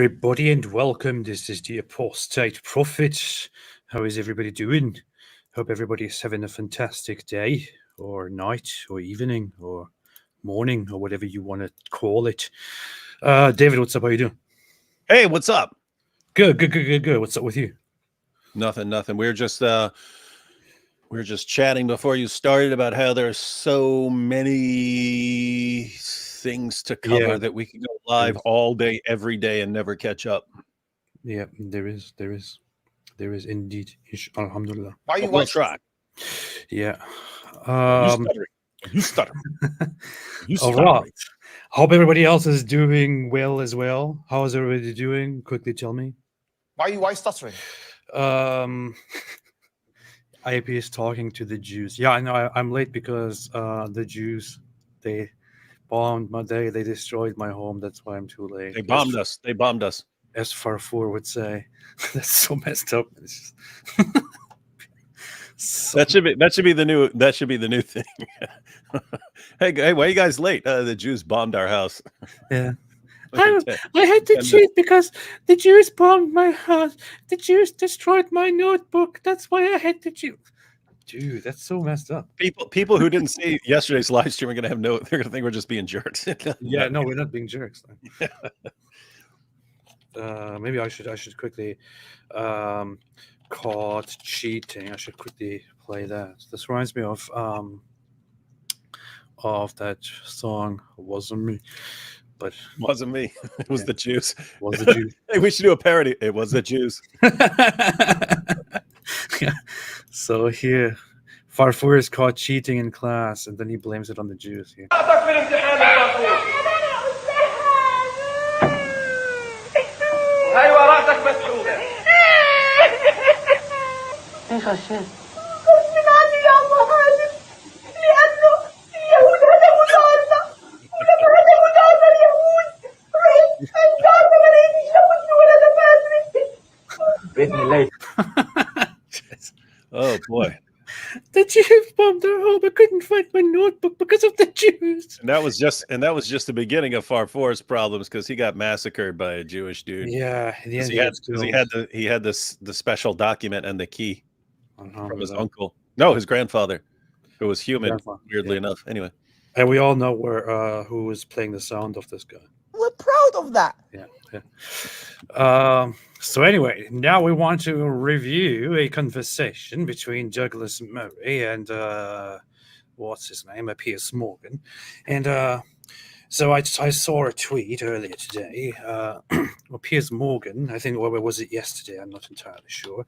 everybody, and welcome. This is the Apostate Prophet. How is everybody doing? Hope everybody is having a fantastic day, or night, or evening, or morning, or whatever you want to call it. David, what's up? How you doing? Hey, what's up? Good. What's up with you? Nothing. We were just chatting before you started about how there's so many things to cover that we can go live all day, every day, and never catch up. Yeah, there is indeed. Alhamdulillah. Why you want try? Yeah. You stuttering. All right. Hope everybody else is doing well as well. How is everybody doing? Quickly tell me. Why stuttering? IP is talking to the Jews. Yeah, I know. I'm late because the Jews, they bombed my day. They destroyed my home. That's why I'm too late. They bombed us. As Farfour would say. That's so messed up. It's just... that should be the new thing. hey, why are you guys late? The Jews bombed our house. Yeah. I had to cheat because the Jews bombed my house. The Jews destroyed my notebook. That's why I had to cheat. Dude, that's so messed up. People who didn't see yesterday's live stream are gonna they're gonna think we're just being jerks. Yeah, no, we're not being jerks. Maybe I should quickly caught cheating. I should quickly play that. This reminds me of that song. Wasn't me. But wasn't me. It was the Jews. Was the Jews. Hey, we should do a parody. It was the Jews. Yeah. So here, Farfour is caught cheating in class, and then he blames it on the Jews. Here. Oh boy. The Jews bombed our home. I couldn't find my notebook because of the Jews. And that was just the beginning of Farfour's problems because he got massacred by a Jewish dude. Yeah, he had the special document and the key from his uncle. No, his grandfather, who was human, weirdly enough. Anyway. And we all know who is playing the sound of this guy. We're proud of that. Yeah. So anyway, now we want to review a conversation between Douglas Murray and what's his name, Piers Morgan. And so I saw a tweet earlier today. Well, Piers Morgan, I think, or was it yesterday? I'm not entirely sure.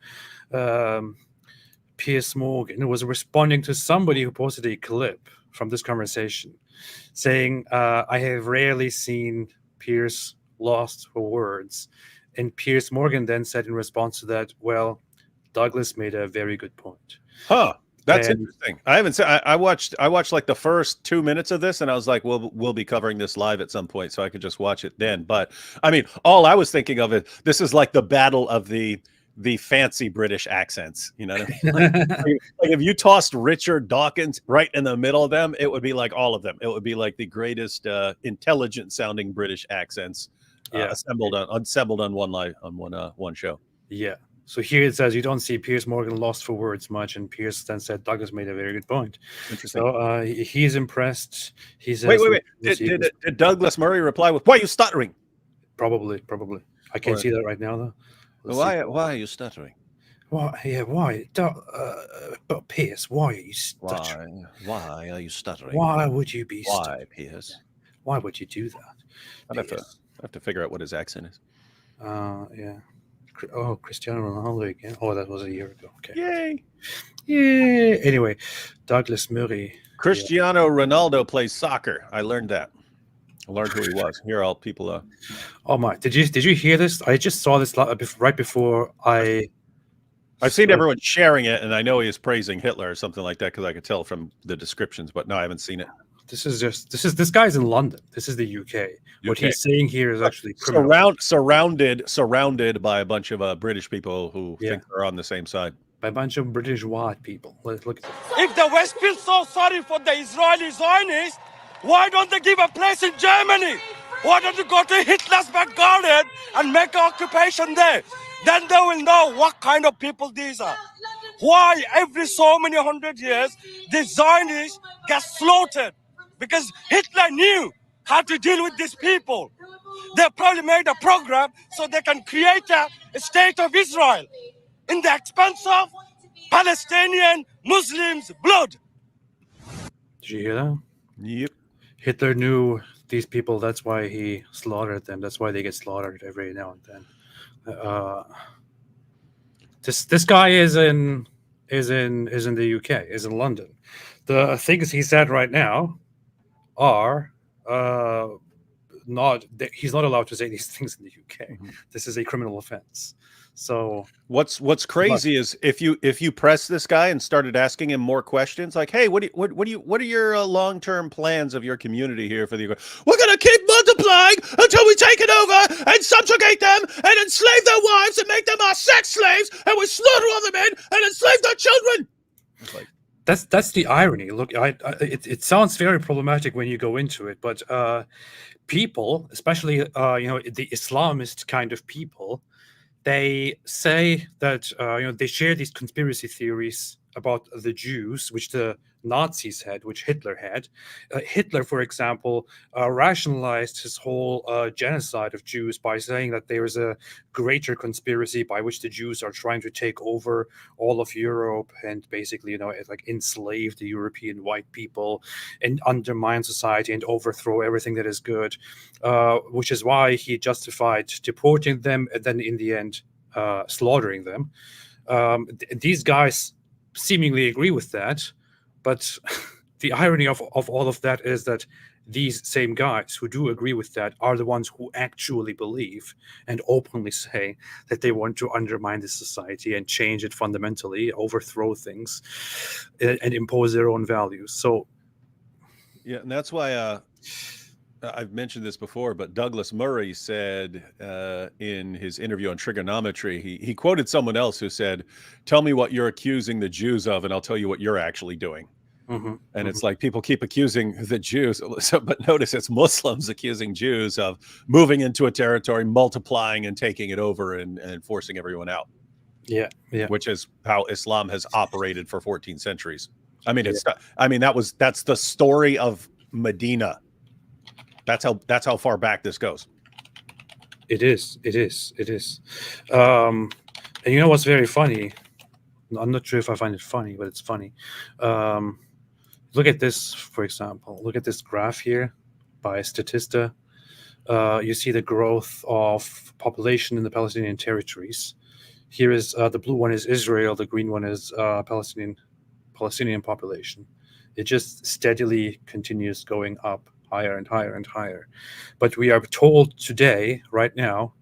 Piers Morgan was responding to somebody who posted a clip from this conversation saying, I have rarely seen Piers lost for words. And Piers Morgan then said in response to that, well, Douglas made a very good point. Huh. That's interesting. I haven't seen. I watched like the first 2 minutes of this, and I was like, we'll be covering this live at some point, so I could just watch it then. But I mean, all I was thinking of it. This is like the battle of the fancy British accents. You know what I mean? Like if you tossed Richard Dawkins right in the middle of them, it would be like all of them. It would be like the greatest intelligent sounding British accents. Assembled on one show. Yeah. So here it says you don't see Piers Morgan lost for words much, and Piers then said Douglas made a very good point. Interesting. So he's impressed. He says, wait. Did Douglas Murray reply with, "Why are you stuttering"? Probably. I can't see that right now though. Why are you stuttering? Why? Yeah. Why? But Piers, why are you stuttering? Why are you stuttering? Why would you be? Why, Piers? Why would you do that? I have to figure out what his accent is. Yeah. Oh, Cristiano Ronaldo again. Oh, that was a year ago. Okay. Yay! Anyway, Douglas Murray. Cristiano Ronaldo plays soccer. I learned that. I learned who he was. Here, all people. Oh my! Did you hear this? I just saw this right before I've seen everyone sharing it, and I know he is praising Hitler or something like that because I could tell from the descriptions. But no, I haven't seen it. This guy's in London. This is the UK. What he's saying here is actually surrounded by a bunch of British people who think they're on the same side. By a bunch of British white people. Let's look at this. If the West feels so sorry for the Israeli Zionists, why don't they give a place in Germany? Why don't you go to Hitler's back garden and make an occupation there? Then they will know what kind of people these are. Why every so many 100 years the Zionists get slaughtered? Because Hitler knew how to deal with these people. They probably made a program so they can create a state of Israel in the expense of Palestinian Muslims' blood. Did you hear that? Yep. Hitler knew these people. That's why he slaughtered them. That's why they get slaughtered every now and then. This guy is in the UK, is in London. The things he said right now are not. He's not allowed to say these things in the UK. Mm-hmm. This is a criminal offense. So what's crazy is if you press this guy and started asking him more questions, like, hey, what are your long-term plans of your community here for the? We're gonna keep multiplying until we take it over and subjugate them and enslave their wives and make them our sex slaves, and we slaughter all the men and enslave their children. It's like, that's the irony. Look, it sounds very problematic when you go into it, but people, especially the Islamist kind of people, they say that they share these conspiracy theories about the Jews, which the Nazis had, which Hitler had. Hitler, for example, rationalized his whole genocide of Jews by saying that there is a greater conspiracy by which the Jews are trying to take over all of Europe and basically, like enslave the European white people and undermine society and overthrow everything that is good, which is why he justified deporting them and then in the end slaughtering them. These guys seemingly agree with that, but the irony of all of that is that these same guys who do agree with that are the ones who actually believe and openly say that they want to undermine this society and change it fundamentally, overthrow things, and impose their own values. So, yeah, and that's why I've mentioned this before, but Douglas Murray said in his interview on trigonometry, he quoted someone else who said, "Tell me what you're accusing the Jews of, and I'll tell you what you're actually doing." And it's like people keep accusing the Jews, but notice it's Muslims accusing Jews of moving into a territory, multiplying and taking it over and forcing everyone out. Yeah. Which is how Islam has operated for 14 centuries. I mean, that's the story of Medina. That's how far back this goes. It is. And you know what's very funny? I'm not sure if I find it funny, but it's funny. Look at this, for example. Look at this graph here by Statista. You see the growth of population in the Palestinian territories. Here is the blue one is Israel. The green one is Palestinian population. It just steadily continues going up, higher and higher and higher. But we are told today, right now,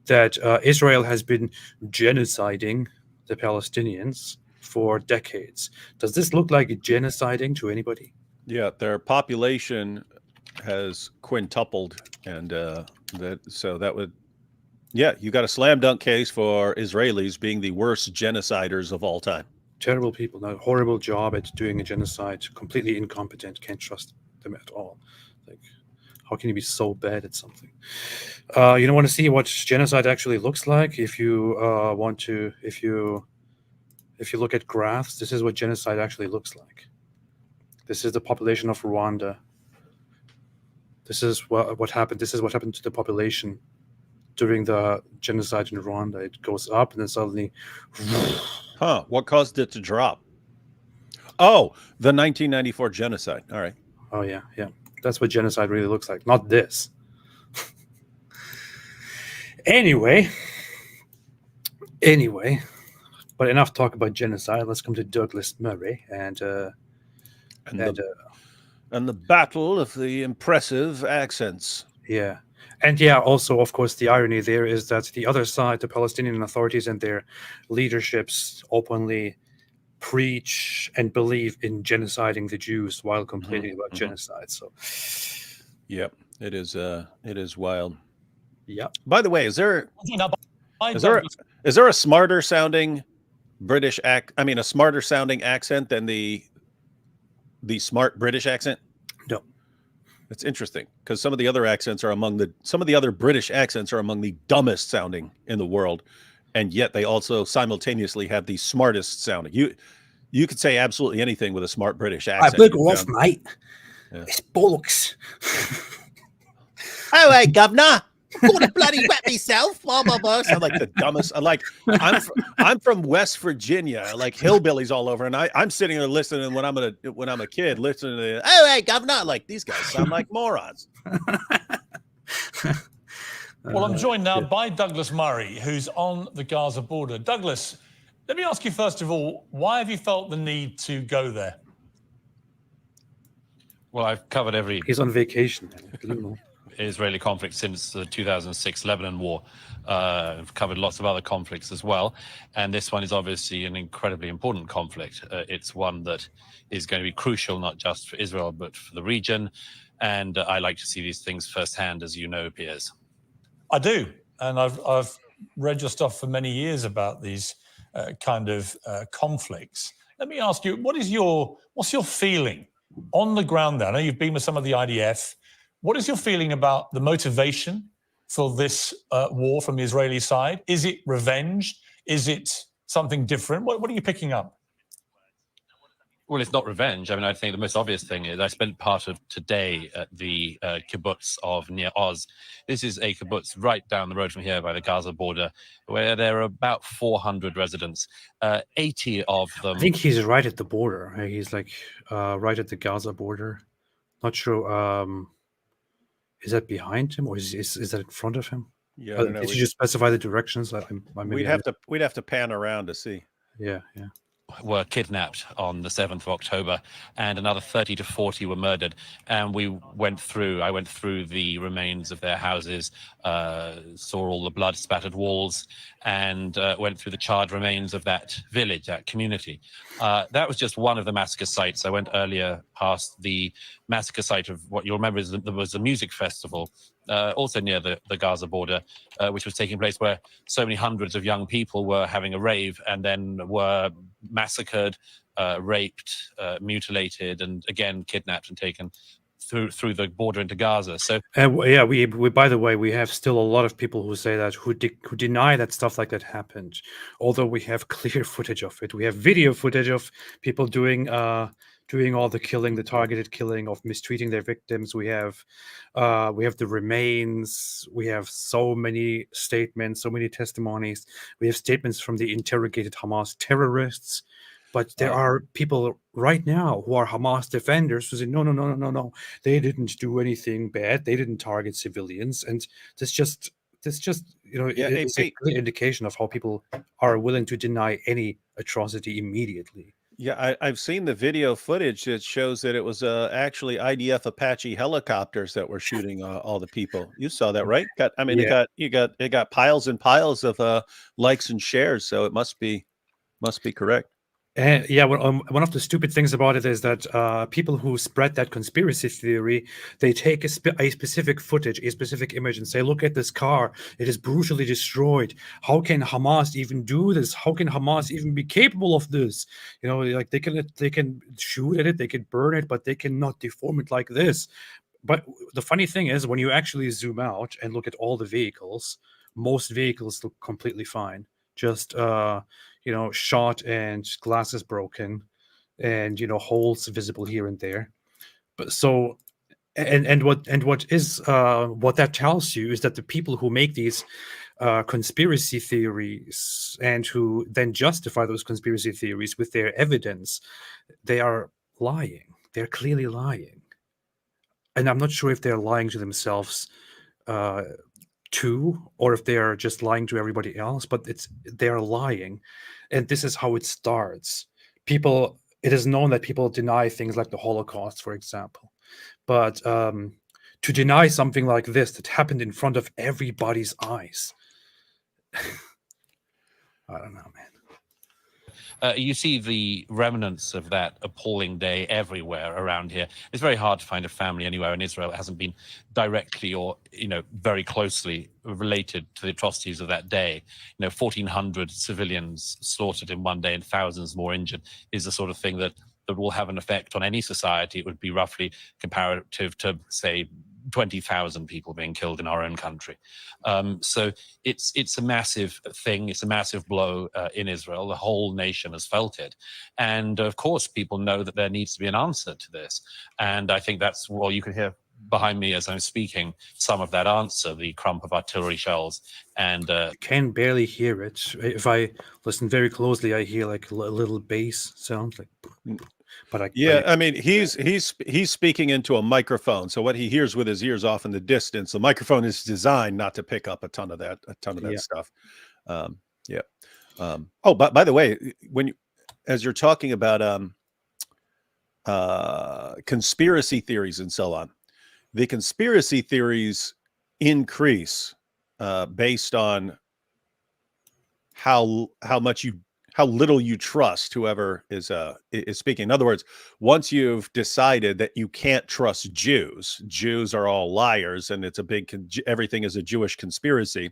that Israel has been genociding the Palestinians for decades. Does this look like genociding to anybody? Yeah, their population has quintupled, and you got a slam dunk case for Israelis being the worst genociders of all time. Terrible people, a horrible job at doing a genocide, completely incompetent, can't trust them at all. Like, how can you be so bad at something? You don't want to see what genocide actually looks like. If you if you look at graphs, this is what genocide actually looks like. This is the population of Rwanda. This is what happened. This is what happened to the population during the genocide in Rwanda. It goes up and then suddenly. What caused it to drop? Oh, the 1994 genocide. All right. Oh yeah. That's what genocide really looks like. Not this. Anyway. But enough talk about genocide. Let's come to Douglas Murray and the battle of the impressive accents. Yeah. And also, of course, the irony there is that the other side, the Palestinian authorities and their leaderships openly preach and believe in genociding the Jews while complaining about genocide. So, yep, it is wild. Yeah. By the way, is there a smarter sounding British a smarter sounding accent than the smart British accent? No. It's interesting because some of the other accents are some of the other British accents are among the dumbest sounding in the world, and yet they also simultaneously have the smartest sounding. You could say absolutely anything with a smart British accent. Big off, mate. Yeah. It's bollocks. Oh, hey, governor. Gonna bloody wet myself. Blah, blah, blah. Sound like the dumbest. I'm from West Virginia, like hillbillies all over, and I'm sitting there listening when I'm a kid, listening to, oh, hey, governor. Like, these guys sound like morons. Well, I'm joined now by Douglas Murray, who's on the Gaza border. Douglas, let me ask you first of all, why have you felt the need to go there? Well, I've covered every He's on vacation. Israeli conflict since the 2006 Lebanon war. I've covered lots of other conflicts as well. And this one is obviously an incredibly important conflict. It's one that is going to be crucial, not just for Israel, but for the region. And I like to see these things firsthand, as you know, Piers. I do. And I've read your stuff for many years about these kind of conflicts. Let me ask you, what's your feeling on the ground there? I know you've been with some of the IDF. What is your feeling about the motivation for this war from the Israeli side? Is it revenge? Is it something different? What are you picking up? Well, it's not revenge. I mean, I think the most obvious thing is I spent part of today at the kibbutz of near Oz. This is a kibbutz right down the road from here by the Gaza border, where there are about 400 residents. 80 of them. I think he's right at the border. He's like right at the Gaza border. Not sure. Is that behind him or is that in front of him? Yeah, I don't know. Did you just specify the directions? We'd have to pan around to see. Yeah. Were kidnapped on the 7th of October, and another 30 to 40 were murdered. And I went through the remains of their houses, saw all the blood spattered walls, and went through the charred remains of that village, that community. That was just one of the massacre sites. I went earlier past the massacre site of what you'll remember is there was a music festival, also near the Gaza border, which was taking place where so many hundreds of young people were having a rave and then were massacred, raped, mutilated, and again kidnapped and taken through the border into Gaza. So we by the way, we have still a lot of people who say that who deny that stuff like that happened. Although we have clear footage of it, we have video footage of people doing all the killing, the targeted killing, of mistreating their victims. We have the remains. We have so many statements, so many testimonies. We have statements from the interrogated Hamas terrorists. But there are people right now who are Hamas defenders who say, no, they didn't do anything bad. They didn't target civilians. And this just it's a clear indication of how people are willing to deny any atrocity immediately. Yeah, I've seen the video footage that shows that it was actually IDF Apache helicopters that were shooting all the people. You saw that, right? It got piles and piles of likes and shares, so it must be correct. One of the stupid things about it is that people who spread that conspiracy theory, they take a specific footage, a specific image, and say, "Look at this car; it is brutally destroyed. How can Hamas even do this? How can Hamas even be capable of this? Like they can shoot at it, they can burn it, but they cannot deform it like this." But the funny thing is, when you actually zoom out and look at all the vehicles, most vehicles look completely fine. Just shot and glasses broken, and holes visible here and there. But so, what that tells you is that the people who make these conspiracy theories and who then justify those conspiracy theories with their evidence, they are lying. They're clearly lying, and I'm not sure if they're lying to themselves too, or if they are just lying to everybody else, but they're lying. And this is how it starts. It is known that people deny things like the Holocaust, for example, but to deny something like this that happened in front of everybody's eyes, I don't know, man. You see the remnants of that appalling day everywhere around here. It's very hard to find a family anywhere in Israel that hasn't been directly or very closely related to the atrocities of that day. 1,400 civilians slaughtered in one day and thousands more injured is the sort of thing that that will have an effect on any society, it would be roughly comparative to, say, 20,000 people being killed in our own country. So it's a massive thing. It's a massive blow in Israel. The whole nation has felt it. And of course, people know that there needs to be an answer to this. And I think that's, well, you can hear behind me as I'm speaking some of that answer, the crump of artillery shells. And I can barely hear it. If I listen very closely, I hear like a little bass sound, like. But I mean, he's speaking into a microphone, so what he hears with his ears off in the distance, the microphone is designed not to pick up a ton of that stuff. Oh, but by the way, as you're talking about conspiracy theories and so on, the conspiracy theories increase based on how little you trust whoever is speaking. In other words, once you've decided that you can't trust Jews are all liars, and it's everything is a Jewish conspiracy.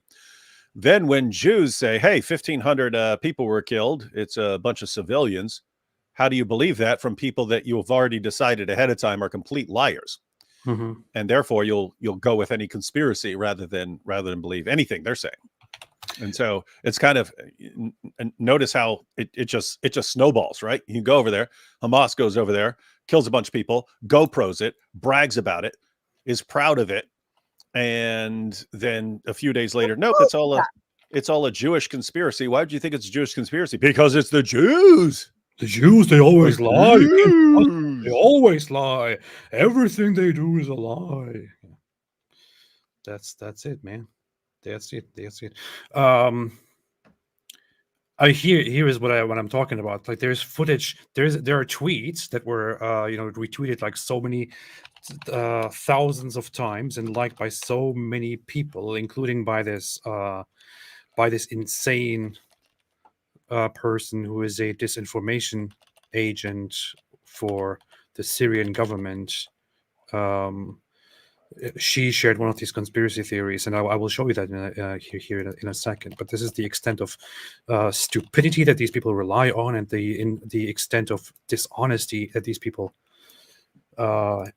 Then when Jews say, hey, 1,500 people were killed, it's a bunch of civilians. How do you believe that from people that you have already decided ahead of time are complete liars? Mm-hmm. And therefore you'll go with any conspiracy rather than believe anything they're saying. And so it's kind of, notice how it just snowballs, right? You go over there, Hamas goes over there, kills a bunch of people, GoPros it, brags about it, is proud of it, and then a few days later, nope, it's all a Jewish conspiracy. Why do you think it's a Jewish conspiracy? Because it's the Jews. The Jews, they always lie. They always lie. Everything they do is a lie. That's it, man. That's it. Here is what I'm talking about. Like, there's footage. There are tweets that were retweeted like so many thousands of times and liked by so many people, including by this insane person who is a disinformation agent for the Syrian government. She shared one of these conspiracy theories, and I will show you that in a second. But this is the extent of stupidity that these people rely on, and the extent of dishonesty that these people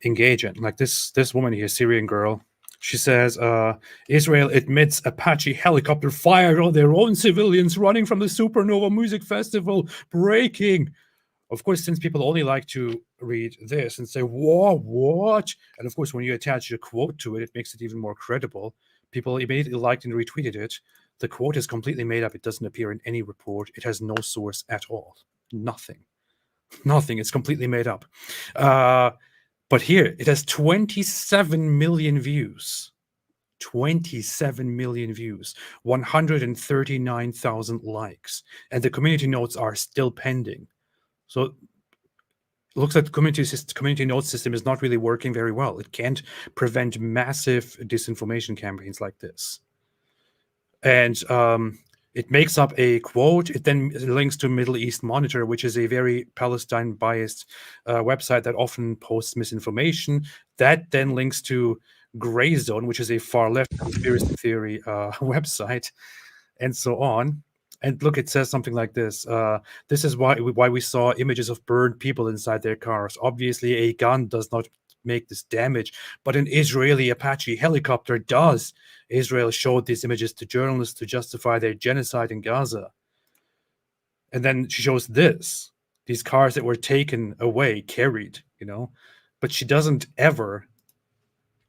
engage in. Like this woman here, Syrian girl, she says, Israel admits Apache helicopter fired on their own civilians running from the Supernova Music Festival. Breaking. Of course, since people only like to read this and say, whoa, what? And of course, when you attach a quote to it, it makes it even more credible. People immediately liked and retweeted it. The quote is completely made up. It doesn't appear in any report. It has no source at all. Nothing. It's completely made up. But here, it has 27 million views. 27 million views. 139,000 likes. And the community notes are still pending. So it looks like the community note system is not really working very well. It can't prevent massive disinformation campaigns like this. And it makes up a quote. It then links to Middle East Monitor, which is a very Palestine-biased website that often posts misinformation. That then links to Gray Zone, which is a far-left conspiracy theory website, and so on. And look, it says something like this. This is why we saw images of burned people inside their cars. Obviously, a gun does not make this damage, but an Israeli Apache helicopter does. Israel showed these images to journalists to justify their genocide in Gaza. And then she shows these cars that were taken away, carried, But she doesn't ever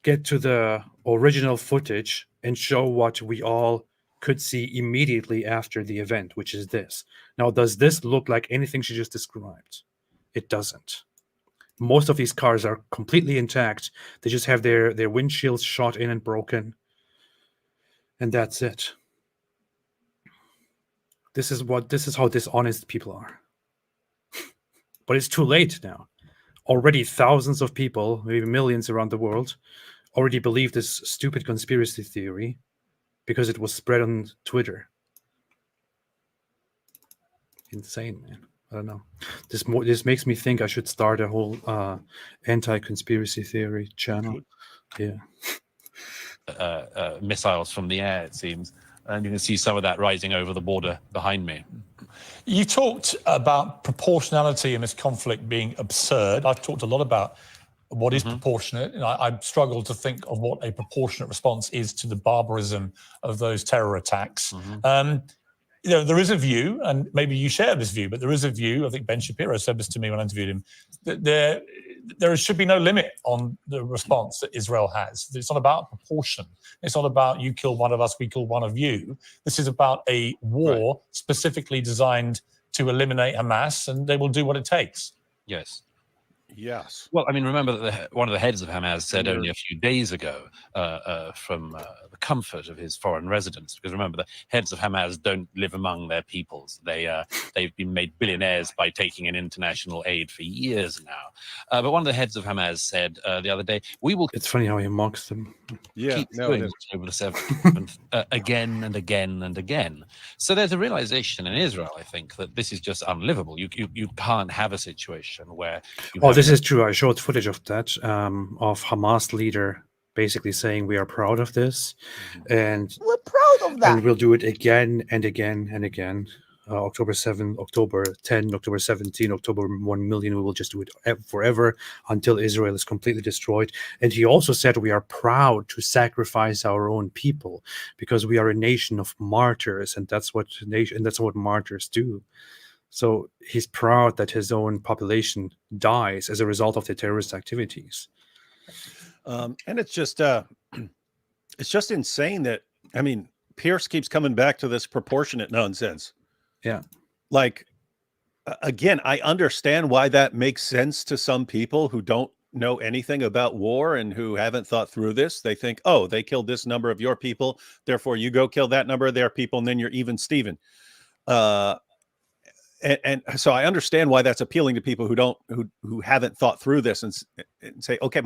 get to the original footage and show what we all could see immediately after the event, which is this. Now, does this look like anything she just described? It doesn't. Most of these cars are completely intact. They just have their windshields shot in and broken. And that's it. This is how dishonest people are. But it's too late now. Already thousands of people, maybe millions around the world, already believe this stupid conspiracy theory because it was spread on Twitter. Insane, man. I don't know. This makes me think I should start a whole anti-conspiracy theory channel. Yeah. Missiles from the air, it seems. And you can see some of that rising over the border behind me. You talked about proportionality in this conflict being absurd. I've talked a lot about what is proportionate. And I struggle to think of what a proportionate response is to the barbarism of those terror attacks. There is a view, and maybe you share this view, but there is a view, I think Ben Shapiro said this to me when I interviewed him, that there should be no limit on the response that Israel has. It's not about proportion. It's not about you kill one of us, we kill one of you. This is about a war specifically designed to eliminate Hamas, and they will do what it takes. Yes. Yes. Well, I mean, remember that one of the heads of Hamas said only a few days ago from the comfort of his foreign residence, because remember, the heads of Hamas don't live among their peoples. They've been made billionaires by taking in international aid for years now. But one of the heads of Hamas said the other day, "We will." It's funny how he mocks them. Yeah. Keep No, doing it is. October the 7th again and again and again. So there's a realization in Israel, I think, that this is just unlivable. You can't have a situation where. This is true. I showed footage of that, of Hamas leader basically saying we are proud of this, and We're proud of that. and we'll do it again and again and again. October 7, October 10, October 17, October 1 million. We will just do it forever until Israel is completely destroyed. And he also said we are proud to sacrifice our own people because we are a nation of martyrs, and that's what martyrs do. So he's proud that his own population dies as a result of the terrorist activities. And it's just insane that, I mean, Piers keeps coming back to this proportionate nonsense. Yeah. Like, again, I understand why that makes sense to some people who don't know anything about war and who haven't thought through this. They think, oh, they killed this number of your people, therefore you go kill that number of their people, and then you're even Steven. And so I understand why that's appealing to people who haven't thought through this and say, okay,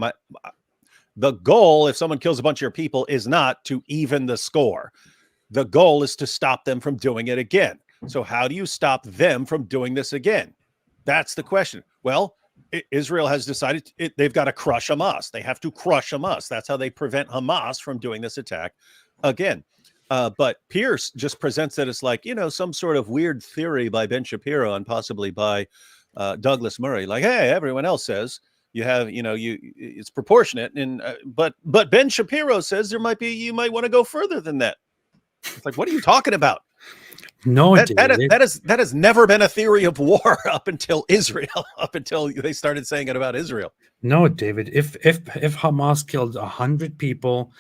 the goal, if someone kills a bunch of your people, is not to even the score. The goal is to stop them from doing it again. So how do you stop them from doing this again? That's the question. Well, Israel has decided they've got to crush Hamas. They have to crush Hamas. That's how they prevent Hamas from doing this attack again. But Piers just presents it as like, some sort of weird theory by Ben Shapiro and possibly by Douglas Murray. Like, hey, everyone else says you have, it's proportionate. And but Ben Shapiro says you might want to go further than that. It's like, what are you talking about? No, that has never been a theory of war up until Israel, up until they started saying it about Israel. No, David. If Hamas killed 100 people,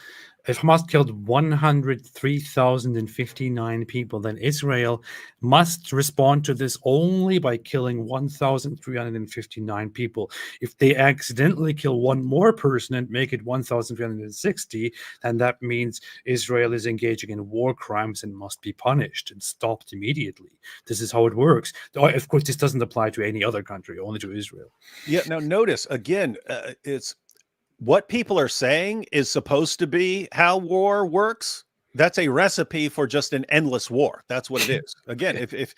if Hamas killed 103,059 people, then Israel must respond to this only by killing 1,359 people. If they accidentally kill one more person and make it 1,360, then that means Israel is engaging in war crimes and must be punished and stopped immediately. This is how it works. Of course, this doesn't apply to any other country, only to Israel. Yeah. Now, notice again, it's what people are saying is supposed to be how war works. That's a recipe for just an endless war. That's what it is. Again, if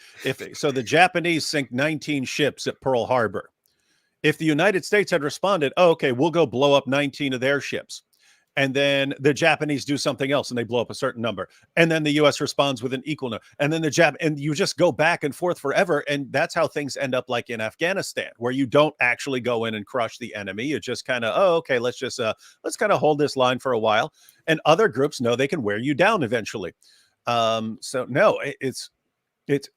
so, the Japanese sink 19 ships at Pearl Harbor. If the United States had responded, oh, okay, we'll go blow up 19 of their ships, and then the Japanese do something else and they blow up a certain number, and then the U.S. responds with an equal number, and then and you just go back and forth forever, and that's how things end up like in Afghanistan, where you don't actually go in and crush the enemy. You just kind of, oh, okay, let's kind of hold this line for a while, and other groups know they can wear you down eventually. So no, it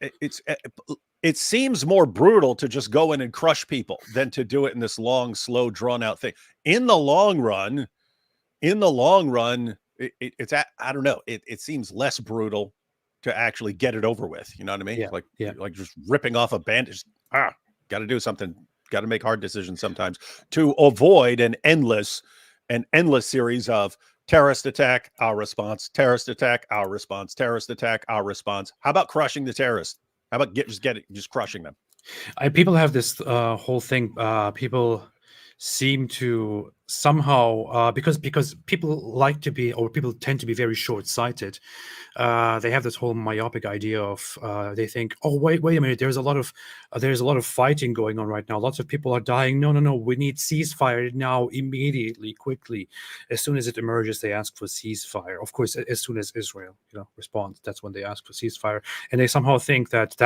seems more brutal to just go in and crush people than to do it in this long, slow, drawn out thing. In the long run, it's I don't know. It seems less brutal to actually get it over with. You know what I mean? Yeah. Like just ripping off a bandage. Got to do something. Got to make hard decisions sometimes to avoid an endless series of terrorist attack, our response, terrorist attack, our response, terrorist attack, our response. How about crushing the terrorists? How about just crushing them? People have this whole thing. People seem to somehow because people like to be, or people tend to be very short-sighted. They have this whole myopic idea of they think, oh wait a minute, there's a lot of fighting going on right now. Lots of people are dying. No, we need ceasefire now, immediately, quickly. As soon as it emerges, they ask for ceasefire. Of course, as soon as Israel responds, that's when they ask for ceasefire. And they somehow think that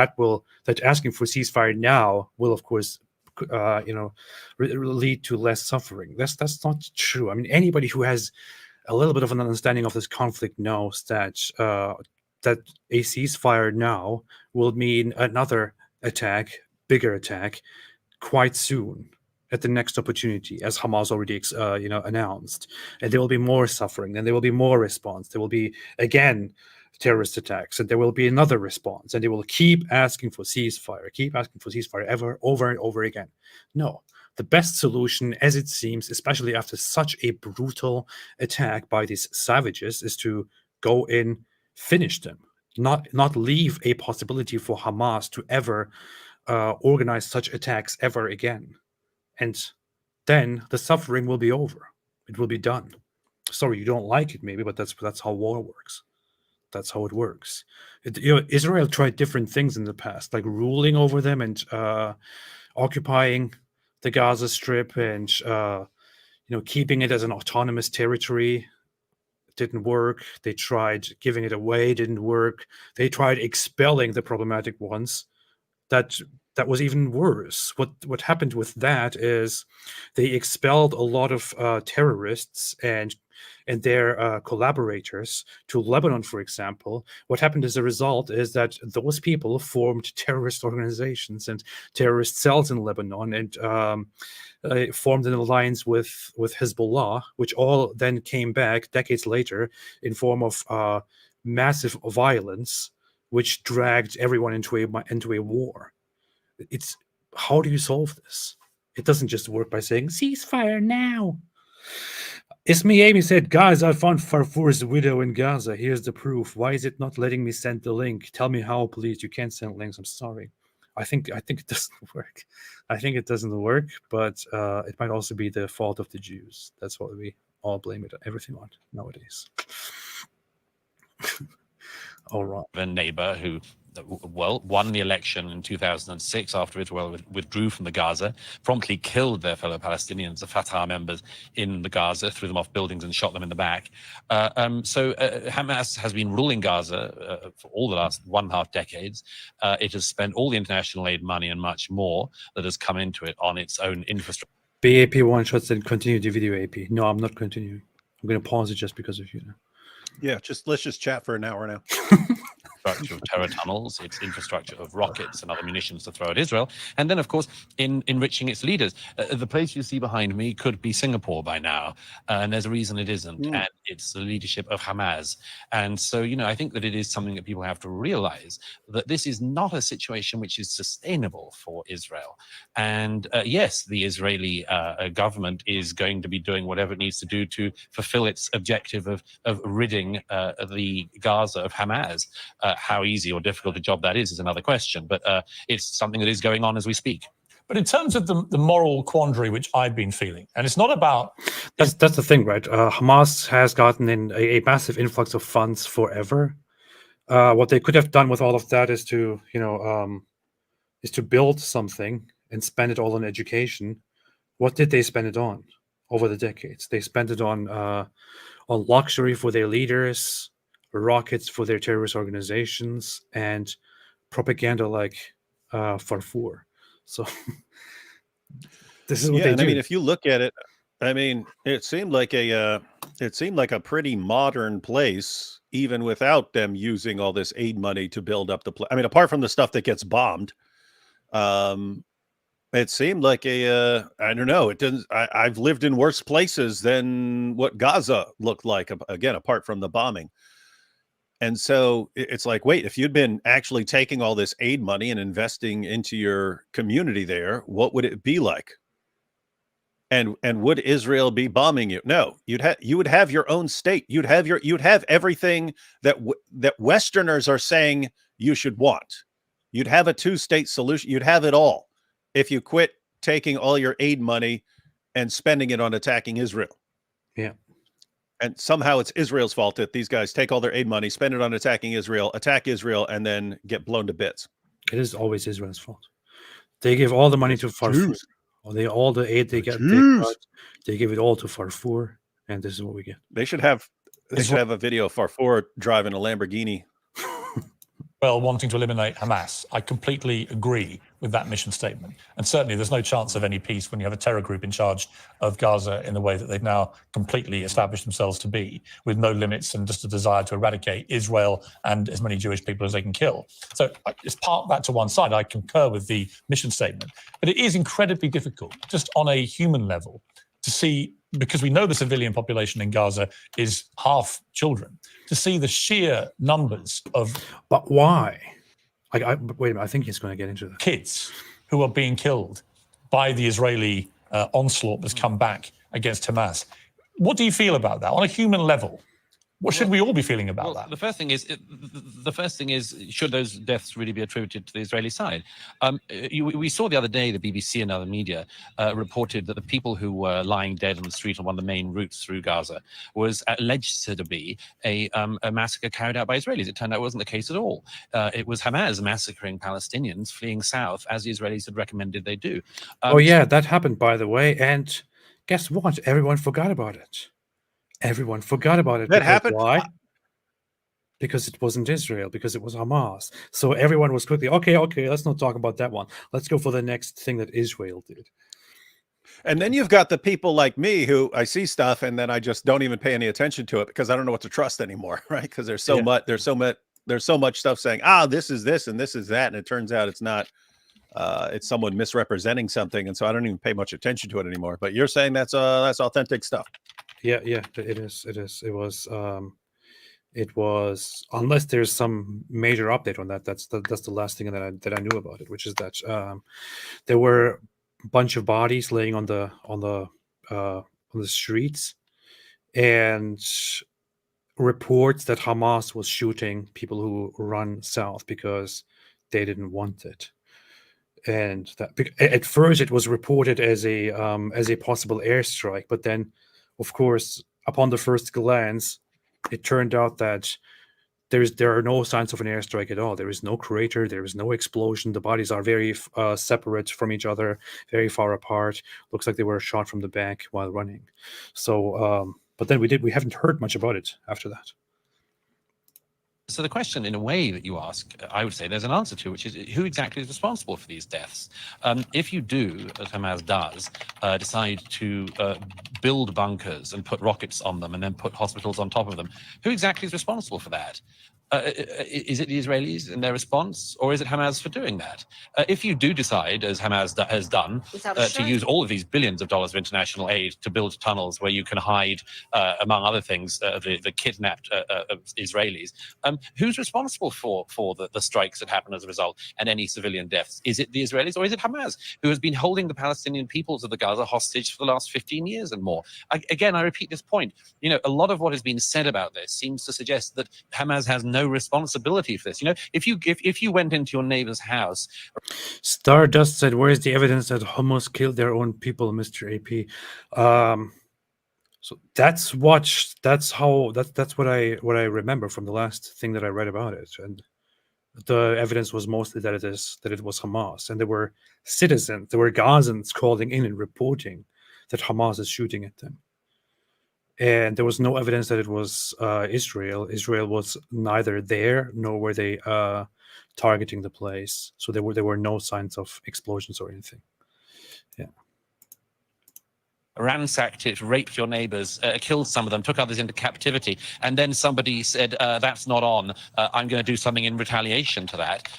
asking for ceasefire now will, of course, lead to less suffering. That's not true. I mean, anybody who has a little bit of an understanding of this conflict knows that that a ceasefire now will mean another attack, bigger attack, quite soon at the next opportunity, as Hamas already announced. And there will be more suffering, and there will be more response. There will be again terrorist attacks, and there will be another response, and they will keep asking for ceasefire, over and over again. No, the best solution, as it seems, especially after such a brutal attack by these savages, is to go in, finish them, not leave a possibility for Hamas to ever organize such attacks ever again. And then the suffering will be over. It will be done. Sorry, you don't like it maybe, but that's how war works. That's how it works. Israel tried different things in the past, like ruling over them and occupying the Gaza Strip and keeping it as an autonomous territory. Didn't work. They tried giving it away. Didn't work. They tried expelling the problematic ones. That was even worse. What happened with that is they expelled a lot of terrorists and their collaborators to Lebanon, for example. What happened as a result is that those people formed terrorist organizations and terrorist cells in Lebanon and formed an alliance with Hezbollah, which all then came back decades later in form of massive violence, which dragged everyone into a war. It's how do you solve this? It doesn't just work by saying ceasefire now. Ismi Amy said, guys, I found Farfour's widow in Gaza. Here's the proof. Why is it not letting me send the link? Tell me how, please. You can't send links. I'm sorry. I think it doesn't work. I think it doesn't work, but it might also be the fault of the Jews. That's what we all blame everything on nowadays. All right. A neighbor who won the election in 2006 after Israel withdrew from the Gaza, promptly killed their fellow Palestinians, the Fatah members in the Gaza, threw them off buildings and shot them in the back. So Hamas has been ruling Gaza for all the last 1.5 decades. It has spent all the international aid money and much more that has come into it on its own infrastructure. BAP one shot said continue the video AP. No, I'm not continuing. I'm going to pause it just because of you now. Yeah, let's just chat for an hour now. Infrastructure of terror tunnels, its infrastructure of rockets and other munitions to throw at Israel, and then, of course, in enriching its leaders. The place you see behind me could be Singapore by now, and there's a reason it isn't, and it's the leadership of Hamas. And so, I think that it is something that people have to realize, that this is not a situation which is sustainable for Israel. And yes, the Israeli government is going to be doing whatever it needs to do to fulfill its objective of ridding the Gaza of Hamas. How easy or difficult a job that is another question, but it's something that is going on as we speak. But in terms of the moral quandary which I've been feeling, and it's not about... That's the thing, right? Hamas has gotten in a massive influx of funds forever. What they could have done with all of that is to, is to build something and spend it all on education. What did they spend it on over the decades? They spent it on luxury for their leaders, rockets for their terrorist organizations, and propaganda like Farfour. So this is what they do. I mean, if you look at it, I mean, it seemed like a pretty modern place, even without them using all this aid money to build up the place. I mean, apart from the stuff that gets bombed, it seemed like I don't know. It didn't. I've lived in worse places than what Gaza looked like. Again, apart from the bombing. And so it's like, wait, if you'd been actually taking all this aid money and investing into your community there, what would it be like? And would Israel be bombing you? No, you would have your own state. You'd have everything that Westerners are saying you should want. You'd have a two-state solution. You'd have it all if you quit taking all your aid money and spending it on attacking Israel. Yeah. And somehow it's Israel's fault that these guys take all their aid money, spend it on attacking Israel, attack Israel, and then get blown to bits. It is always Israel's fault. They give all the money to Farfour. All the aid they got, they give it all to Farfour, and this is what we get. They should have a video of Farfour driving a Lamborghini. Well, wanting to eliminate Hamas. I completely agree with that mission statement. And certainly there's no chance of any peace when you have a terror group in charge of Gaza in the way that they've now completely established themselves to be, with no limits and just a desire to eradicate Israel and as many Jewish people as they can kill. So just park that to one side. I concur with the mission statement. But it is incredibly difficult, just on a human level, to see, because we know the civilian population in Gaza is half children, to see the sheer numbers of... But why? Wait a minute, I think he's going to get into that. Kids who are being killed by the Israeli onslaught that's come back against Hamas. What do you feel about that on a human level? What should we all be feeling about that? The first thing is, should those deaths really be attributed to the Israeli side? We saw the other day the BBC and other media reported that the people who were lying dead on the street on one of the main routes through Gaza was alleged to be a massacre carried out by Israelis. It turned out it wasn't the case at all. It was Hamas massacring Palestinians fleeing south, as the Israelis had recommended they do. Oh yeah, that happened, by the way. And guess what? Everyone forgot about it. Everyone forgot about it. That happened. Why? Because it wasn't Israel, because it was Hamas. So everyone was quickly, okay, let's not talk about that one. Let's go for the next thing that Israel did. And then you've got the people like me who I see stuff and then I just don't even pay any attention to it because I don't know what to trust anymore, right? Because there's so much stuff saying, this is this and this is that, and it turns out it's not. It's someone misrepresenting something, and so I don't even pay much attention to it anymore. But you're saying that's authentic stuff. Yeah, it is. It was, unless there's some major update on that. That's the last thing that I knew about it, which is that there were a bunch of bodies laying on the streets, and reports that Hamas was shooting people who run south because they didn't want it. And that, at first it was reported as a possible airstrike, but then, of course, upon the first glance, it turned out that there are no signs of an airstrike at all. There is no crater, there is no explosion. The bodies are very separate from each other, very far apart. Looks like they were shot from the back while running. So, but then we haven't heard much about it after that. So the question, in a way that you ask, I would say there's an answer to, which is who exactly is responsible for these deaths? If you do, as Hamas does, decide to build bunkers and put rockets on them and then put hospitals on top of them, who exactly is responsible for that? Is it the Israelis in their response, or is it Hamas for doing that? If you do decide, as Hamas has done, to use all of these billions of dollars of international aid to build tunnels where you can hide, among other things, the kidnapped Israelis, who's responsible for the strikes that happen as a result and any civilian deaths? Is it the Israelis, or is it Hamas, who has been holding the Palestinian peoples of the Gaza hostage for the last 15 years and more? Again, I repeat this point. You know, a lot of what has been said about this seems to suggest that Hamas has no responsibility for this. You know, if you went into your neighbor's house. Stardust said, "Where is the evidence that Hamas killed their own people, Mr. AP?" So that's what I remember from the last thing that I read about it, and the evidence was mostly that it was Hamas, and there were citizens, there were Gazans calling in and reporting that Hamas is shooting at them. And there was no evidence that it was Israel. Israel was neither there nor were they targeting the place. So there were no signs of explosions or anything. Yeah. Ransacked it, raped your neighbors, killed some of them, took others into captivity, and then somebody said, that's not on, I'm going to do something in retaliation to that.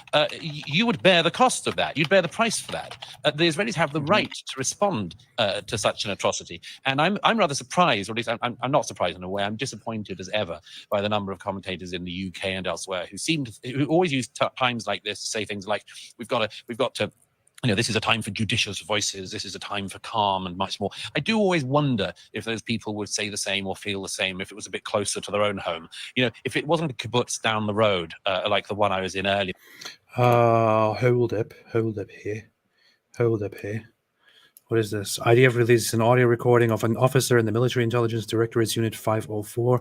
You would bear the cost of that. You'd bear the price for that. The Israelis have the right to respond to such an atrocity. And I'm rather surprised, or at least I'm not surprised in a way, I'm disappointed as ever by the number of commentators in the UK and elsewhere who always use times like this to say things like, we've got to you know, this is a time for judicious voices. This is a time for calm and much more. I do always wonder if those people would say the same or feel the same if it was a bit closer to their own home. You know, if it wasn't a kibbutz down the road, like the one I was in earlier. Hold up here. What is this? IDF releases an audio recording of an officer in the Military Intelligence Directorate's Unit 504,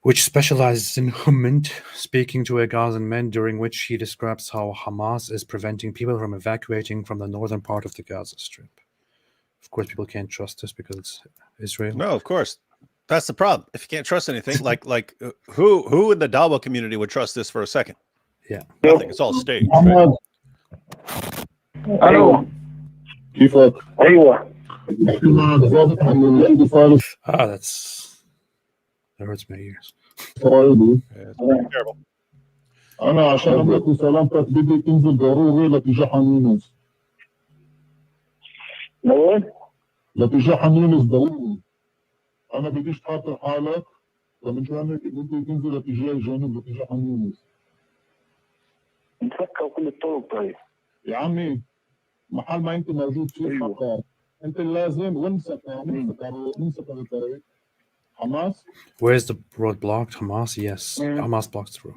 which specializes in Hummint, speaking to a Gazan man, during which he describes how Hamas is preventing people from evacuating from the northern part of the Gaza Strip. Of course, people can't trust this because it's Israel. No, of course. That's the problem. If you can't trust anything, who in the Dawa community would trust this for a second? Yeah. Nothing. It's all staged. Right? الو كيفك؟ ايوه That hurts my ears. Yeah, it's terrible. انا عشان املك سلامتك بدي تنزل ضروري لاتجاه يونس. لوين؟ لاتجاه يونس ضروري. انا بديش تخاطر حالك فمن جانب بدي تنزل لاتجاه الجنوب لاتجاه يونس. نفكر كل الطرق طيب. يا عمي محل ما انت موجود فيه خطر. انت لازم وين سكر الطريق؟ Hamas? Where's the road blocked? Hamas? Yes. Hamas blocks the road.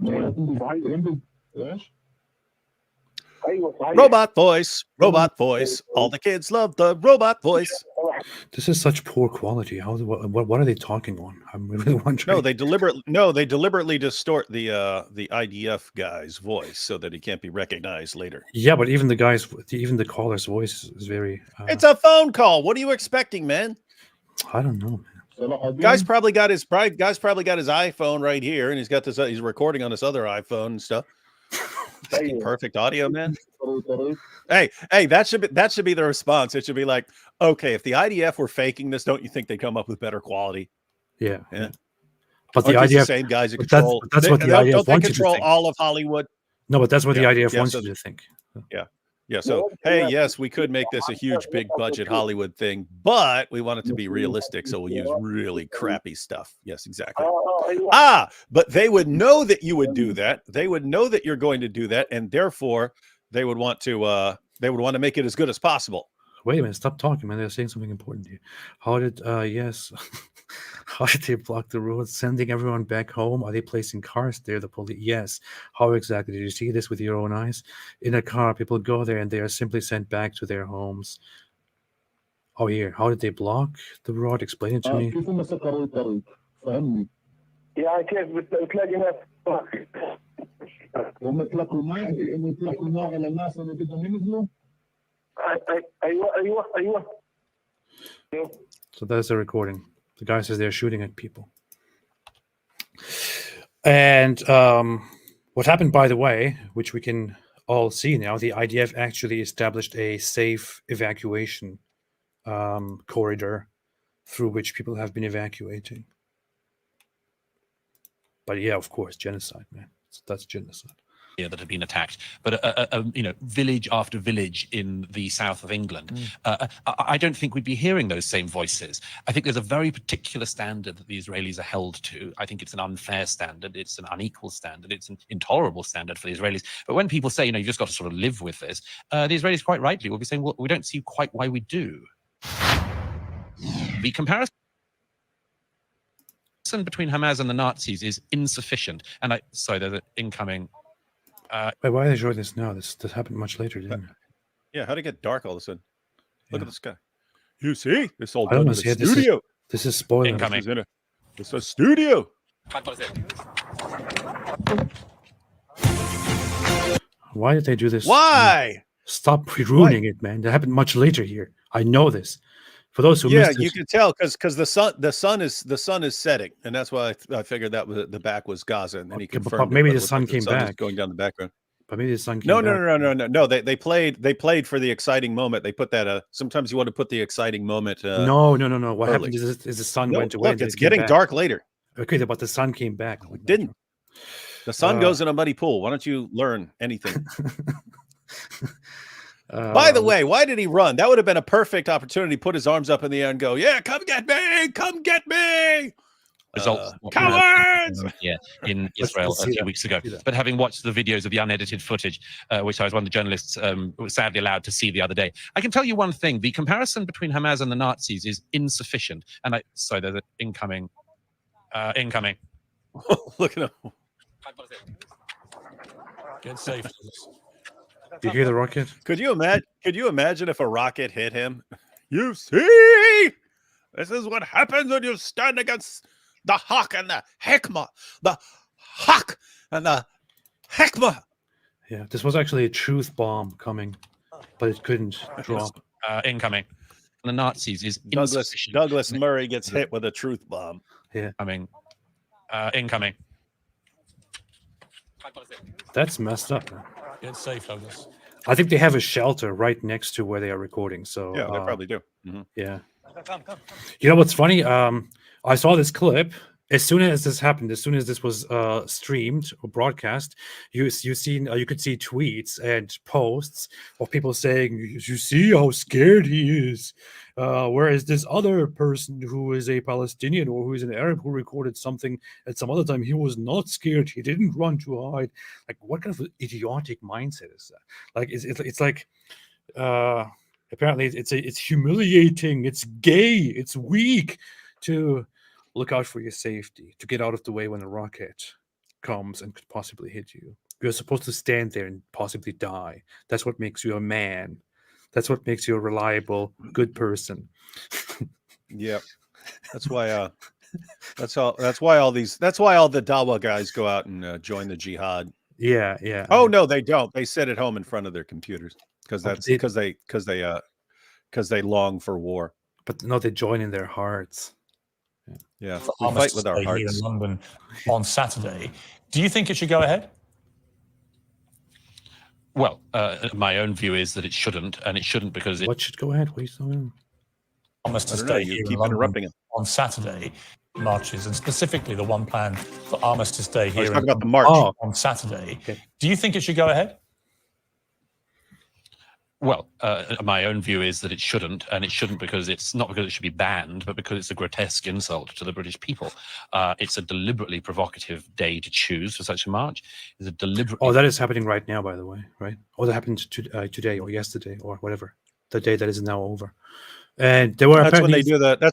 Robot voice. Robot voice. All the kids love the robot voice. This is such poor quality. What are they talking on? I'm really wondering. No, they deliberately distort the IDF guy's voice so that he can't be recognized later. Yeah, but even the caller's voice is very. It's a phone call. What are you expecting, man? I don't know, man. Guy's probably got his iPhone right here, and he's got this. He's recording on this other iPhone and stuff. Perfect audio, man. Hey, that should be the response. It should be like, okay, if the IDF were faking this, don't you think they come up with better quality? Yeah. But the IDF, the same guys that control. That's what the IDF wants you to think. All of Hollywood. No, but that's what the IDF wants you to think. Yeah. Yeah. So, hey, yes, we could make this a huge, big budget Hollywood thing, but we want it to be realistic. So we'll use really crappy stuff. Yes, exactly. But they would know that you would do that. They would know that you're going to do that. And therefore they would want to make it as good as possible. Wait a minute. Stop talking, man. They're saying something important here. How did they block the road, sending everyone back home? Are they placing cars there? The police? Yes. How exactly? Did you see this with your own eyes? In a car, people go there and they are simply sent back to their homes. Oh, here. How did they block the road? Explain it to me. يعني كيف بتلاقي ناس ومطلقوا الماء على الناس اللي بدهم ينزلوا ايوه So that's a recording. The guy says they're shooting at people. And what happened, by the way, which we can all see now, the IDF actually established a safe evacuation corridor through which people have been evacuating. But yeah, of course, genocide, man. That's genocide. That have been attacked, but village after village in the south of England. I don't think we'd be hearing those same voices. I think there's a very particular standard that the Israelis are held to. I think it's an unfair standard. It's an unequal standard. It's an intolerable standard for the Israelis. But when people say, you've just got to sort of live with this, the Israelis quite rightly will be saying, well, we don't see quite why we do. The comparison between Hamas and the Nazis is insufficient. And sorry, there's an incoming. Wait, why are they showing this now? This happened much later, didn't it? Yeah, how'd it get dark all of a sudden? Look at this guy. You see? This all I done in don't the see it. studio. This is spoiling. Incoming. It's a studio. Why did they do this? Why? Stop ruining it, man. That happened much later here. I know this. For those who missed it, you can tell because the sun is setting, and that's why I figured that was the back was Gaza, and then he confirmed. But maybe the sun came back going down the background. But maybe the sun came back. No. They played for the exciting moment. They put that. Sometimes you want to put the exciting moment. No. What happened is the sun went away. Look, it's getting dark later. Okay, but the sun came back. It didn't. The sun goes in a muddy pool. Why don't you learn anything? By the way, why did he run? That would have been a perfect opportunity to put his arms up in the air and go, yeah, come get me, come get me. Results cowards! In Israel a few weeks ago. But having watched the videos of the unedited footage, which I was one of the journalists was sadly allowed to see the other day, I can tell you one thing: the comparison between Hamas and the Nazis is insufficient. And sorry, there's an incoming. Look at him. Get safe. You hear the rocket? Could you imagine? Could you imagine if a rocket hit him? You see, this is what happens when you stand against the hawk and the hekmah. The hawk and the hekmah. Yeah, this was actually a truth bomb coming, but it couldn't drop. Incoming. The Nazis is Douglas Murray gets hit with a truth bomb. Yeah, incoming. that's messed up, man. Get safe, Douglas. I think they have a shelter right next to where they are recording. So Yeah, they probably do. Mhm. yeah. You know what's funny? I saw this clip. As soon as this happened, as soon as this was streamed or broadcast, you could see tweets and posts of people saying, "You see how scared he is." Whereas this other person who is a Palestinian or who is an Arab who recorded something at some other time, he was not scared. He didn't run to hide. Like, what kind of idiotic mindset is that? Like, it's like apparently it's humiliating. It's gay. It's weak to look out for your safety, to get out of the way when a rocket comes and could possibly hit you. You're supposed to stand there and possibly die. That's what makes you a man. That's what makes you a reliable, good person. Yep. That's why that's why all the Dawa guys go out and join the jihad. Yeah. Oh no, they don't. They sit at home in front of their computers because they long for war. But no, they join in their hearts. Yeah, we fight with our Day here in hearts. London on Saturday. Do you think it should go ahead? Well, my own view is that it shouldn't, and it shouldn't because What should go ahead? What are you saying? Armistice I don't know, Day you here keep in London interrupting him. on Saturday marches, and specifically the one planned for Armistice Day I here was in talking about the London march. on Saturday. Okay. Do you think it should go ahead? Well, my own view is that it shouldn't, and it shouldn't because it's not because it should be banned, but because it's a grotesque insult to the British people. It's a deliberately provocative day to choose for such a march. It's a deliberately. Oh, that is happening right now, by the way, right? Oh, that happened today or yesterday or whatever. The day that is now over. And there were That's when they apparently do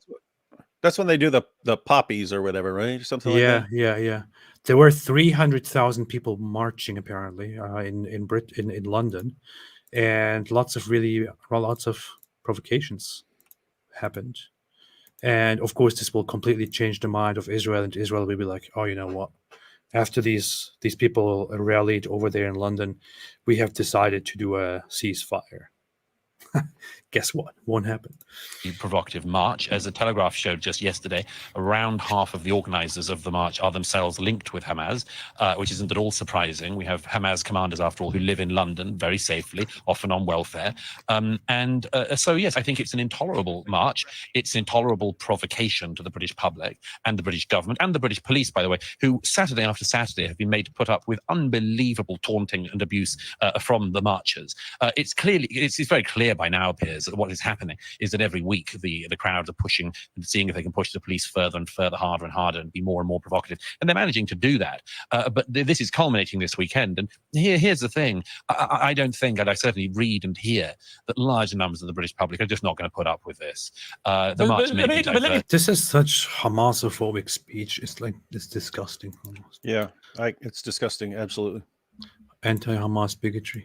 that's when they do the poppies or whatever, right? Something like that. Yeah. There were 300,000 people marching apparently in London, and lots of provocations happened. And of course, this will completely change the mind of Israel, and Israel will be like, "Oh, you know what? After these people rallied over there in London, we have decided to do a ceasefire." Guess what? Won't happen. Provocative march. As the Telegraph showed just yesterday, around half of the organizers of the march are themselves linked with Hamas, which isn't at all surprising. We have Hamas commanders, after all, who live in London very safely, often on welfare. So, yes, I think it's an intolerable march. It's intolerable provocation to the British public and the British government and the British police, by the way, who Saturday after Saturday have been made to put up with unbelievable taunting and abuse from the marchers. It's very clear by now, Piers, that what is happening is that every week the crowds are pushing and seeing if they can push the police further and further, harder and harder, and be more and more provocative. And they're managing to do that. But this is culminating this weekend. And here's the thing. I don't think, and I certainly read and hear, that large numbers of the British public are just not going to put up with this. This is such Hamasophobic speech. It's disgusting almost. Yeah, it's disgusting. Absolutely. Anti-Hamas bigotry.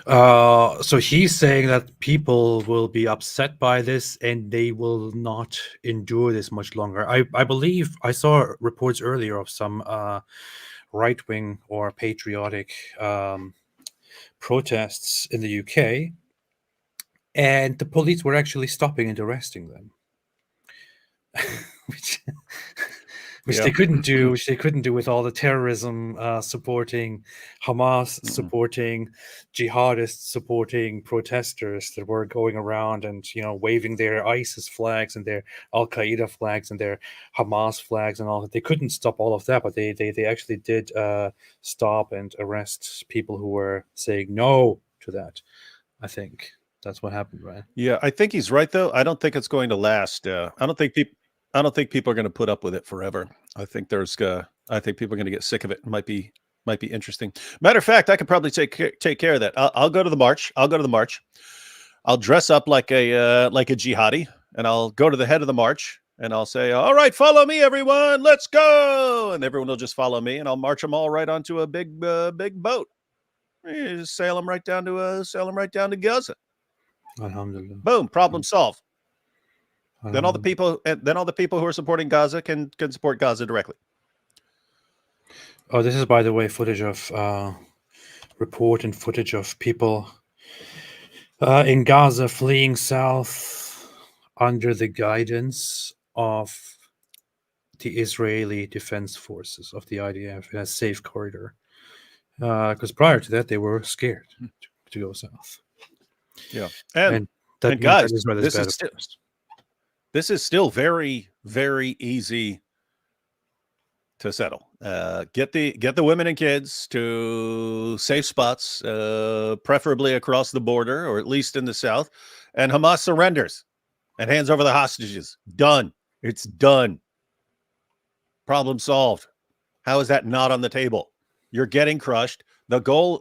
So he's saying that people will be upset by this and they will not endure this much longer. I believe I saw reports earlier of some right-wing or patriotic protests in the UK, and the police were actually stopping and arresting them. Which they couldn't do, with all the terrorism supporting, Hamas supporting, jihadists supporting protesters that were going around and waving their ISIS flags and their Al Qaeda flags and their Hamas flags and all that. They couldn't stop all of that, but they actually did stop and arrest people who were saying no to that. I think that's what happened, right? Yeah, I think he's right though. I don't think it's going to last. I don't think people are going to put up with it forever. I think people are going to get sick of it. It might be interesting. Matter of fact, I could probably take care of that. I'll go to the march. I'll dress up like a jihadi, and I'll go to the head of the march, and I'll say, "All right, follow me, everyone. Let's go!" And everyone will just follow me, and I'll march them all right onto a big boat. You just sail them right down to Gaza. Alhamdulillah. Boom, problem solved. Then all the Alhamdulillah. people who are supporting Gaza can support Gaza directly. Oh, this is, by the way, footage of report and footage of people in Gaza fleeing south under the guidance of the Israeli Defense Forces of the IDF in a safe corridor. Because prior to that, they were scared to go south. Yeah, and that and means that guys, Israel is bad at first. this is still very, very easy to settle. Get the women and kids to safe spots, preferably across the border or at least in the south, and Hamas surrenders and hands over the hostages. Done. It's done. Problem solved. How is that not on the table? You're getting crushed. The goal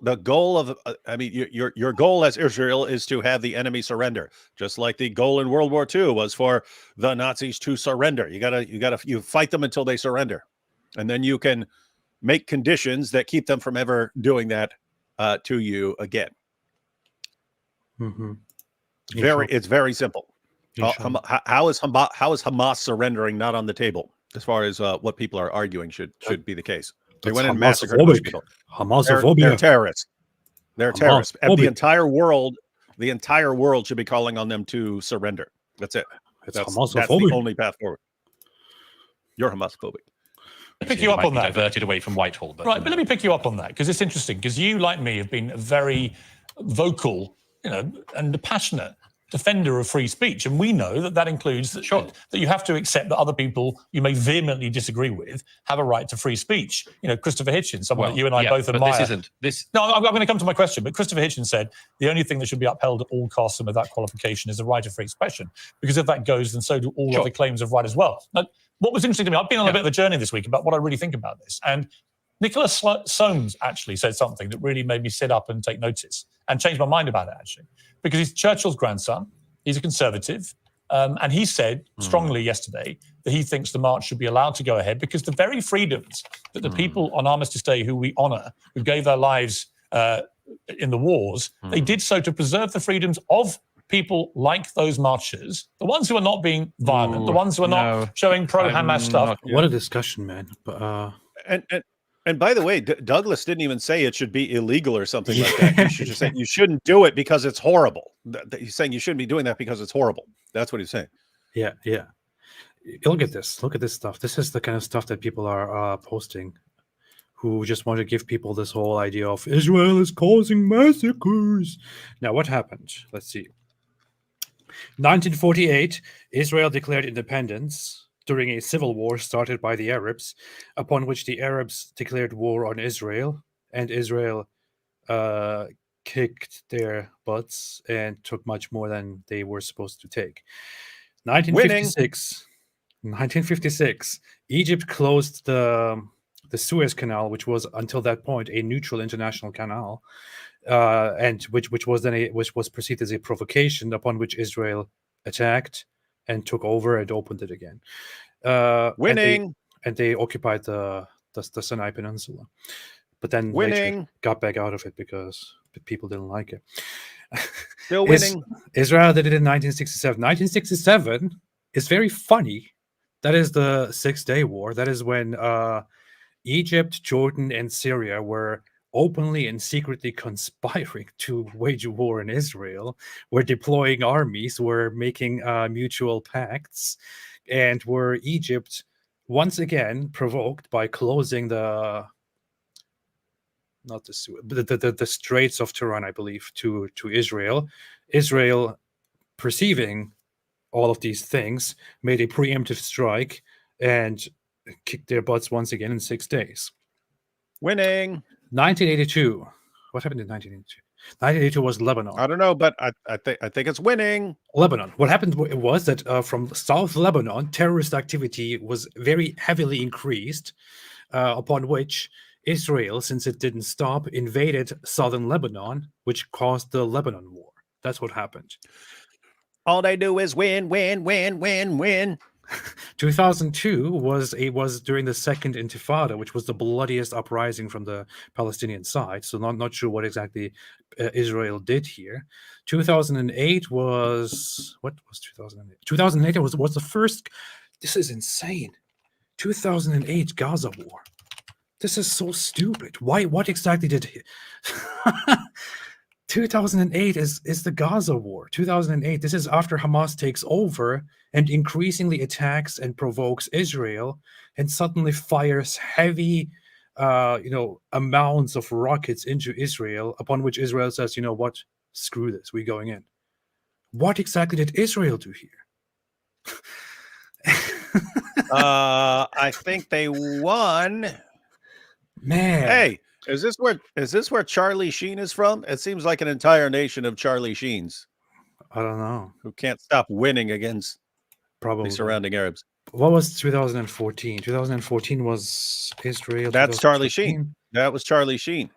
of, your goal as Israel is to have the enemy surrender, just like the goal in World War II was for the Nazis to surrender. You fight them until they surrender, and then you can make conditions that keep them from ever doing that to you again. Mm-hmm. It's very simple. How is Hamas surrendering not on the table as far as what people are arguing should be the case? They went and massacred those people. They're terrorists. They're terrorists. And the entire world should be calling on them to surrender. That's it. That's the only path forward. You're Hamas-phobic. Pick you up on that. Diverted away from Whitehall, but let me pick you up on that, because it's interesting. Because you, like me, have been a very vocal, and passionate defender of free speech, and we know that includes that you have to accept that other people you may vehemently disagree with have a right to free speech. Christopher Hitchens, someone that you and I both admire. This isn't this. No, I'm going to come to my question. But Christopher Hitchens said the only thing that should be upheld at all costs and without qualification is the right of free expression, because if that goes, then so do all other claims of right as well. Now, what was interesting to me, I've been on a bit of a journey this week about what I really think about this, and Nicholas Soames actually said something that really made me sit up and take notice and change my mind about it, actually, because he's Churchill's grandson. He's a conservative. And he said strongly yesterday that he thinks the march should be allowed to go ahead because the very freedoms that the people on Armistice Day who we honour, who gave their lives in the wars, they did so to preserve the freedoms of people like those marchers, the ones who are not being violent, the ones who are not showing pro-Hamas stuff. What a discussion, man. But, And by the way, Douglas didn't even say it should be illegal or something like that. You should just say you shouldn't do it because it's horrible. He's saying you shouldn't be doing that because it's horrible. That's what he's saying. Yeah. Look at this. Look at this stuff. This is the kind of stuff that people are posting, who just want to give people this whole idea of Israel is causing massacres. Now, what happened? Let's see. 1948, Israel declared independence during a civil war started by the Arabs, upon which the Arabs declared war on Israel, and Israel kicked their butts and took much more than they were supposed to take. 1956, Egypt closed the Suez Canal, which was until that point a neutral international canal, and which was perceived as a provocation, upon which Israel attacked and took over and opened it again. Winning. And they occupied the Sinai Peninsula. But then later got back out of it because the people didn't like it. Still winning. Israel did it in 1967. 1967 is very funny. That is the 6-Day War. That is when Egypt, Jordan, and Syria were openly and secretly conspiring to wage war in Israel. We're deploying armies, we're making mutual pacts, and were Egypt once again provoked by closing the Straits of Tiran, I believe, to Israel. Israel, perceiving all of these things, made a preemptive strike and kicked their butts once again in 6 days. Winning. 1982. What happened in 1982? 1982 was Lebanon. I don't know, but I think it's winning. Lebanon. What happened was that from South Lebanon, terrorist activity was very heavily increased, upon which Israel, since it didn't stop, invaded southern Lebanon, which caused the Lebanon War. That's what happened. All they do is win, win, win, win, win. 2002 was during the Second Intifada, which was the bloodiest uprising from the Palestinian side. So not sure what exactly Israel did here. 2008 was what was 2008? 2008 was the first. This is insane. 2008 Gaza war. This is so stupid. Why? What exactly did? 2008 is the Gaza war. 2008. This is after Hamas takes over and increasingly attacks and provokes Israel, and suddenly fires heavy, amounts of rockets into Israel. Upon which Israel says, "You know what? Screw this. We're going in." What exactly did Israel do here? I think they won. Man, Hey, is this where Charlie Sheen is from? It seems like an entire nation of Charlie Sheens I don't know. who can't stop winning against Probably the surrounding Arabs. What was 2014? 2014 was Israel. That's Charlie 2014. Sheen. That was Charlie Sheen.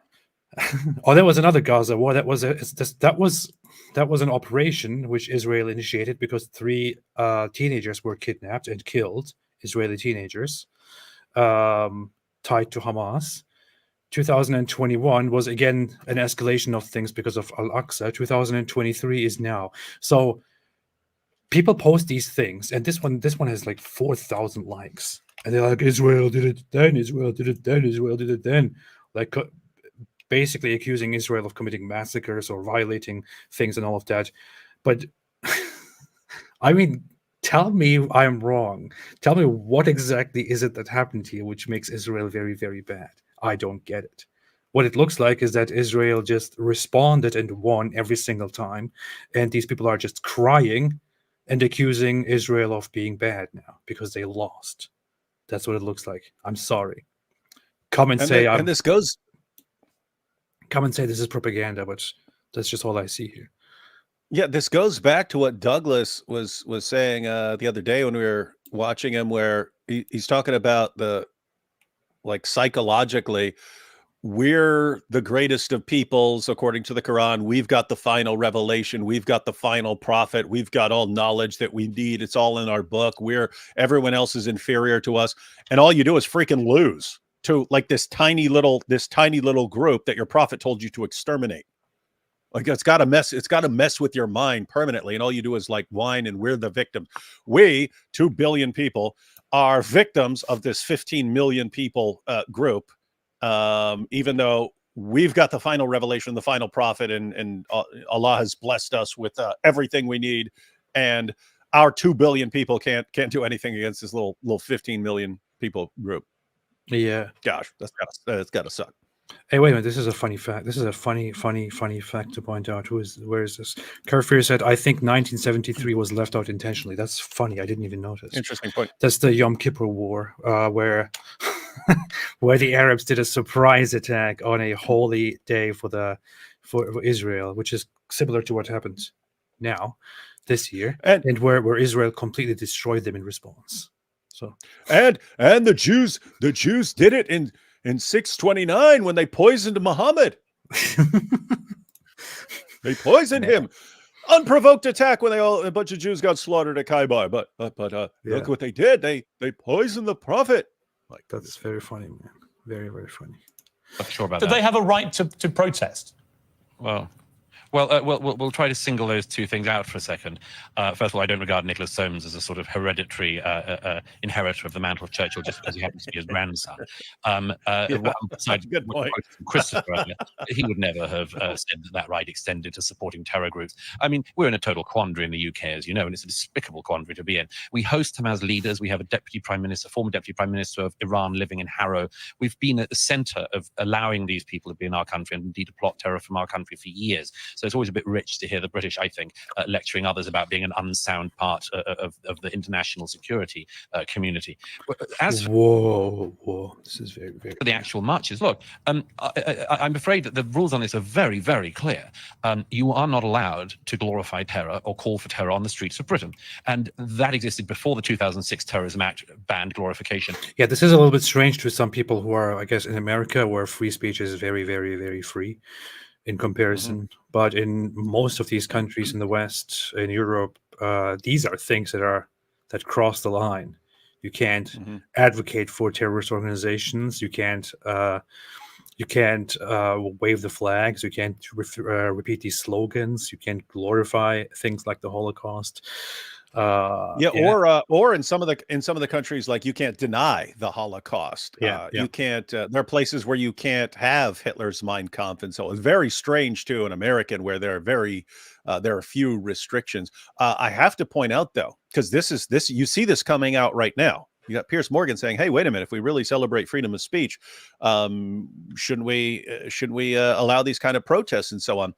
Oh, that was another Gaza war. That was an operation which Israel initiated because 3 teenagers were kidnapped and killed. Israeli teenagers, tied to Hamas. 2021 was again an escalation of things because of Al-Aqsa. 2023 is now. So people post these things, and this one has like 4,000 likes, and they're like, Israel did it then, Israel did it then, Israel did it then, like basically accusing Israel of committing massacres or violating things and all of that. But I mean, tell me I'm wrong. Tell me what exactly is it that happened here which makes Israel very, very bad. I don't get it. What it looks like is that Israel just responded and won every single time, and these people are just crying and accusing Israel of being bad now because they lost. That's what it looks like. I'm sorry. Come and say this is propaganda, but that's just all I see here. Yeah, this goes back to what Douglas was saying the other day when we were watching him, where he's talking about the, like, psychologically, we're the greatest of peoples according to the Quran. We've got the final revelation. We've got the final prophet. We've got all knowledge that we need. It's all in our book. Everyone else is inferior to us, and all you do is freaking lose to like this tiny little group that your prophet told you to exterminate. Like, it's got to mess with your mind permanently, and all you do is like whine, and we're the victims. We 2 billion people are victims of this 15 million people group. Even though we've got the final revelation, the final prophet, and Allah has blessed us with everything we need, and our 2 billion people can't do anything against this little 15 million people group. Yeah, gosh, that's gotta suck. Hey, wait a minute. This is a funny fact. This is a funny fact to point out. Where is this? Kafir said, I think 1973 was left out intentionally. That's funny. I didn't even notice. Interesting point. That's the Yom Kippur War, where where the Arabs did a surprise attack on a holy day for Israel, which is similar to what happened now this year, and where Israel completely destroyed them in response. So and the Jews did it in 629 when they poisoned Muhammad. They poisoned him. Unprovoked attack when a bunch of Jews got slaughtered at Khaybar. But look what they did. They poisoned the prophet. Like, that's very funny, man. Very, very funny. I'm sure about that. Did they have a right to protest? Well, we'll try to single those two things out for a second. First of all, I don't regard Nicholas Soames as a sort of hereditary inheritor of the mantle of Churchill just because he happens to be his grandson. Good point. Christopher, he would never have said that right extended to supporting terror groups. I mean, we're in a total quandary in the UK, as you know, and it's a despicable quandary to be in. We host Hamas leaders. We have a former deputy prime minister of Iran living in Harrow. We've been at the center of allowing these people to be in our country and indeed to plot terror from our country for years. So it's always a bit rich to hear the British, I think, lecturing others about being an unsound part of the international security community. Whoa. This is very, very... For the actual marches, look, I'm afraid that the rules on this are very, very clear. You are not allowed to glorify terror or call for terror on the streets of Britain. And that existed before the 2006 Terrorism Act banned glorification. Yeah, this is a little bit strange to some people who are, I guess, in America, where free speech is very, very, very free in comparison. But in most of these countries in the West, in Europe, these are things that are that cross the line. You can't advocate for terrorist organizations. You can't wave the flags. You can't repeat these slogans. You can't glorify things like the Holocaust. Or in some of the countries, like, you can't deny the Holocaust. You can't. There are places where you can't have Hitler's Mein Kampf, and so it's very strange to an American where there are few restrictions. I have to point out, though, because you see this coming out right now. You got Piers Morgan saying, "Hey, wait a minute! If we really celebrate freedom of speech, shouldn't we allow these kind of protests and so on?"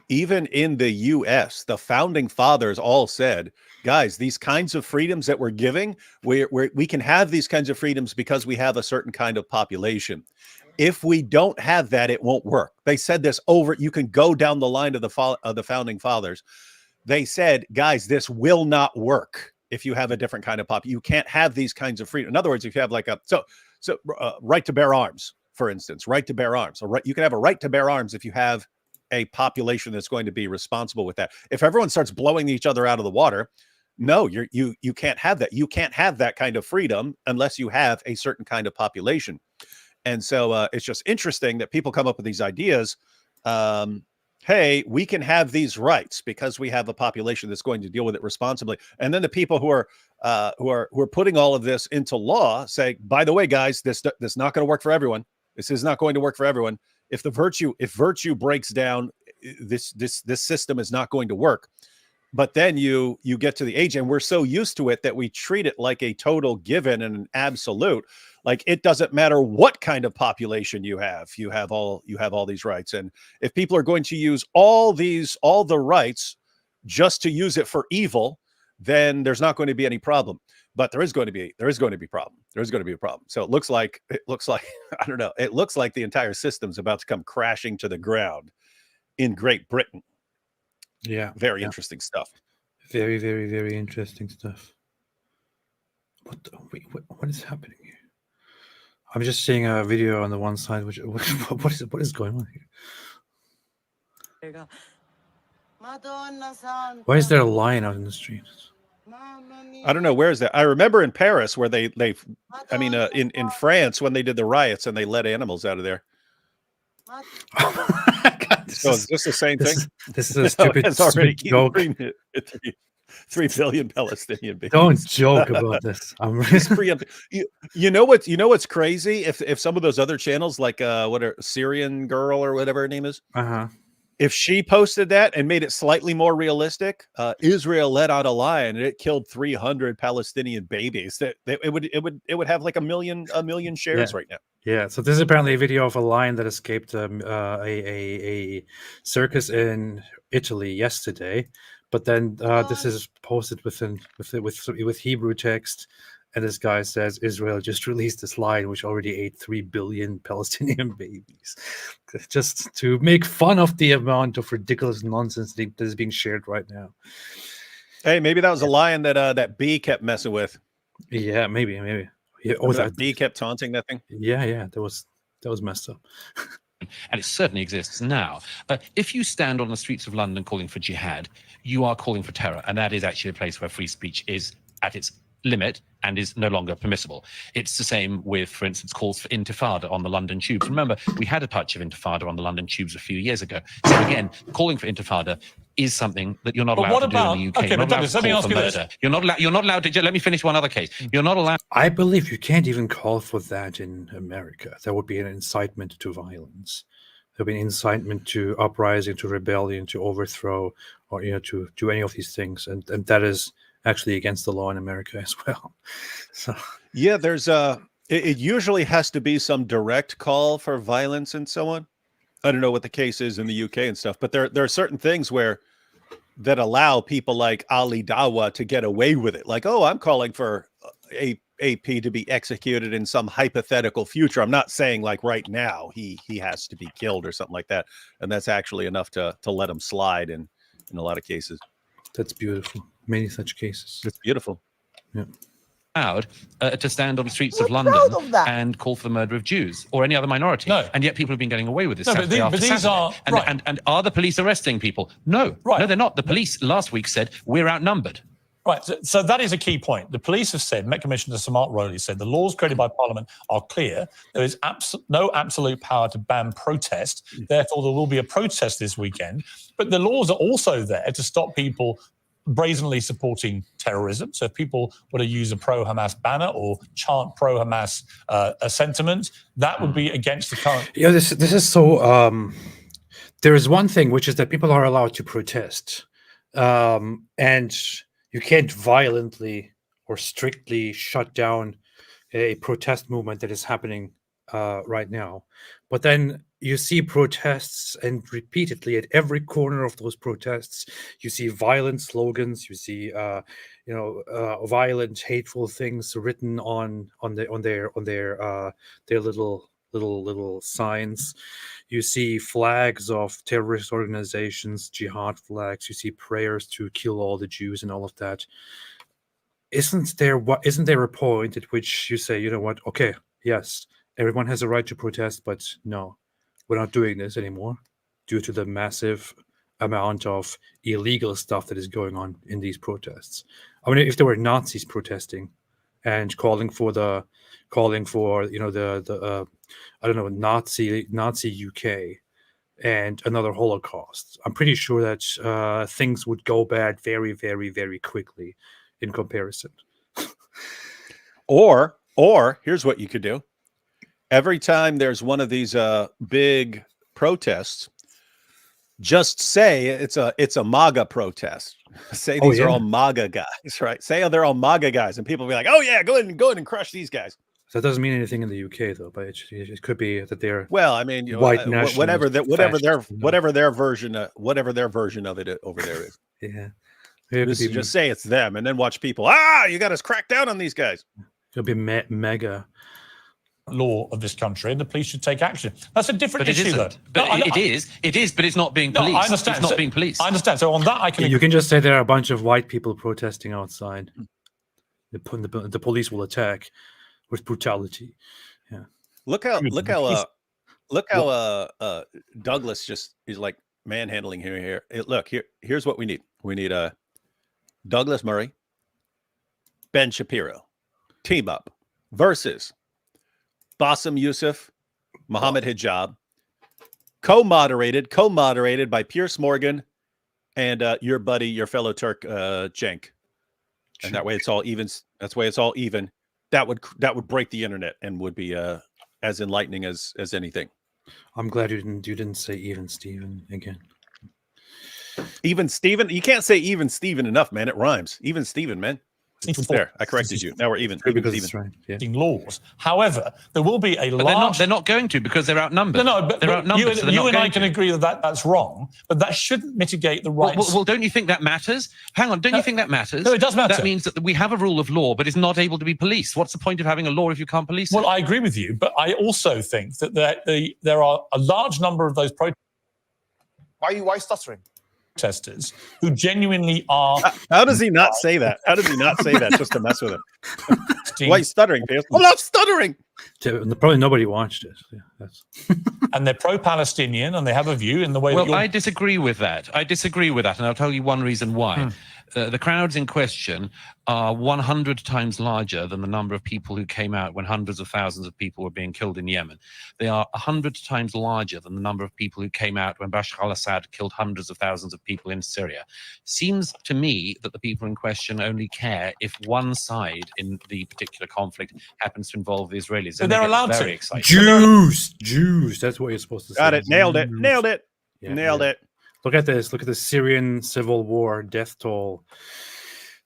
Even in the U.S., the founding fathers all said, "Guys, these kinds of freedoms that we're giving, we can have these kinds of freedoms because we have a certain kind of population. If we don't have that, it won't work." They said this over. You can go down the line of the founding fathers. They said, "Guys, this will not work if you have a different kind of population. You can't have these kinds of freedom." In other words, if you have like right to bear arms, for instance, right to bear arms, you can have a right to bear arms if you have a population that's going to be responsible with that. If everyone starts blowing each other out of the water, no, you can't have that. You can't have that kind of freedom unless you have a certain kind of population. And so it's just interesting that people come up with these ideas. Hey, we can have these rights because we have a population that's going to deal with it responsibly. And then the people who are putting all of this into law say, "By the way, guys, this is not going to work for everyone. This is not going to work for everyone. If virtue breaks down, this system is not going to work." But then you get to the age, and we're so used to it that we treat it like a total given and an absolute. Like, it doesn't matter what kind of population you have all these rights. And if people are going to use all the rights just to use it for evil, then there's not going to be any problem. But there is going to be a problem. So it looks like I don't know. It looks like the entire system's about to come crashing to the ground in Great Britain. Yeah. Very interesting stuff. Very, very, very interesting stuff. What is happening here? I'm just seeing a video on the one side. What is going on here? Why is there a lion out in the street? I don't know. Where is that? I remember in Paris where in France when they did the riots and they let animals out of there. So is this the same thing? This is a stupid joke. 3 billion Palestinian babies. Don't joke about this. You know what's crazy? If some of those other channels, like Syrian girl or whatever her name is, if she posted that and made it slightly more realistic, Israel let out a lion and it killed 300 Palestinian babies, that it would have like a million shares right now. Yeah, so this is apparently a video of a lion that escaped a circus in Italy yesterday, but then this is posted with Hebrew text, and this guy says Israel just released this lion which already ate 3 billion Palestinian babies, just to make fun of the amount of ridiculous nonsense that is being shared right now. Hey, maybe that was a lion that bee kept messing with. Yeah, maybe. Yeah, that bee kept taunting that thing. Yeah, that was messed up. And it certainly exists now. If you stand on the streets of London calling for jihad, you are calling for terror, and that is actually a place where free speech is at its limit and is no longer permissible. It's the same with, for instance, calls for intifada on the London tubes. Remember, we had a touch of intifada on the London tubes a few years ago. So again, calling for intifada is something that you're not allowed to do in the UK. Okay, but Douglas, let me ask you this. You're not allowed to. Let me finish one other case. You're not allowed. I believe you can't even call for that in America. That would be an incitement to violence. There would be an incitement to uprising, to rebellion, to overthrow, or to do any of these things, and that is actually against the law in America as well. So yeah, there's it usually has to be some direct call for violence and so on. I don't know what the case is in the UK and stuff, but there are certain things that allow people like Ali Dawa to get away with it. Like, oh, I'm calling for AP to be executed in some hypothetical future. I'm not saying like right now he has to be killed or something like that. And that's actually enough to let him slide in a lot of cases. That's beautiful. Many such cases. It's beautiful. Yeah. allowed to stand on the streets We're of London proud of that. and call for the murder of Jews or any other minority. No. And yet people have been getting away with this No, but Saturday the- after but these Saturday. are- and, right. and are the police arresting people? No. Right. No, they're not. The police last week said, we're outnumbered. Right, so that is a key point. The police have said, Met Commissioner Samart Rowley said, the laws created by Parliament are clear. There is no absolute power to ban protest. Therefore, there will be a protest this weekend. But the laws are also there to stop people brazenly supporting terrorism. So if people were to use a pro-Hamas banner or chant pro-Hamas sentiment, that would be against the current... Yeah, this is so... there is one thing, which is that people are allowed to protest. And... you can't violently or strictly shut down a protest movement that is happening right now. But then you see protests, and repeatedly at every corner of those protests, you see violent slogans. You see, violent, hateful things written on their little signs. You see flags of terrorist organizations, jihad flags. You see prayers to kill all the Jews and all of that. Isn't there a point at which you say, you know what? Okay, yes, everyone has a right to protest, but no, we're not doing this anymore due to the massive amount of illegal stuff that is going on in these protests. I mean, if there were Nazis protesting and calling for I don't know, Nazi UK and another Holocaust, I'm pretty sure that things would go bad very, very, very quickly in comparison. Or here's what you could do. Every time there's one of these big protests, just say it's a MAGA protest. Say these are all MAGA guys, right? Say they're all MAGA guys, and people will be like, "Oh yeah, go ahead and crush these guys." That doesn't mean anything in the UK though, but it could be that they're I mean, white whatever their version of it over there is. Yeah, Just say it's them, and then watch people. You got us crack down on these guys. It'll be mega law of this country, and the police should take action. That's a different issue, though. It is, but it's not being policed. I understand. It's not being policed. I understand. So on that, I can. You can just say there are a bunch of white people protesting outside. The police will attack with brutality. Yeah. Look how Douglas just is like manhandling here. Here's what we need. We need Douglas Murray, Ben Shapiro, team up versus Bassem Youssef, Mohammed Hijab, co-moderated by Piers Morgan and your fellow Turk Cenk. And that way it's all even. That's why it's all even. That would break the internet and would be as enlightening as anything. I'm glad you didn't say even Steven again. Even Steven? You can't say even Steven enough, man. It rhymes. Even Steven, man. There, I corrected you. Now we're even. Because it's right. Yeah. Laws. However, there will be a large. They're not going to, because they're outnumbered. But they're outnumbered. You and I can agree that that's wrong, but that shouldn't mitigate the rights. Well, don't you think that matters? Hang on, don't you think that matters? No, it does matter. That means that we have a rule of law, but it's not able to be policed. What's the point of having a law if you can't police it? Well, I agree with you, but I also think that there are a large number of those Why stuttering? protesters who genuinely are. How does he not say that? How does he not say that just to mess with him? Why are you stuttering, Piers? I'm not stuttering. Probably nobody watched it. Yeah, and they're pro-Palestinian, and they have a view in the way. Well, I disagree with that. And I'll tell you one reason why. The crowds in question are 100 times larger than the number of people who came out when hundreds of thousands of people were being killed in Yemen. They are 100 times larger than the number of people who came out when Bashar al-Assad killed hundreds of thousands of people in Syria. Seems to me that the people in question only care if one side in the particular conflict happens to involve the Israelis. But they're allowed very to. Excited. Jews. That's what you're supposed to say. Got it. Nailed it. Yeah, Nailed it. Look at this. Look at the Syrian civil war death toll.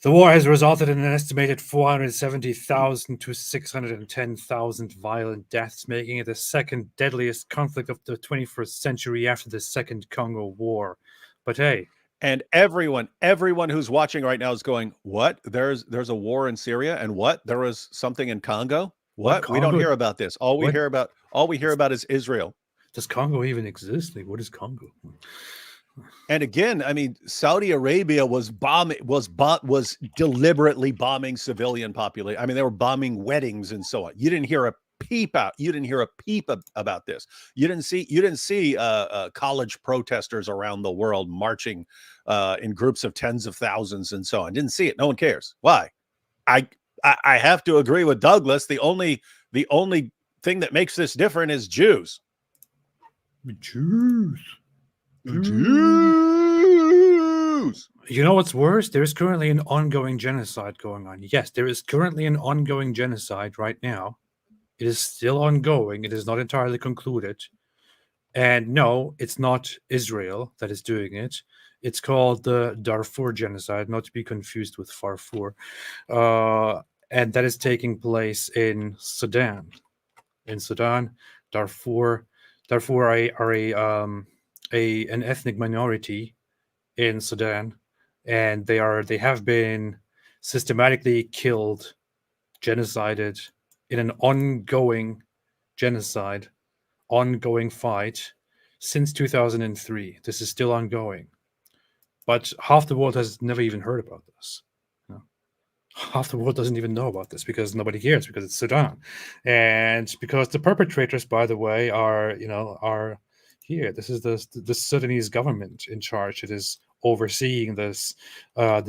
The war has resulted in an estimated 470,000 to 610,000 violent deaths, making it the second deadliest conflict of the 21st century after the Second Congo War. But hey. And everyone who's watching right now is going, what? There's a war in Syria, and what? There was something in Congo? What? Congo? We don't hear about this. All we hear about is Israel. Does Congo even exist? Like, what is Congo? And again, I mean, Saudi Arabia was deliberately bombing civilian population. I mean, they were bombing weddings and so on. You didn't hear a peep out. You didn't hear a peep about this. You didn't see college protesters around the world marching in groups of tens of thousands and so on. Didn't see it. No one cares. Why? I have to agree with Douglas. The only thing that makes this different is Jews. Jews. You know what's worse? There is currently an ongoing genocide going on. Yes, there is currently an ongoing genocide right now. It is still ongoing. It is not entirely concluded. And no, it's not Israel that is doing it. It's called the Darfur genocide, not to be confused with Farfur. And that is taking place in Sudan. In Sudan, Darfur are an ethnic minority in Sudan, and they have been systematically killed, genocided in an ongoing genocide, ongoing fight since 2003. This is still ongoing, but half the world has never even heard about this. Half the world doesn't even know about this because nobody cares, because it's Sudan, and because the perpetrators, by the way, are here. This is the Sudanese government in charge. It is overseeing this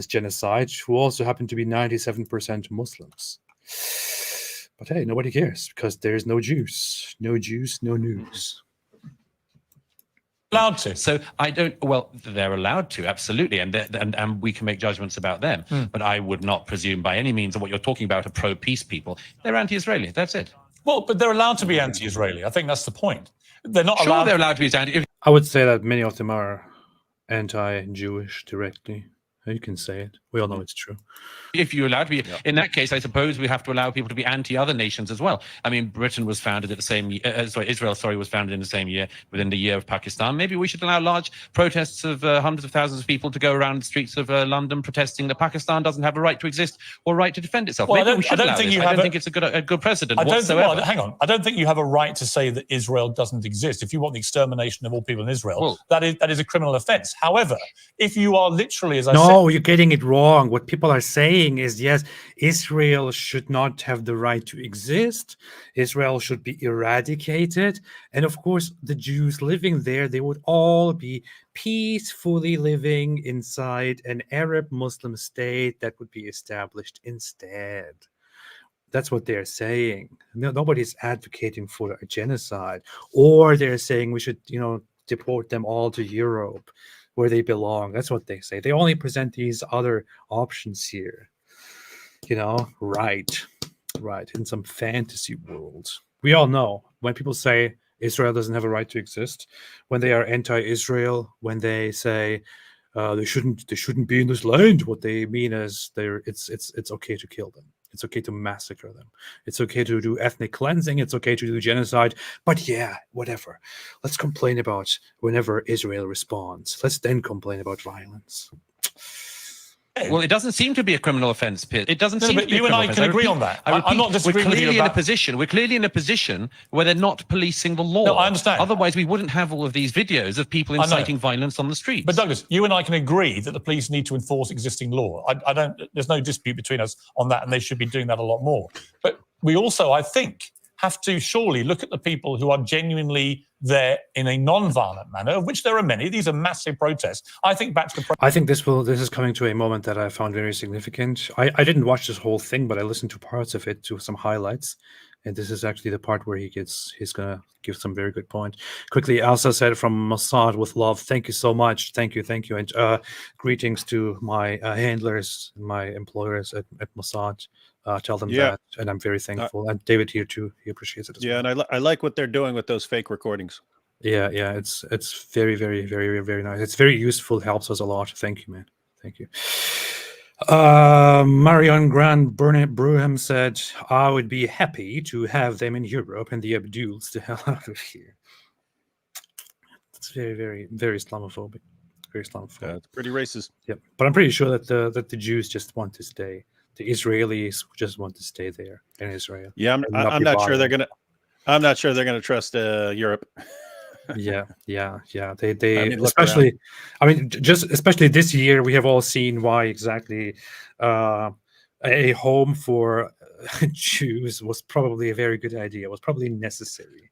genocide, who also happen to be 97% Muslims. But hey, nobody cares because there's no Jews, no news. Allowed to. So I don't. Well, they're allowed to, absolutely, and we can make judgments about them. But I would not presume by any means that what you're talking about are pro-peace people. They're anti-Israeli. That's it. Well, but they're allowed to be anti-Israeli. I think that's the point. They're not Sure, allowed. they're allowed to be anti. I would say that many of them are anti-Jewish directly. You can say it. We all know it's true. If you're allowed to be, in that case, I suppose we have to allow people to be anti-other nations as well. I mean, Britain was founded at the same. Israel, was founded in the same year, within the year of Pakistan. Maybe we should allow large protests of hundreds of thousands of people to go around the streets of London protesting that Pakistan doesn't have a right to exist or right to defend itself. Well, Maybe we should allow this. I don't think it's a good precedent whatsoever. Hang on. I don't think you have a right to say that Israel doesn't exist. If you want the extermination of all people in Israel, that is a criminal offense. However, if you are literally, as I said, no, you're getting it wrong. What people are saying is, yes, Israel should not have the right to exist. Israel should be eradicated. And of course, the Jews living there, they would all be peacefully living inside an Arab Muslim state that would be established instead. That's what they're saying. Nobody's advocating for a genocide. Or they're saying we should, deport them all to Europe, where they belong. That's what they say. They only present these other options here. Right. In some fantasy world. We all know when people say Israel doesn't have a right to exist, when they are anti-Israel, when they say they shouldn't be in this land, what they mean is it's okay to kill them. It's okay to massacre them. It's okay to do ethnic cleansing. It's okay to do genocide. But yeah, whatever. Let's complain about whenever Israel responds. Let's then complain about violence. Well, it doesn't seem to be a criminal offense, Piers. It doesn't seem to be a you and criminal I offense. can agree on that. I'm not disagreeing with you about... We're clearly in a position where they're not policing the law. No, I understand. Otherwise, we wouldn't have all of these videos of people inciting violence on the streets. But Douglas, you and I can agree that the police need to enforce existing law. There's no dispute between us on that, and they should be doing that a lot more. But we also, I think, have to surely look at the people who are genuinely there in a non-violent manner, of which there are many. These are massive protests. I think back to the... I think this is coming to a moment that I found very significant. I didn't watch this whole thing, but I listened to parts of it, to some highlights. And this is actually the part where he's going to give some very good point. Quickly, Elsa said from Mossad with love, thank you so much. Thank you. And greetings to my handlers, my employers at Mossad. Tell them that, and I'm very thankful. And David here too, he appreciates it as well. And I like what they're doing with those fake recordings. Yeah, it's very, very, very, very nice. It's very useful. Helps us a lot. Thank you, man. Thank you. Marion Grand Bruham said, I would be happy to have them in Europe and the Abduls the hell out of here. It's very, very, very Islamophobic. Very Islamophobic. Yeah, it's pretty racist. Yep. But I'm pretty sure that the Jews just want to stay. The Israelis just want to stay there in Israel. Yeah, I'm not sure they're gonna trust Europe. Yeah. They I mean, look around. especially, I mean, just especially this year, we have all seen why exactly a home for Jews was probably a very good idea. Was probably necessary.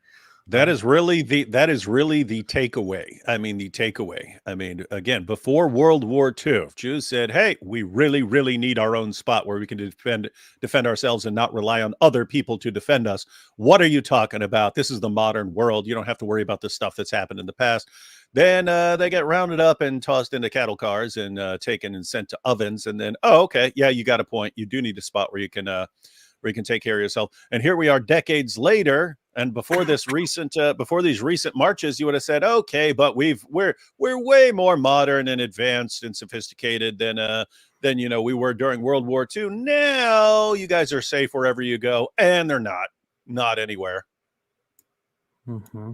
That is really the takeaway. I mean, the takeaway. I mean, again, before World War II, Jews said, "Hey, we really, really need our own spot where we can defend ourselves and not rely on other people to defend us." What are you talking about? This is the modern world. You don't have to worry about the stuff that's happened in the past. Then they get rounded up and tossed into cattle cars and taken and sent to ovens. And then, oh, okay, yeah, you got a point. You do need a spot where you can take care of yourself. And here we are, decades later. And before this recent, before these recent marches, you would have said, okay, but we're way more modern and advanced and sophisticated than we were during World War II. Now you guys are safe wherever you go, and they're not anywhere. Mm-hmm.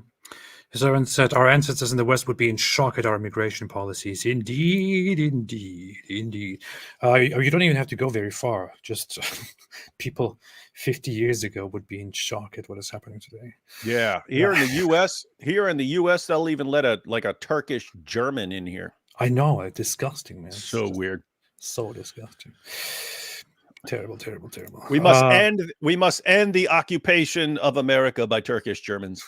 His servant said, "Our ancestors in the West would be in shock at our immigration policies." Indeed. You don't even have to go very far. Just people 50 years ago would be in shock at what is happening today. Yeah, here in the U.S., they'll even let a Turkish German in here. I know, it's disgusting, man. So weird. So disgusting. Terrible. We must end the occupation of America by Turkish Germans.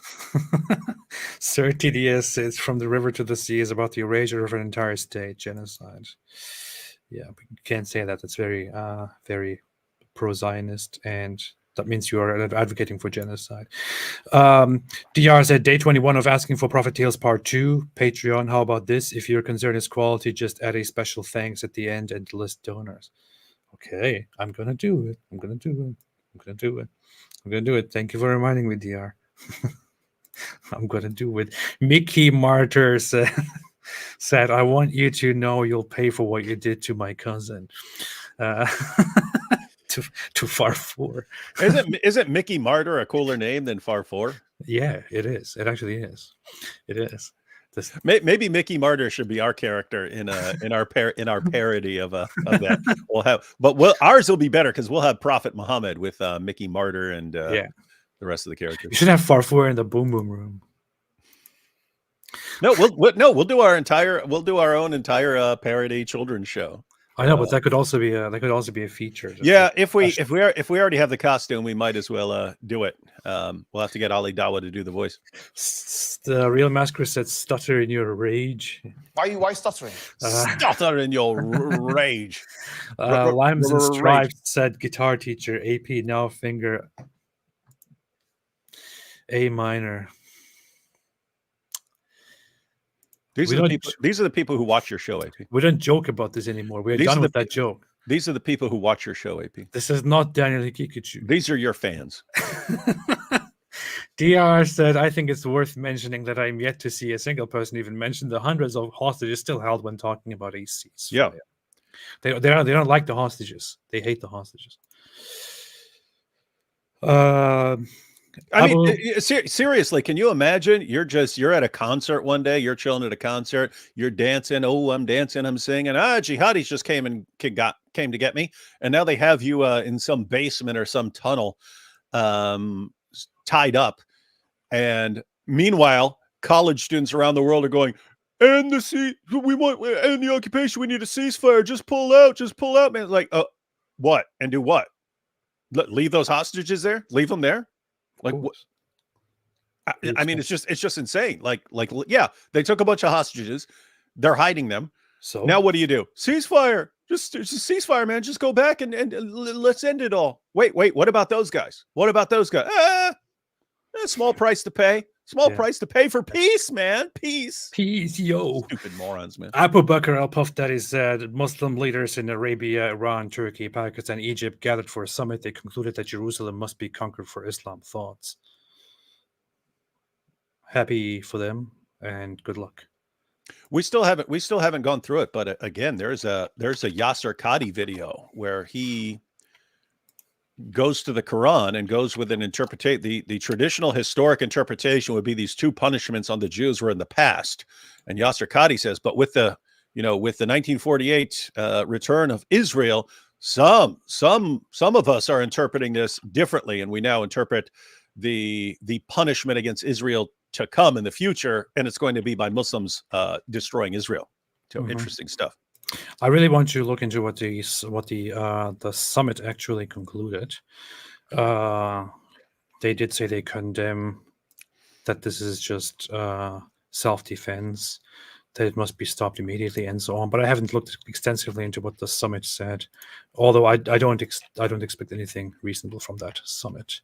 Sir TDS says, "From the river to the sea is about the erasure of an entire state, genocide." Yeah, but you can't say that. That's very, very pro-Zionist, and that means you are advocating for genocide. DR said, "Day 21 of asking for Prophet Tales Part 2, Patreon. How about this? If your concern is quality, just add a special thanks at the end and list donors." Okay, I'm gonna do it. I'm gonna do it. Thank you for reminding me, DR. I'm gonna do it. Mickey Martyr said, "I want you to know you'll pay for what you did to my cousin." To Farfour. Isn't Mickey Martyr a cooler name than Farfour? Yeah, it is. It actually is. It is. Maybe Mickey Martyr should be our character in our parody of that. Ours will be better because we'll have Prophet Muhammad with Mickey Martyr and the rest of the characters. You should have Farfour in the Boom Boom Room. No, we'll do our own entire parody children's show. I know, but that could also be a feature. Yeah, if we already have the costume, we might as well do it. We'll have to get Ali Dawa to do the voice. The Real Masker said, "Stutter in your rage." Why stuttering? Stutter in your rage. Limes and Stripes said, "Guitar teacher, AP now finger A minor." These are the people who watch your show, AP. We don't joke about this anymore. We're done with that joke. These are the people who watch your show, AP. This is not Daniel Hikikichu. These are your fans. DR said, "I think it's worth mentioning that I'm yet to see a single person even mention the hundreds of hostages still held when talking about a ceasefire." Yeah. They don't like the hostages. They hate the hostages. I mean, seriously, can you imagine? You're at a concert one day. You're chilling at a concert. You're dancing. Oh, I'm dancing. I'm singing. Jihadis just came to get me, and now they have you in some basement or some tunnel, tied up. And meanwhile, college students around the world are going, "And we want end the occupation. We need a ceasefire. Just pull out. Man." It's like, what? And do what? Leave those hostages there? Leave them there? Like what? I mean, it's just insane. Like, yeah, they took a bunch of hostages. They're hiding them. So now what do you do? Ceasefire. Just ceasefire, man. Just go back and let's end it all. Wait. What about those guys? A small price to pay. Price to pay for peace, man. Peace, yo. Stupid morons, man. Abu Bakr al-Puff Daddy said, "Muslim leaders in Arabia, Iran, Turkey, Pakistan, Egypt gathered for a summit. They concluded that Jerusalem must be conquered for Islam." Thoughts? Happy for them and good luck. We still haven't gone through it, but again, there's a Yasser Qadi video where he goes to the Quran and goes with an interpretation. The traditional historic interpretation would be these two punishments on the Jews were in the past. And Yasser Qadi says, but with the 1948 return of Israel, some of us are interpreting this differently. And we now interpret the punishment against Israel to come in the future, and it's going to be by Muslims destroying Israel. So interesting stuff. I really want you to look into what the summit actually concluded. They did say they condemn that this is just self-defense, that it must be stopped immediately, and so on. But I haven't looked extensively into what the summit said. Although I don't expect anything reasonable from that summit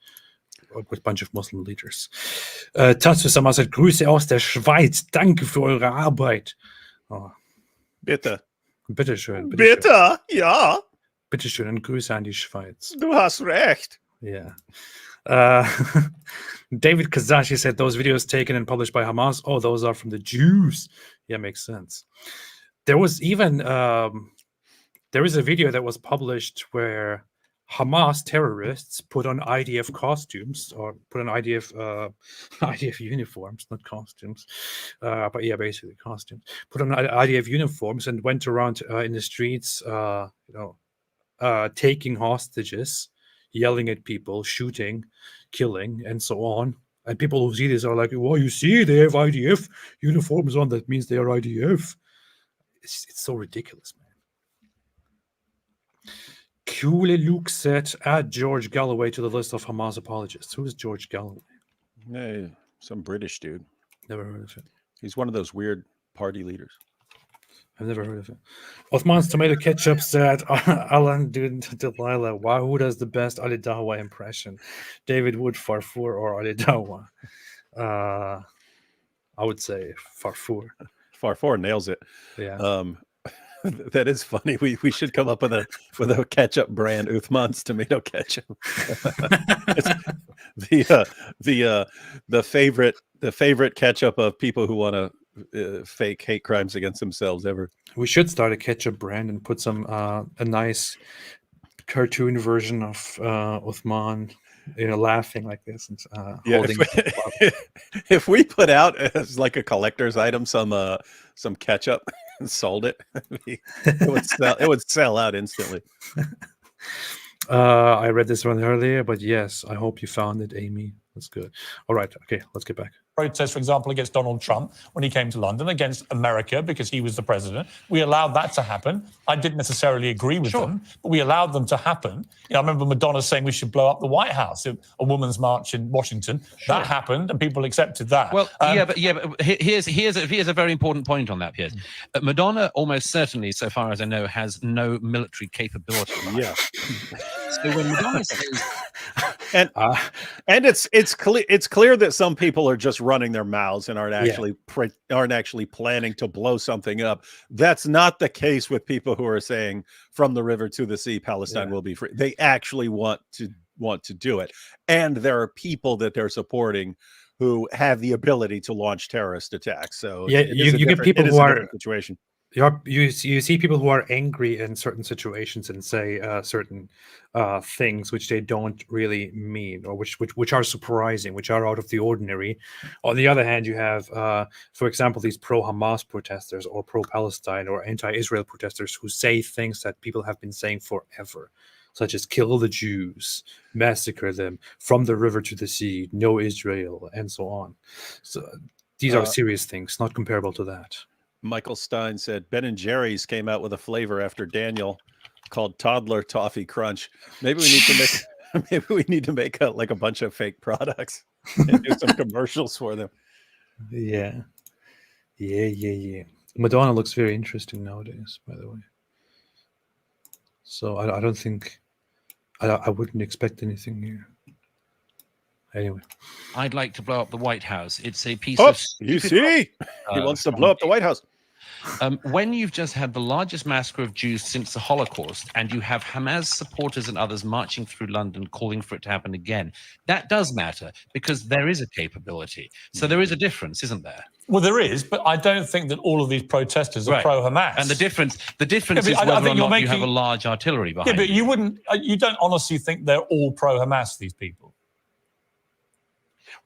with a bunch of Muslim leaders. Tatsusama said, Grüße aus der Schweiz. Danke für eure Arbeit. Oh. Bitte. Bitteschön. Bitte, ja. Bitteschön und Grüße an die Schweiz. Du hast recht. Yeah. David Kazashi said those videos taken and published by Hamas, oh, those are from the Jews. Yeah, makes sense. There was even there is a video that was published where Hamas terrorists put on IDF costumes, or put on IDF uniforms, not costumes, but yeah, basically costumes. Put on IDF uniforms and went around in the streets, taking hostages, yelling at people, shooting, killing, and so on. And people who see this are like, well, you see, they have IDF uniforms on. That means they are IDF. It's so ridiculous, man. Cool Luke said, add George Galloway to the list of Hamas apologists. Who is George Galloway? Hey, some British dude. Never heard of it. He's one of those weird party leaders. I've never heard of it. Othman's Tomato Ketchup said, Alan Delilah, wow, who does the best Ali Dawah impression? David Wood, Farfour, or Ali Dawah? I would say Farfour. Farfour nails it. Yeah. That is funny. We should come up with a ketchup brand, Uthman's Tomato Ketchup. the favorite ketchup of people who want to fake hate crimes against themselves ever. We should start a ketchup brand and put some a nice cartoon version of Uthman, laughing like this and holding. If we put out as like a collector's item some ketchup and sold it, it would sell out instantly. I read this one earlier, but yes, I hope you found it, Amy. That's good. All right. Okay, let's get back. Protest, for example, against Donald Trump when he came to London, against America because he was the president. We allowed that to happen. I didn't necessarily agree with them, but we allowed them to happen. I remember Madonna saying we should blow up the White House, a women's march in Washington. Sure. That happened, and people accepted that. Well, but here's a very important point on that, Piers. Madonna almost certainly, so far as I know, has no military capability. Yeah. So when Madonna says, and it's clear that some people are just running their mouths and aren't actually planning to blow something up. That's not the case with people who are saying from the river to the sea, Palestine will be free. They actually want to do it, and there are people that they're supporting who have the ability to launch terrorist attacks. So you get people who are situation. You see people who are angry in certain situations and say certain things which they don't really mean, or which are surprising, which are out of the ordinary. On the other hand, you have, for example, these pro-Hamas protesters or pro-Palestine or anti-Israel protesters who say things that people have been saying forever, such as kill the Jews, massacre them, from the river to the sea, no Israel, and so on. So these are serious things, not comparable to that. Michael Stein said Ben & Jerry's came out with a flavor after Daniel called Toddler Toffee Crunch. Maybe we need to make like a bunch of fake products and do some commercials for them. Yeah. Madonna looks very interesting nowadays, by the way. So I don't think I wouldn't expect anything here. Anyway, I'd like to blow up the White House. It's a piece of... You see? He wants to blow up the White House. When you've just had the largest massacre of Jews since the Holocaust, and you have Hamas supporters and others marching through London calling for it to happen again, that does matter because there is a capability. So there is a difference, isn't there? Well, there is, but I don't think that all of these protesters are pro-Hamas. And the difference is whether or not you have a large artillery behind you. Yeah, but you don't honestly think they're all pro-Hamas, these people?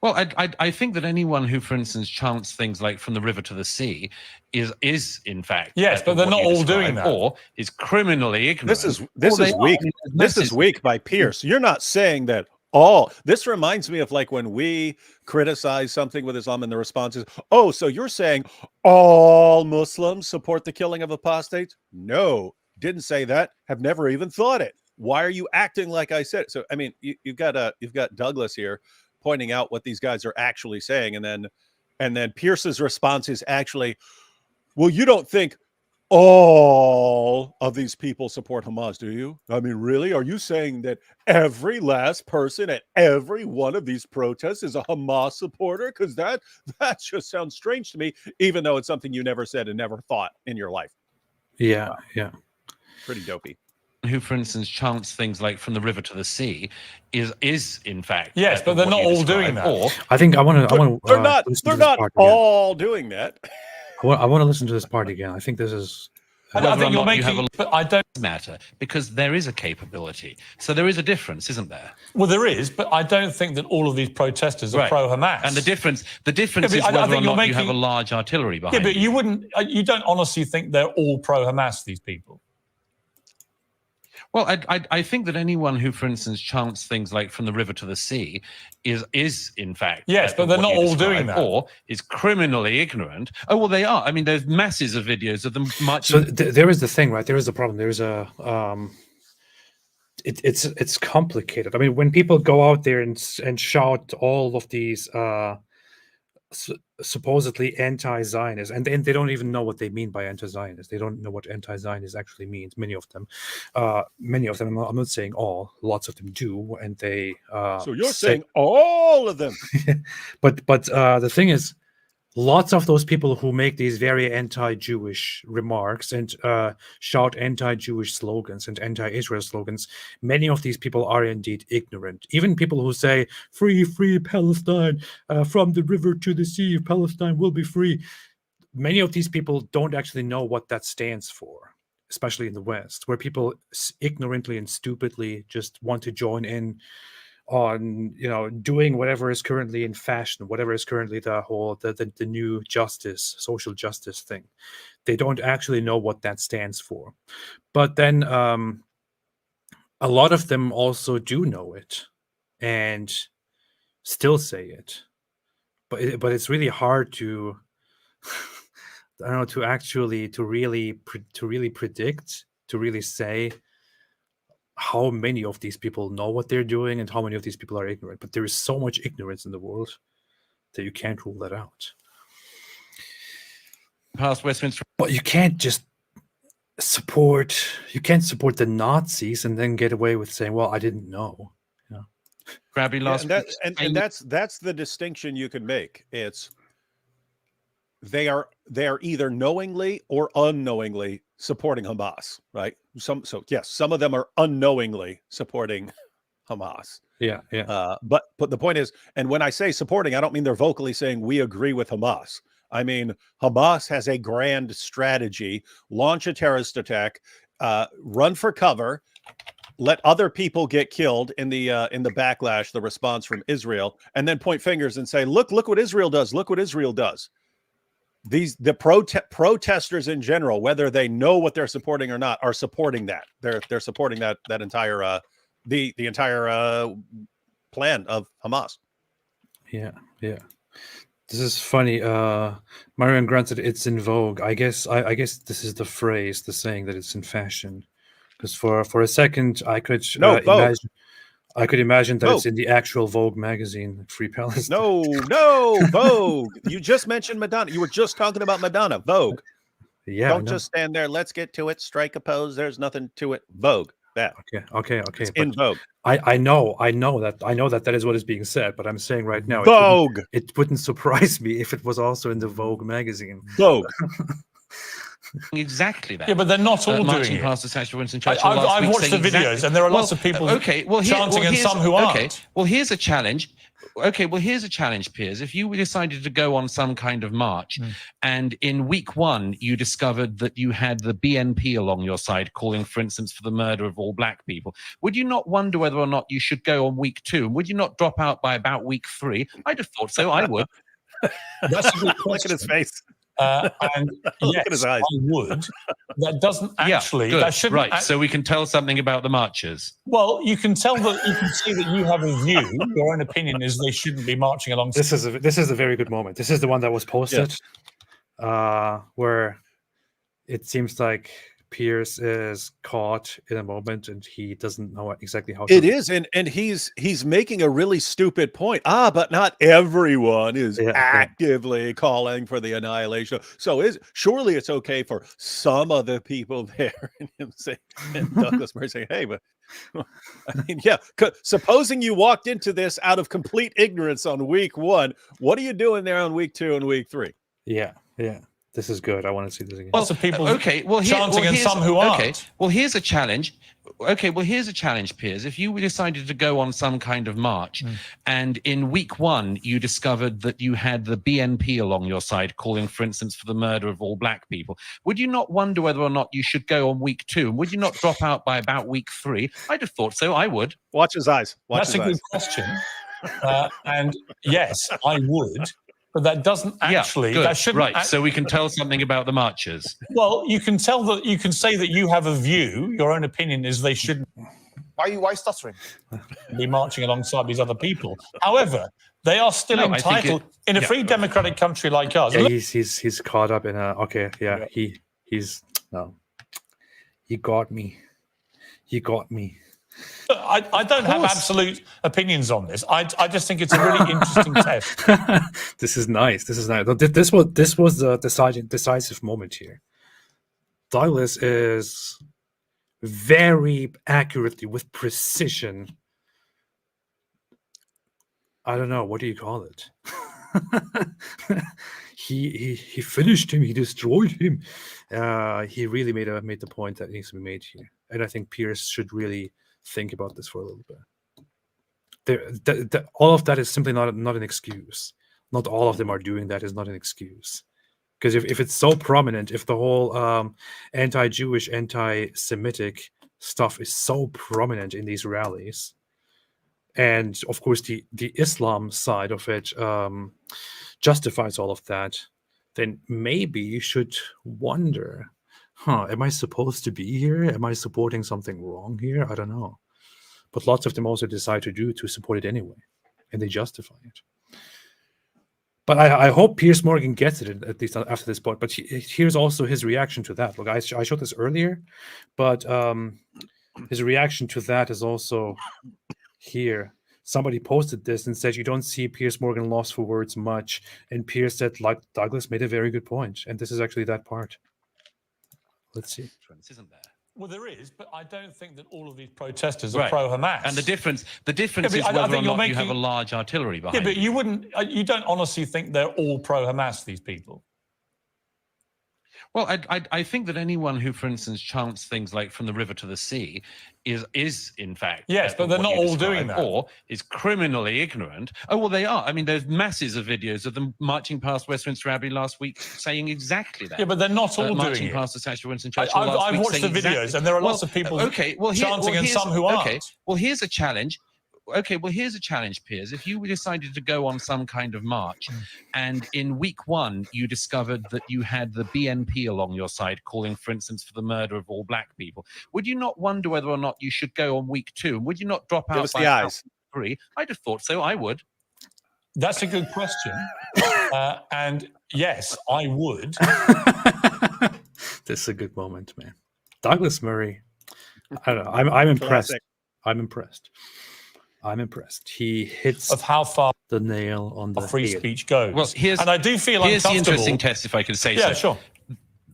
Well, I think that anyone who, for instance, chants things like "from the river to the sea" is in fact yes, but they're not all doing that, or is criminally ignorant. This is weak. This is weak by Piers. You're not saying that all. This reminds me of like when we criticize something with Islam and the response is, oh, so you're saying all Muslims support the killing of apostates? No, didn't say that. Have never even thought it. Why are you acting like I said it? So, I mean, you've got Douglas here pointing out what these guys are actually saying. And then Pierce's response is actually, well, you don't think all of these people support Hamas, do you? I mean, really? Are you saying that every last person at every one of these protests is a Hamas supporter? Because that just sounds strange to me, even though it's something you never said and never thought in your life. Yeah, yeah. Pretty dopey. Who, for instance, chants things like "from the river to the sea" is in fact Yes, but they're what not you all describe. doing that. Or I think I want to. They're not all doing that. I want to listen to this part again. I think this is. I whether think or you're not you have making, a but I don't. matter, because there is a capability. So there is a difference, isn't there? Well, there is, but I don't think that all of these protesters are Right. pro-Hamas. And the difference Yeah, is but I whether or think you're not you have a making- large artillery behind Yeah, but you. you don't honestly think they're all pro-Hamas, these people. Well, I think that anyone who, for instance, chants things like "from the river to the sea" is in fact Yes, but they're what not you all describe, doing that. or is criminally ignorant. Oh well, they are. I mean, there's masses of videos of them marching. So there is the thing, right? There is a problem. There is a it's complicated. I mean, when people go out there and shout all of these supposedly anti-Zionist, and they don't even know what they mean by anti-Zionist. They don't know what anti-Zionist actually means. Many of them. I'm not saying all. Lots of them do, and they. So you're saying all of them? But the thing is, lots of those people who make these very anti-Jewish remarks and shout anti-Jewish slogans and anti-Israel slogans, many of these people are indeed ignorant. Even people who say, free, free Palestine, from the river to the sea, Palestine will be free. Many of these people don't actually know what that stands for, especially in the West, where people ignorantly and stupidly just want to join in on doing whatever is currently in fashion, whatever is currently the new justice, social justice thing. They don't actually know what that stands for. But then a lot of them also do know it and still say it. But it's really hard to I don't know to really predict, to really say how many of these people know what they're doing and how many of these people are ignorant. But there is so much ignorance in the world that you can't rule that out. Past Westminster. But you can't just support the Nazis and then get away with saying, well, I didn't know. Grabby last and that's the distinction you can make. It's they are either knowingly or unknowingly supporting Hamas, right? Some of them are unknowingly supporting Hamas. Yeah. But the point is, and when I say supporting, I don't mean they're vocally saying we agree with Hamas. I mean, Hamas has a grand strategy: launch a terrorist attack, run for cover, let other people get killed in the backlash, the response from Israel, and then point fingers and say, look what Israel does. Look what Israel does. The protesters in general, whether they know what they're supporting or not, are supporting that. They're supporting that entire the entire plan of Hamas. Yeah. This is funny. Marion Grant said it's in vogue. I guess this is the phrase, the saying that it's in fashion. Because for a second I could imagine that Vogue. it's in the actual Vogue magazine, Free Palestine. No, Vogue. You just mentioned Madonna. You were just talking about Madonna. Vogue. Yeah. Don't just stand there. Let's get to it. Strike a pose. There's nothing to it. Vogue. That. Okay. It's in Vogue. I know that is what is being said, but I'm saying right now, Vogue. It wouldn't surprise me if it was also in the Vogue magazine. Vogue. Exactly that. Yeah, but they're not all doing it. Past the statue of Winston Churchill last I've week watched the saying videos, exactly. and there are lots of people chanting and some who aren't. Okay, well, here's a challenge. Okay, well, here's a challenge, Piers. If you decided to go on some kind of march, and in week one you discovered that you had the BNP along your side calling, for instance, for the murder of all black people, would you not wonder whether or not you should go on week two? And would you not drop out by about week 3? I'd have thought so. I would. That's a good question. Look at his face. And Look yes, at his eyes. I would. that doesn't actually, that shouldn't. Right. So we can tell something about the marchers. Well, you can tell that, you can see that you have a view. Your own opinion is they shouldn't be marching along. This is a very good moment. This is the one that was posted, where it seems like Piers is caught in a moment and he doesn't know exactly how to. It is, and he's making a really stupid point. But not everyone is actively calling for the annihilation. So surely it's okay for some of the people there. And him saying, and Douglas Murray saying, "Hey, but I mean, supposing you walked into this out of complete ignorance on week 1, what are you doing there on week 2 and week 3?" Yeah. This is good. I want to see this again. Lots of people chanting and here's, some who aren't. Okay, well, here's a challenge. Okay, well, here's a challenge, Piers. If you decided to go on some kind of march and in week 1 you discovered that you had the BNP along your side calling, for instance, for the murder of all black people, would you not wonder whether or not you should go on week 2? And would you not drop out by about week 3? I'd have thought so. I would. Watch his eyes. That's a good question. And yes, I would. But that doesn't actually. Good. That shouldn't. Right. So we can tell something about the marchers. Well, you can tell that. You can say that you have a view. Your own opinion is they shouldn't. Why stuttering? Be marching alongside these other people. However, they are still entitled in a free democratic country like ours. Yeah, he's caught up in a. Okay, yeah. He's no. He got me. He got me. I don't have absolute opinions on this. I just think it's a really interesting test. This is nice. This is nice. This was the decisive moment here. Douglas is very accurately, with precision. I don't know, what do you call it? He finished him. He destroyed him. He really made the point that needs to be made here, and I think Piers should really think about this for a little bit. All of that is simply not an excuse. Not all of them are doing that is not an excuse. Because if it's so prominent, if the whole anti-Jewish, anti-Semitic stuff is so prominent in these rallies, and of course the Islam side of it justifies all of that, then maybe you should wonder, am I supposed to be here? Am I supporting something wrong here? I don't know. But lots of them also decide to support it anyway, and they justify it. But I hope Piers Morgan gets it, at least after this point. But here's also his reaction to that. Look, I showed this earlier, but his reaction to that is also here. Somebody posted this and said, "You don't see Piers Morgan lost for words much." And Piers said, like, Douglas made a very good point. And this is actually that part. Let's see. Isn't there? Well, there is, but I don't think that all of these protesters are pro-Hamas. And the difference is whether or not you have a large artillery behind you. Yeah, but you don't honestly think they're all pro-Hamas, these people? Well, I think that anyone who, for instance, chants things like "from the river to the sea" is in fact but they're not all doing that, or is criminally ignorant. Oh well, they are. I mean, there's masses of videos of them marching past Westminster Abbey last week saying exactly that. Yeah, but they're not all doing marching it. past the statue of Winston Churchill last I've week watched the videos, and there are lots of people chanting and some who aren't. Okay, well, here's a challenge. Okay, well, here's a challenge, Piers. If you decided to go on some kind of march and in week 1 you discovered that you had the BNP along your side calling, for instance, for the murder of all black people, would you not wonder whether or not you should go on week 2? And would you not drop out by week 3? I'd have thought so. I would. That's a good question. And yes, I would. This is a good moment, man. Douglas Murray. I don't know. I'm impressed. I'm impressed. He hits of how far the nail on the free head. speech goes. Well, and I do feel here's the uncomfortable. interesting test, if I could say so. Yeah, sure.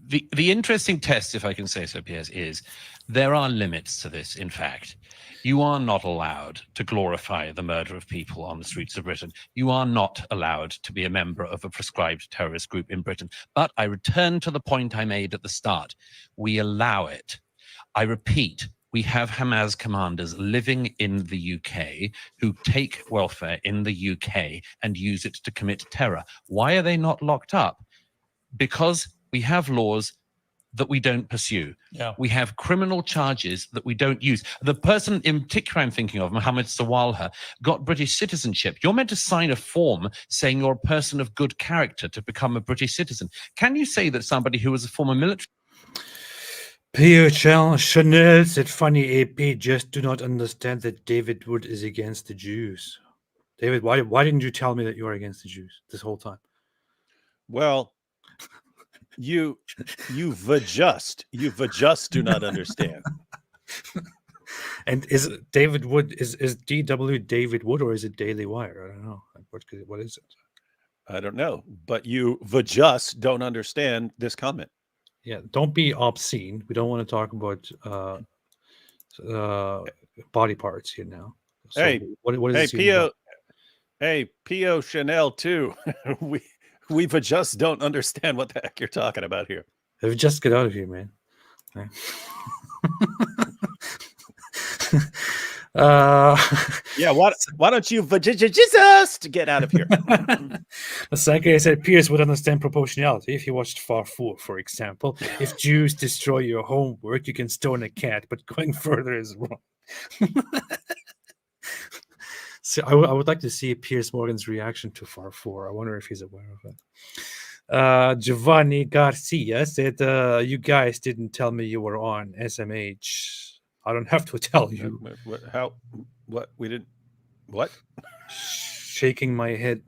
The interesting test, if I can say so, Piers, is there are limits to this, in fact. You are not allowed to glorify the murder of people on the streets of Britain. You are not allowed to be a member of a prescribed terrorist group in Britain. But I return to the point I made at the start. We allow it. I repeat, we have Hamas commanders living in the UK who take welfare in the UK and use it to commit terror. Why are they not locked up? Because we have laws that we don't pursue. Yeah. We have criminal charges that we don't use. The person in particular I'm thinking of, Mohammed Sawalha, got British citizenship. You're meant to sign a form saying you're a person of good character to become a British citizen. Can you say that somebody who was a former military... Chanel said, funny AP, just do not understand that David Wood is against the Jews. David, why didn't you tell me that you are against the Jews this whole time? Well, you've just do not understand. And is it David Wood, is DW David Wood, or is it Daily Wire? I don't know. What is it? I don't know, but you just don't understand this comment. Yeah, don't be obscene. We don't want to talk about body parts here now. So Hey, what is hey, this even P.O. about? Hey, P.O. Chanel too. we just don't understand what the heck you're talking about here. Just get out of here, man. Yeah. Yeah, why don't you just get out of here? The second said Piers would understand proportionality if he watched Far 4, for example. If Jews destroy your homework, you can stone a cat, but going further is wrong. So I would like to see Piers Morgan's reaction to Far 4. I wonder if he's aware of it. Giovanni Garcia said, you guys didn't tell me you were on SMH. I don't have to tell you. What? We didn't. What? Shaking my head.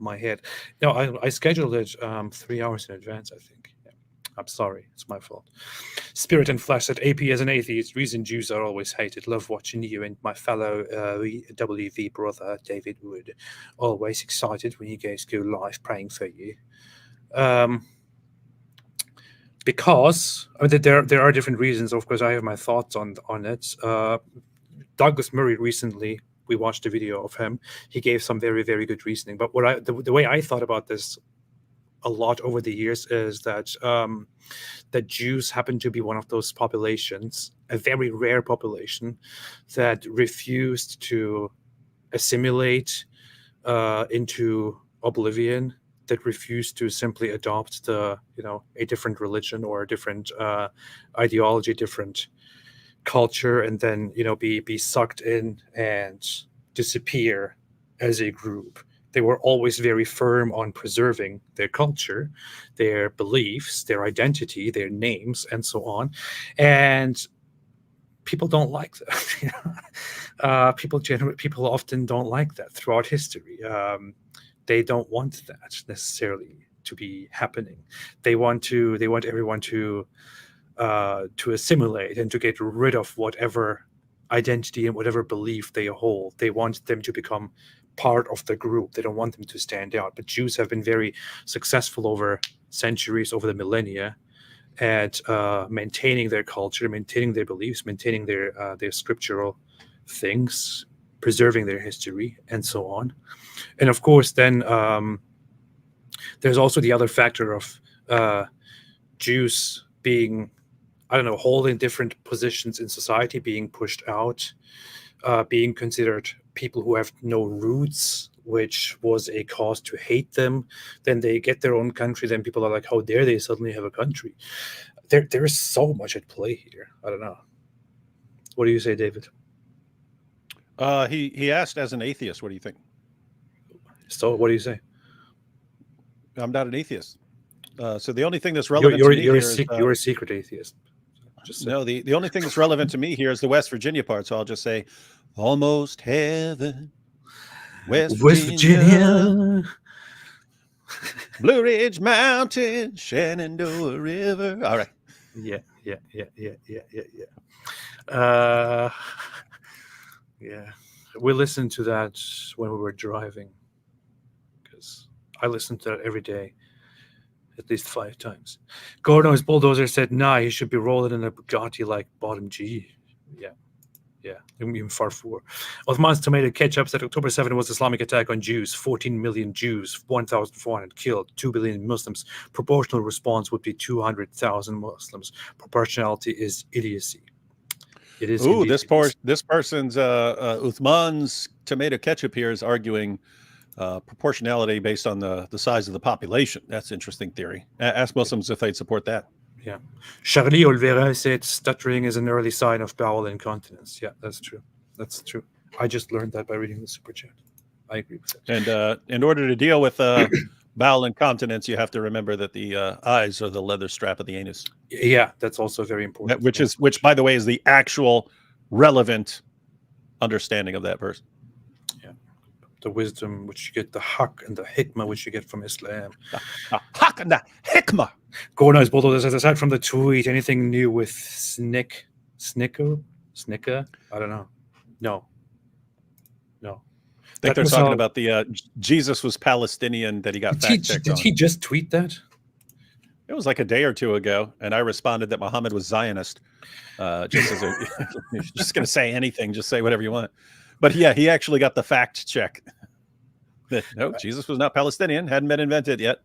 No, I scheduled it 3 hours in advance, I think. Yeah. I'm sorry. It's my fault. Spirit and Flesh said, AP as an atheist, reason Jews are always hated. Love watching you and my fellow WV brother, David Wood. Always excited when you guys go live, praying for you. Because there are different reasons. Of course, I have my thoughts on it. Douglas Murray recently, we watched a video of him. He gave some very, very good reasoning. But the way I thought about this a lot over the years is that that Jews happen to be one of those populations, a very rare population, that refused to assimilate into oblivion, that refused to simply adopt a different religion or a different ideology, different culture, and then be sucked in and disappear as a group. They were always very firm on preserving their culture, their beliefs, their identity, their names, and so on. And people don't like that. People often don't like that throughout history. They don't want that necessarily to be happening. They want everyone to assimilate and to get rid of whatever identity and whatever belief they hold. They want them to become part of the group. They don't want them to stand out. But Jews have been very successful over centuries, over the millennia, at maintaining their culture, maintaining their beliefs, maintaining their scriptural things, preserving their history, and so on. And of course, then there's also the other factor of Jews being, holding different positions in society, being pushed out, being considered people who have no roots, which was a cause to hate them. Then they get their own country. Then people are like, how dare they suddenly have a country? There is so much at play here. I don't know. What do you say, David? He asked, as an atheist, what do you think? So what do you say? I'm not an atheist. So the only thing that's relevant to me you're here a secret atheist. No, the only thing that's relevant to me here is the West Virginia part. So I'll just say, almost heaven, West Virginia. Blue Ridge Mountain, Shenandoah River. All right. Yeah. Yeah. We listened to that when we were driving, because I listen to that every day, at least 5 times. Gordon's bulldozer said, nah, he should be rolling in a Bugatti like bottom G. Yeah, even Far 4. Othman's tomato ketchup said October 7 was Islamic attack on Jews. 14 million Jews, 1,400 killed, 2 billion Muslims. Proportional response would be 200,000 Muslims. Proportionality is idiocy. It is. Ooh, this person's Uthman's tomato ketchup here is arguing proportionality based on the size of the population. That's interesting theory. Ask Muslims if they'd support that. Yeah. Charlie Olvera said stuttering is an early sign of bowel incontinence. Yeah, that's true. That's true. I just learned that by reading the super chat. I agree with that. And in order to deal with bowel incontinence, you have to remember that the eyes are the leather strap of the anus. Yeah, that's also very important. Which, by the way, is the actual relevant understanding of that verse. Yeah, the wisdom which you get, the haq and the hikmah which you get from Islam. The haq and the hikmah. Gornaz Bodo says, aside from the tweet, anything new with Snicker? I don't know. No. I think they're talking about the Jesus was Palestinian that he got fact checked on. Did he just tweet that? It was like a day or two ago, and I responded that Muhammad was Zionist. Just as you're just going to say anything, just say whatever you want. But yeah, he actually got the fact check. No, Jesus was not Palestinian, hadn't been invented yet.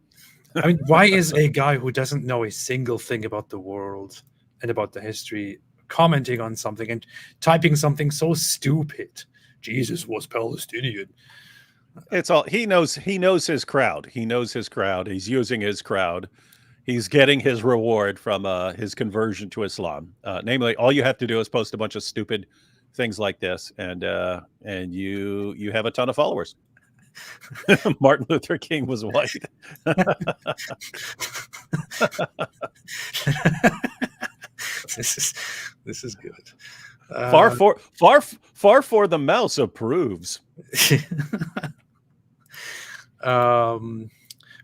I mean, why is a guy who doesn't know a single thing about the world and about the history commenting on something and typing something so stupid? Jesus was Palestinian. It's all he knows his crowd. He knows his crowd. He's using his crowd. He's getting his reward from his conversion to Islam. Namely, all you have to do is post a bunch of stupid things like this, and you have a ton of followers. Martin Luther King was white. This is good. Far for the mouse approves.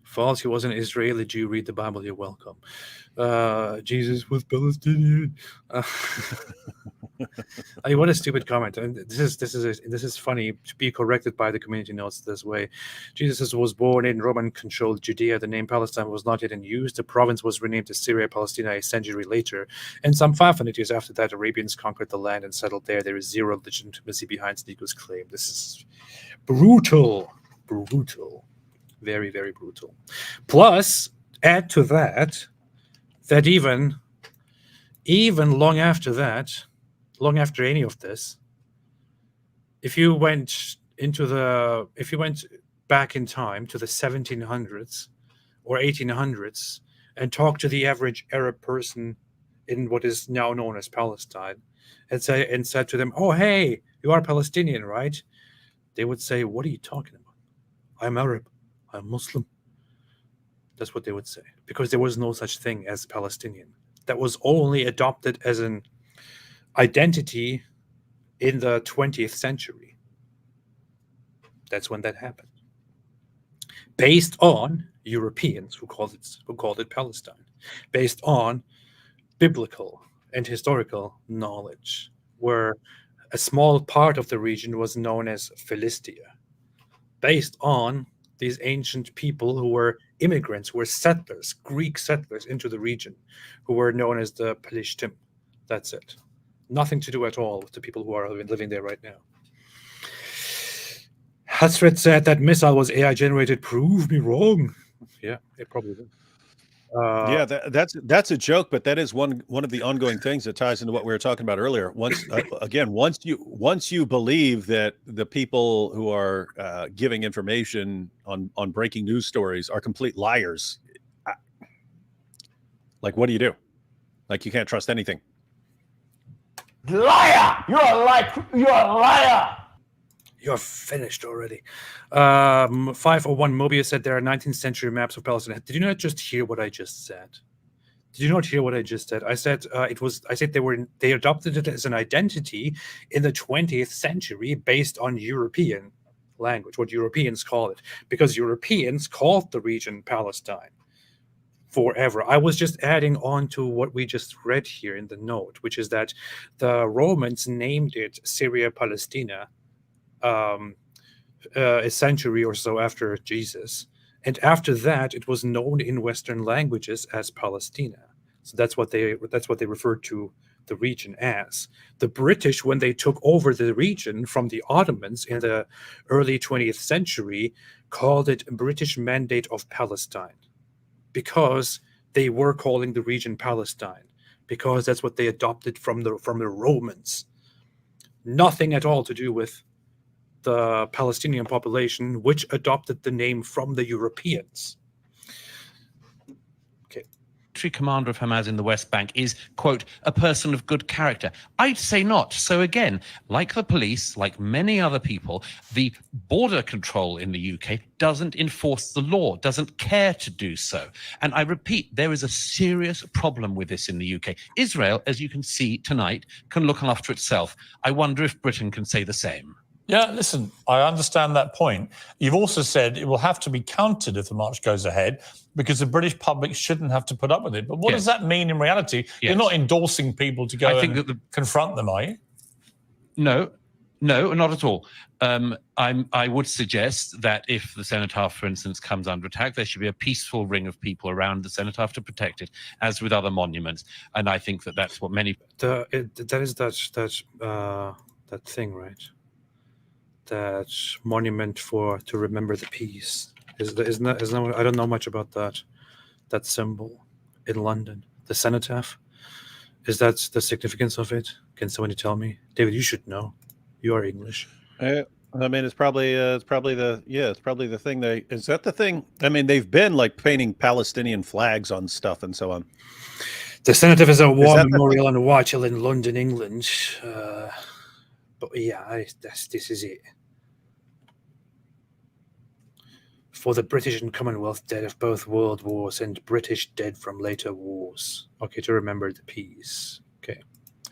False, he was an Israeli Jew. Read the Bible, you're welcome. Jesus was Palestinian. I mean, what a stupid comment. And this is funny to be corrected by the community notes this way. Jesus was born in Roman-controlled Judea. The name Palestine was not yet in use. The province was renamed to Syria Palestina a century later. And some 500 years after that, Arabians conquered the land and settled there. There is zero legitimacy behind Sneako's claim. This is brutal. Very, very brutal. Plus, add to that even long after that, long after any of this, if you went back in time to the 1700s or 1800s and talked to the average Arab person in what is now known as Palestine and said to them, "Oh, hey, you are Palestinian, right?" They would say, "What are you talking about? I'm Arab. I'm Muslim." That's what they would say, because there was no such thing as Palestinian. That was only adopted as an identity in the 20th century. That's when that happened, based on Europeans who called it Palestine, based on biblical and historical knowledge, where a small part of the region was known as Philistia, based on these ancient people who were immigrants, who were settlers, Greek settlers into the region, who were known as the Pelishtim. That's it. Nothing to do at all with the people who are living there right now. Hasret said that missile was AI generated. Prove me wrong. Yeah, it probably did. Yeah, that's a joke, but that is one of the ongoing things that ties into what we were talking about earlier. Once you believe that the people who are giving information on breaking news stories are complete liars, like, what do you do? Like, you can't trust anything. Liar! You're a liar! You're finished already. 501 Mobius said there are 19th century maps of Palestine. Did you not just hear what I just said? Did you not hear what I just said? I said they adopted it as an identity in the 20th century based on European language, what Europeans call it, because Europeans called the region Palestine forever. I was just adding on to what we just read here in the note, which is that the Romans named it Syria Palestina a century or so after Jesus, and after that it was known in Western languages as Palestina. So that's what they referred to the region as. The British, when they took over the region from the Ottomans in the early 20th century, called it British Mandate of Palestine, because they were calling the region Palestine, because that's what they adopted from the Romans. Nothing at all to do with the Palestinian population, which adopted the name from the Europeans. Okay. commander of Hamas in the West Bank is, quote, a person of good character? I'd say not. So again, like the police, like many other people, the border control in the UK doesn't enforce the law, doesn't care to do so. And I repeat, there is a serious problem with this in the UK. Israel, as you can see tonight, can look after itself. I wonder if Britain can say the same. Yeah, listen, I understand that point. You've also said it will have to be counted if the march goes ahead because the British public shouldn't have to put up with it. But what does that mean in reality? You're not endorsing people to go and confront them, are you? No, not at all. I would suggest that if the cenotaph, for instance, comes under attack, there should be a peaceful ring of people around the cenotaph to protect it, as with other monuments. And I think that that's what many... That is that thing, right? That monument to remember the peace. Isn't that, I don't know much about that symbol in London. The cenotaph. Is that the significance of it? Can somebody tell me? David, you should know. You are English. I mean, it's probably the thing. Is that the thing? I mean, they've been like painting Palestinian flags on stuff and so on. The cenotaph is a war memorial on White Hill in London, England. But yeah, this is it. For the British and Commonwealth dead of both world wars and British dead from later wars. Okay, to remember the peace. Okay,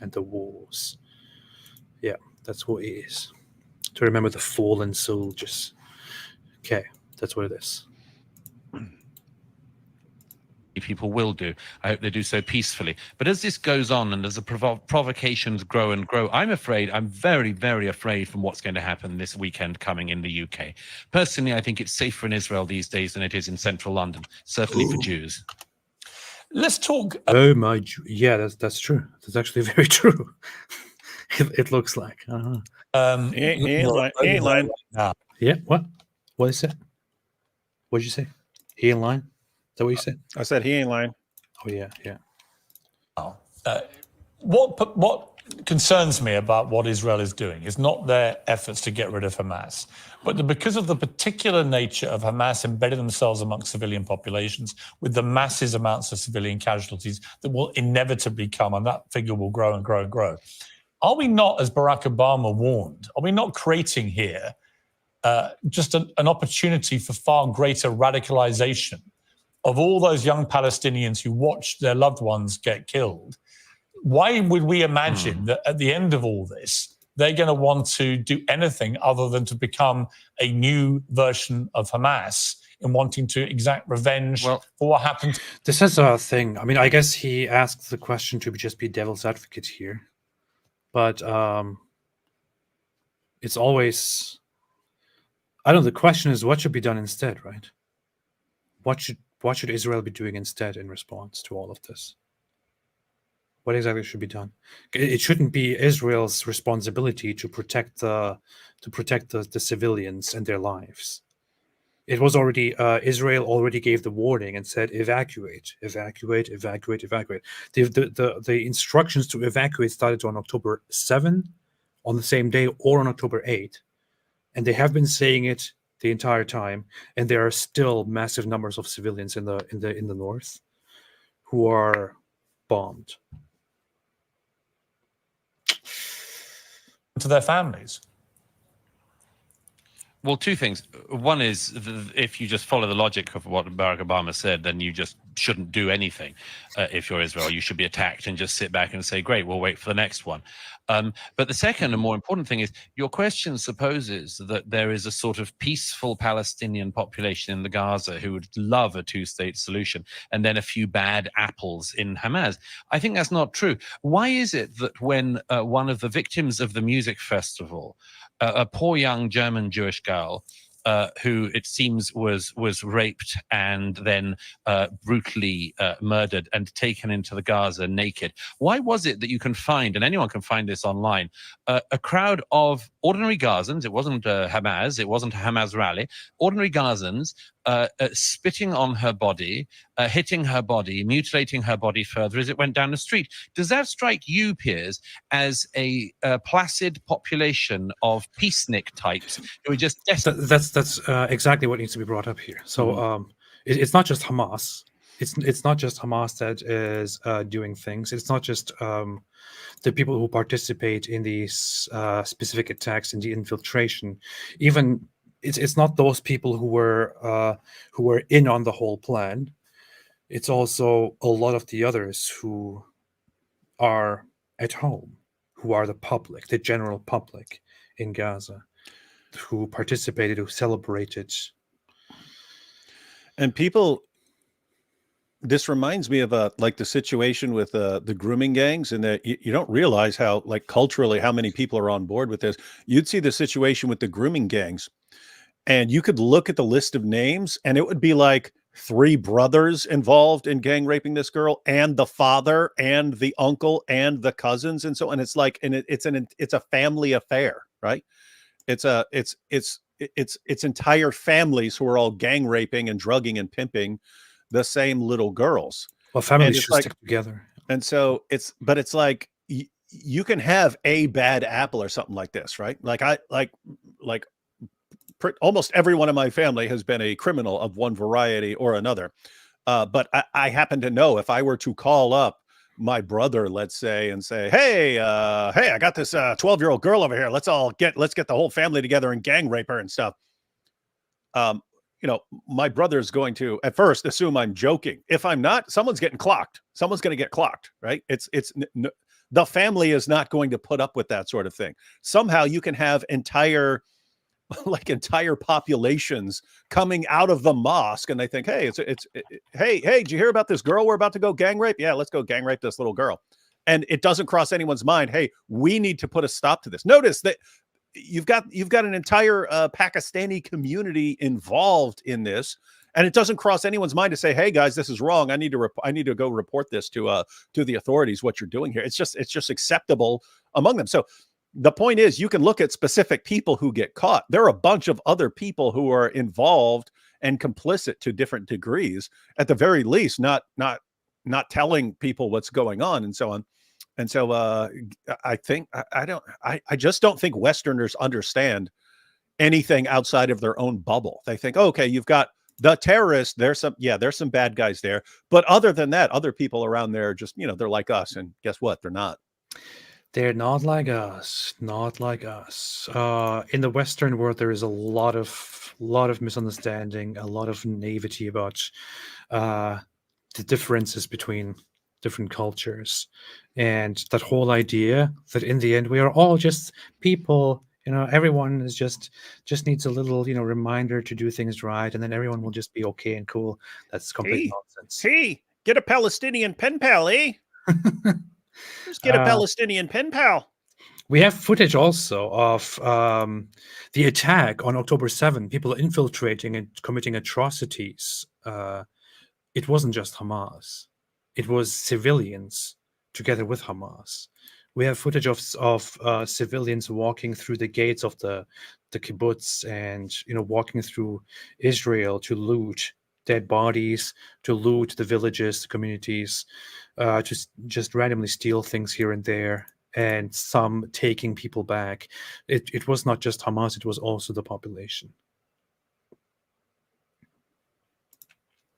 and the wars. Yeah, that's what it is. To remember the fallen soldiers. Okay, that's what it is. People will do. I hope they do so peacefully. But as this goes on and as the provocations grow and grow, I'm very, very afraid from what's going to happen this weekend coming in the UK. Personally, I think it's safer in Israel these days than it is in central London, certainly for Jews. Let's talk. Oh my, yeah, that's true. That's actually very true. It looks like. He ain't lying. Yeah, what? What is it? What did you say? He ain't lying? Is that what you said? I said he ain't lying. Oh, yeah. What concerns me about what Israel is doing is not their efforts to get rid of Hamas, but because of the particular nature of Hamas embedding themselves amongst civilian populations with the massive amounts of civilian casualties that will inevitably come, and that figure will grow and grow and grow. Are we not, as Barack Obama warned, are we not creating here just an opportunity for far greater radicalization of all those young Palestinians who watched their loved ones get killed? Why would we imagine that at the end of all this, they're going to want to do anything other than to become a new version of Hamas in wanting to exact revenge for what happened? This is a thing. I mean, I guess he asked the question to just be devil's advocate here. But it's always... I don't know, the question is what should be done instead, right? What should Israel be doing instead in response to all of this? What exactly should be done? It shouldn't be Israel's responsibility to protect the civilians and their lives. It was already Israel already gave the warning and said evacuate. The instructions to evacuate started on October 7, on the same day, or on October 8, and they have been saying it the entire time. And there are still massive numbers of civilians in the north who are bombed. To their families. Well, two things. One is, if you just follow the logic of what Barack Obama said, then you just shouldn't do anything. If you're Israel, you should be attacked and just sit back and say, great, we'll wait for the next one. But the second and more important thing is, your question supposes that there is a sort of peaceful Palestinian population in the Gaza who would love a two-state solution, and then a few bad apples in Hamas. I think that's not true. Why is it that when one of the victims of the music festival, a poor young German Jewish girl, who it seems was raped and then brutally murdered and taken into the Gaza naked. Why was it that you can find, and anyone can find this online, a crowd of ordinary Gazans? It wasn't Hamas, it wasn't a Hamas rally. Ordinary Gazans spitting on her body, hitting her body, mutilating her body further as it went down the street. Does that strike you, Piers, as a placid population of peacenik types who are just desperate? That's exactly what needs to be brought up here. So it's not just Hamas. it's not just Hamas that is doing things. It's not just the people who participate in these specific attacks and the infiltration. Even it's not those people who were in on the whole plan. It's also a lot of the others who are at home, who are the public, the general public in Gaza, who participated, who celebrated. And people, this reminds me of like the situation with the grooming gangs, and that you don't realize how, like, culturally, how many people are on board with this. You'd see the situation with the grooming gangs, and you could look at the list of names, and it would be like 3 brothers involved in gang raping this girl, and the father, and the uncle, and the cousins, and so. And it's like, and it's a family affair, right? It's entire families who are all gang raping and drugging and pimping the same little girls. Well, families should stick together. And so it's like you can have a bad apple or something like this, right? Like almost everyone in my family has been a criminal of one variety or another. But I happen to know, if I were to call up my brother, let's say, and say, hey, I got this 12-year-old girl over here. Let's get the whole family together and gang rape her and stuff. My brother is going to at first assume I'm joking. If I'm not, someone's getting clocked. Someone's going to get clocked, right? The family is not going to put up with that sort of thing. Somehow you can have entire populations coming out of the mosque, and they think, hey, hey, did you hear about this girl we're about to go gang rape? Yeah, let's go gang rape this little girl. And it doesn't cross anyone's mind, hey, we need to put a stop to this. Notice that you've got an entire Pakistani community involved in this, and it doesn't cross anyone's mind to say, hey guys, this is wrong. I need to go report this to the authorities, what you're doing here. It's just acceptable among them. So the point is, you can look at specific people who get caught. There are a bunch of other people who are involved and complicit to different degrees, at the very least, not telling people what's going on and so on. And so I think I just don't think Westerners understand anything outside of their own bubble. They think, okay, you've got the terrorists. There's some bad guys there, but other than that, other people around there just, they're like us. And guess what? They're not. They're not like us. Not like us. In the Western world, there is a lot of misunderstanding, a lot of naivety about the differences between different cultures, and that whole idea that in the end we are all just people. Everyone is just needs a little, reminder to do things right, and then everyone will just be okay and cool. That's complete nonsense. Hey, get a Palestinian pen pal, eh? Just get a Palestinian pen pal. We have footage also of the attack on October 7th, people infiltrating and committing atrocities. It wasn't just Hamas. It was civilians together with Hamas. We have footage of civilians walking through the gates of the kibbutz and, walking through Israel to loot dead bodies, to loot the villages, the communities, just randomly steal things here and there, and some taking people back. It was not just Hamas, it was also the population.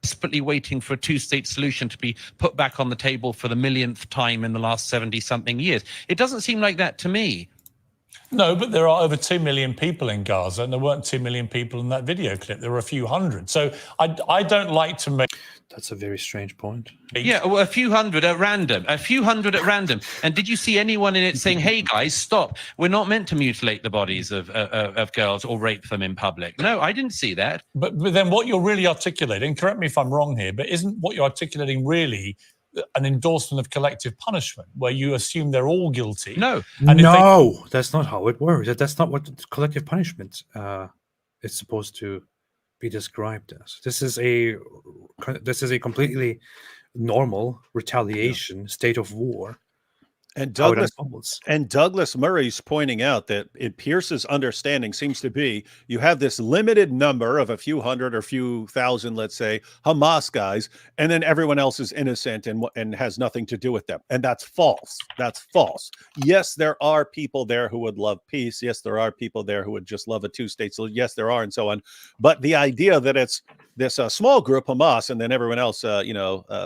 Desperately waiting for a 2-state solution to be put back on the table for the millionth time in the last 70-something years. It doesn't seem like that to me. No, but there are over 2 million people in Gaza, and there weren't 2 million people in that video clip. There were a few hundred. So I don't like to make... That's a very strange point. Yeah, well, a few hundred at random. And did you see anyone in it saying, hey, guys, stop. We're not meant to mutilate the bodies of girls or rape them in public? No, I didn't see that. But then what you're really articulating, correct me if I'm wrong here, but isn't what you're articulating really an endorsement of collective punishment, where you assume they're all guilty? No. And that's not how it works. That's not what collective punishment is supposed to be described as. This is a completely normal retaliation, state of war. And how it Douglas unfolds. and Douglas Murray's pointing out that Pierce's understanding seems to be you have this limited number of a few hundred or few thousand, let's say, Hamas guys, and then everyone else is innocent and has nothing to do with them. And that's false. That's false. Yes, there are people there who would love peace. Yes, there are people there who would just love a two-state solution. Yes, there are, and so on. But the idea that it's this small group, Hamas, and then everyone else,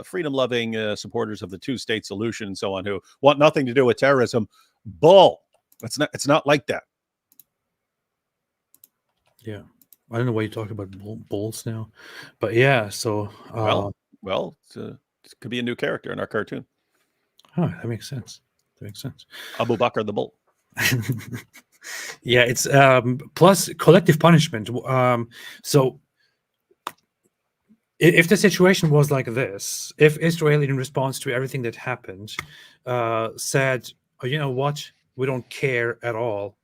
freedom-loving supporters of the two-state solution and so on, who want nothing to do with terrorism, bull. It's not like that. Yeah. I don't know why you talk about bulls now. But yeah, so... Well, it could be a new character in our cartoon. Oh, that makes sense. That makes sense. Abu Bakr the Bull. Yeah, it's plus collective punishment. So if the situation was like this, if Israel, in response to everything that happened, said, oh, you know what, we don't care at all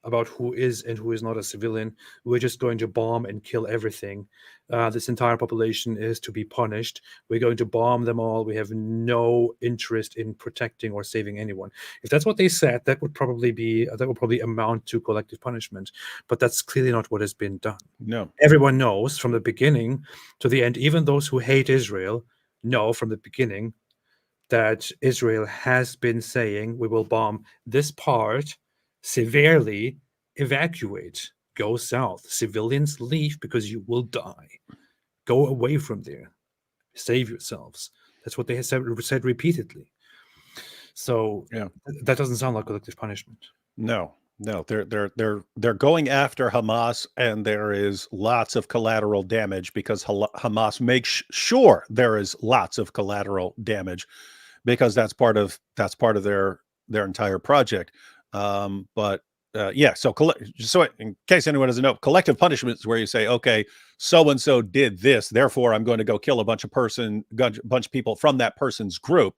about who is and who is not a civilian, we're just going to bomb and kill everything. This entire population is to be punished. We're going to bomb them all. We have no interest in protecting or saving anyone. If that's what they said, that would probably amount to collective punishment. But that's clearly not what has been done. No. Everyone knows from the beginning to the end, even those who hate Israel know from the beginning that Israel has been saying, we will bomb this part, severely evacuate, go south. Civilians leave because you will die. Go away from there. Save yourselves. That's what they have said repeatedly. So yeah, that doesn't sound like collective punishment. No, they're going after Hamas, and there is lots of collateral damage because Hamas makes sure there is lots of collateral damage because that's part of their entire project. Yeah, so in case anyone doesn't know, collective punishment is where you say, okay, so and so did this, therefore I'm going to go kill a bunch of people from that person's group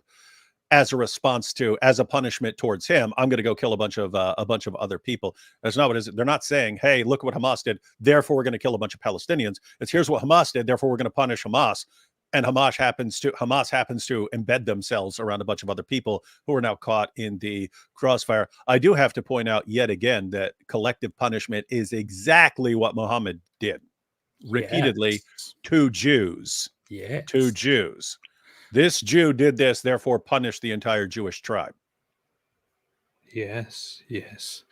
as a punishment towards him. I'm going to go kill a bunch of other people. That's not what it is. They're not saying, hey, look what Hamas did, therefore we're going to kill a bunch of Palestinians. It's here's what Hamas did, therefore we're going to punish Hamas. And Hamas happens to embed themselves around a bunch of other people who are now caught in the crossfire. I do have to point out yet again that collective punishment is exactly what Muhammad did repeatedly to Jews. Yes. To Jews. This Jew did this, therefore punish the entire Jewish tribe. Yes, yes.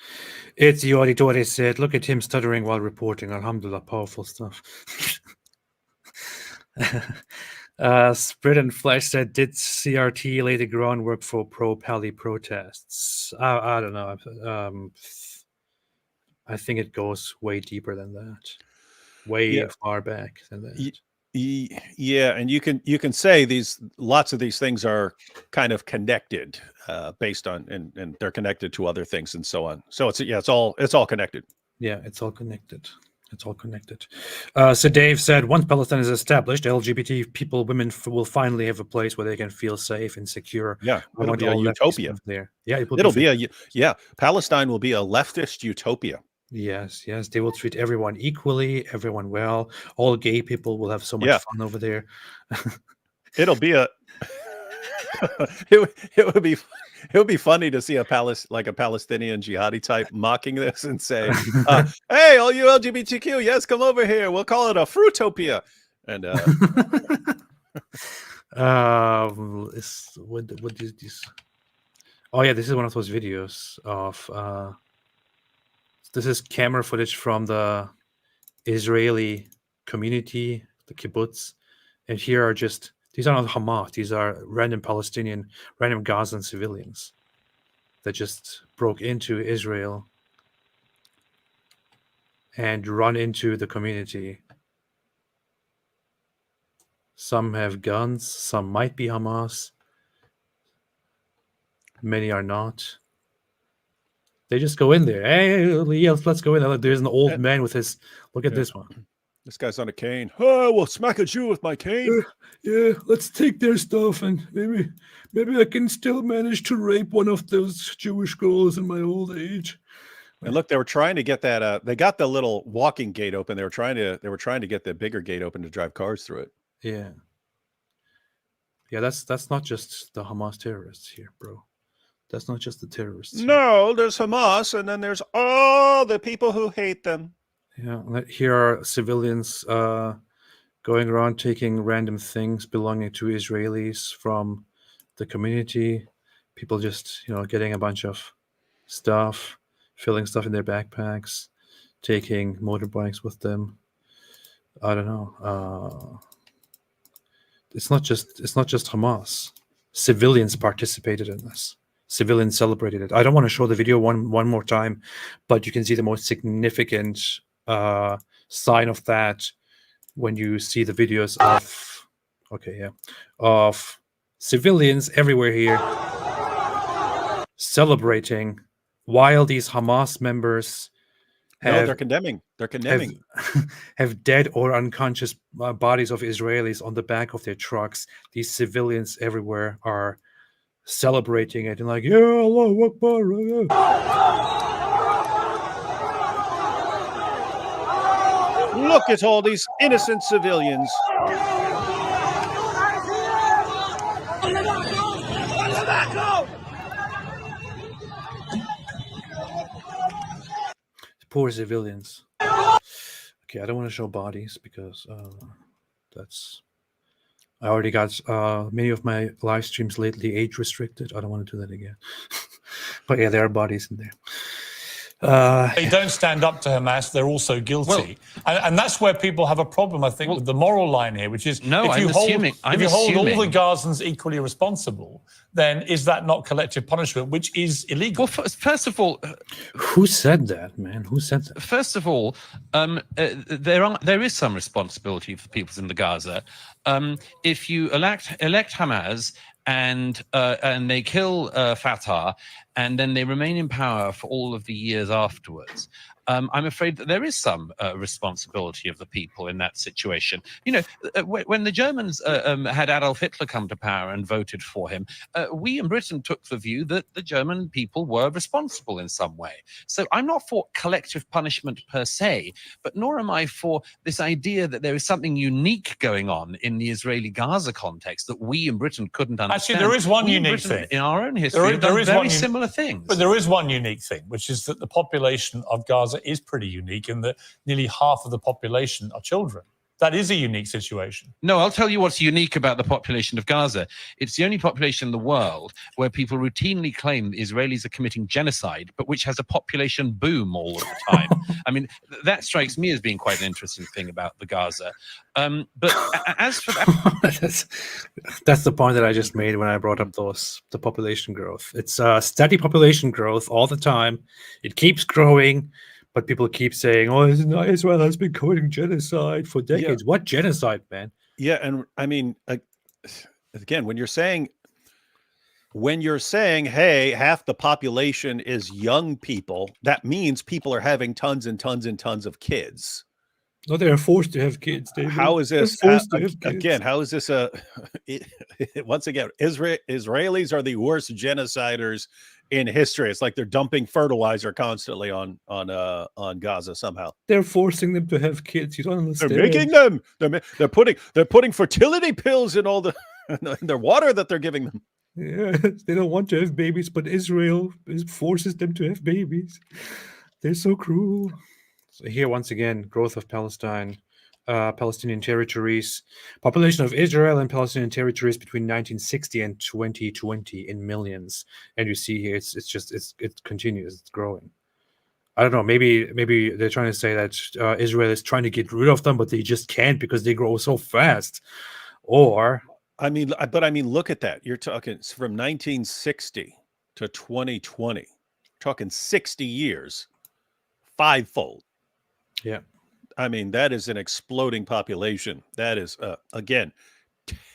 It's Yori said, look at him stuttering while reporting. Alhamdulillah, powerful stuff. Spirit and Flesh said, did CRT lay the groundwork for pro-Pali protests? I don't know. I think it goes way deeper than that. Way far back than that. Yeah, and you can say lots of these things are kind of connected based on and they're connected to other things and so on. So it's all connected. Yeah, it's all connected. It's all connected. So Dave said, once Palestine is established, LGBT people, women will finally have a place where they can feel safe and secure. Yeah, it'll be a utopia there. Yeah, Palestine will be a leftist utopia. Yes, they will treat everyone equally, everyone well. All gay people will have so much fun over there. It'll be it would be funny to see a Palestinian jihadi type mocking this and say, hey, all you LGBTQ, yes, come over here. We'll call it a fruitopia. And what is this? Oh yeah, this is one of those videos of this is camera footage from the Israeli community, the kibbutz, and here are these are not Hamas. These are random Gazan civilians that just broke into Israel and run into the community. Some have guns. Some might be Hamas. Many are not. They just go in there. Hey, let's go in there. There's an old man with his. Look at this one. This guy's on a cane. Oh, we'll smack a Jew with my cane. Yeah, let's take their stuff and maybe I can still manage to rape one of those Jewish girls in my old age. And look, they were trying to get that. They got the little walking gate open. They were trying to get the bigger gate open to drive cars through it. Yeah. That's not just the Hamas terrorists here, bro. That's not just the terrorists. No, there's Hamas, and then there's all the people who hate them. Yeah, here are civilians going around taking random things belonging to Israelis from the community. People just, getting a bunch of stuff, filling stuff in their backpacks, taking motorbikes with them. I don't know. It's not just Hamas. Civilians participated in this. Civilians celebrated it. I don't want to show the video one more time, but you can see the most significant sign of that when you see the videos of civilians everywhere here celebrating while these Hamas members they're condemning. They're condemning. Have dead or unconscious bodies of Israelis on the back of their trucks. These civilians everywhere are celebrating it and like, yeah, Allahu Akbar. Look at all these innocent civilians. Poor civilians. Okay, I don't want to show bodies because I already got many of my live streams lately age restricted. I don't want to do that again. But yeah, there are bodies in there. They don't stand up to Hamas. They're also guilty, and that's where people have a problem, I think, with the moral line here, which is if you hold all the Gazans equally responsible, then is that not collective punishment, which is illegal? Well, first of all, who said that, man? Who said that? First of all, there is some responsibility for the peoples in the Gaza. If you elect Hamas and they kill Fatah, and then they remain in power for all of the years afterwards, I'm afraid that there is some responsibility of the people in that situation. When the Germans had Adolf Hitler come to power and voted for him, we in Britain took the view that the German people were responsible in some way. So I'm not for collective punishment per se, but nor am I for this idea that there is something unique going on in the Israeli-Gaza context that we in Britain couldn't understand. Actually, there is one unique thing. In our own history, there is very similar things. But there is one unique thing, which is that the population of Gaza is pretty unique in that nearly half of the population are children. That is a unique situation. No, I'll tell you what's unique about the population of Gaza. It's the only population in the world where people routinely claim the Israelis are committing genocide, but which has a population boom all of the time. I mean, that strikes me as being quite an interesting thing about the Gaza. But as for that... That's the point that I just made when I brought up the population growth. It's steady population growth all the time. It keeps growing. But people keep saying, "Oh, Israel has been committing genocide for decades." Yeah. What genocide, man? Yeah, and I mean, again, when you're saying, "Hey, half the population is young people," that means people are having tons and tons and tons of kids. No, they are forced to have kids. David. How is this? Again, how is this once again, Israelis are the worst genociders in history. It's like they're dumping fertilizer constantly on Gaza somehow. They're forcing them to have kids. You don't understand. They're making them. They're putting fertility pills in all in their water that they're giving them. Yeah, they don't want to have babies, but Israel forces them to have babies. They're so cruel. So here, once again, growth of Palestinian territories, population of Israel and Palestinian territories between 1960 and 2020 in millions. And you see here, it continues, it's growing. I don't know, maybe they're trying to say that Israel is trying to get rid of them, but they just can't because they grow so fast. Or look at that. You're talking from 1960 to 2020, talking 60 years, fivefold. Yeah. I mean, that is an exploding population. That is, again,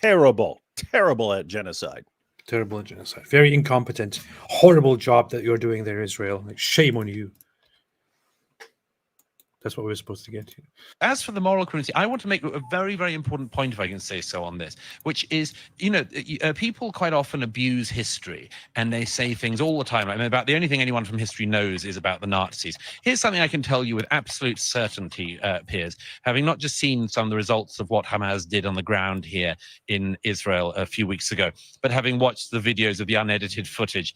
terrible at genocide. Terrible at genocide. Very incompetent, horrible job that you're doing there, Israel. Like, shame on you. That's what we're supposed to get to. As for the moral cruelty, I want to make a very, very important point, if I can say so, on this, which is, people quite often abuse history, and they say things all the time. I mean, about the only thing anyone from history knows is about the Nazis. Here's something I can tell you with absolute certainty, Piers, having not just seen some of the results of what Hamas did on the ground here in Israel a few weeks ago, but having watched the videos of the unedited footage,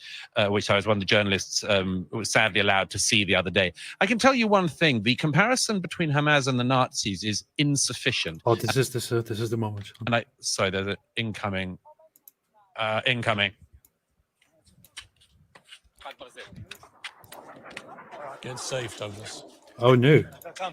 which I was one of the journalists was sadly allowed to see the other day. I can tell you one thing: the comparison between Hamas and the Nazis is insufficient. Oh, this is the moment. And sorry, there's an incoming. Get safe, Douglas. Oh no!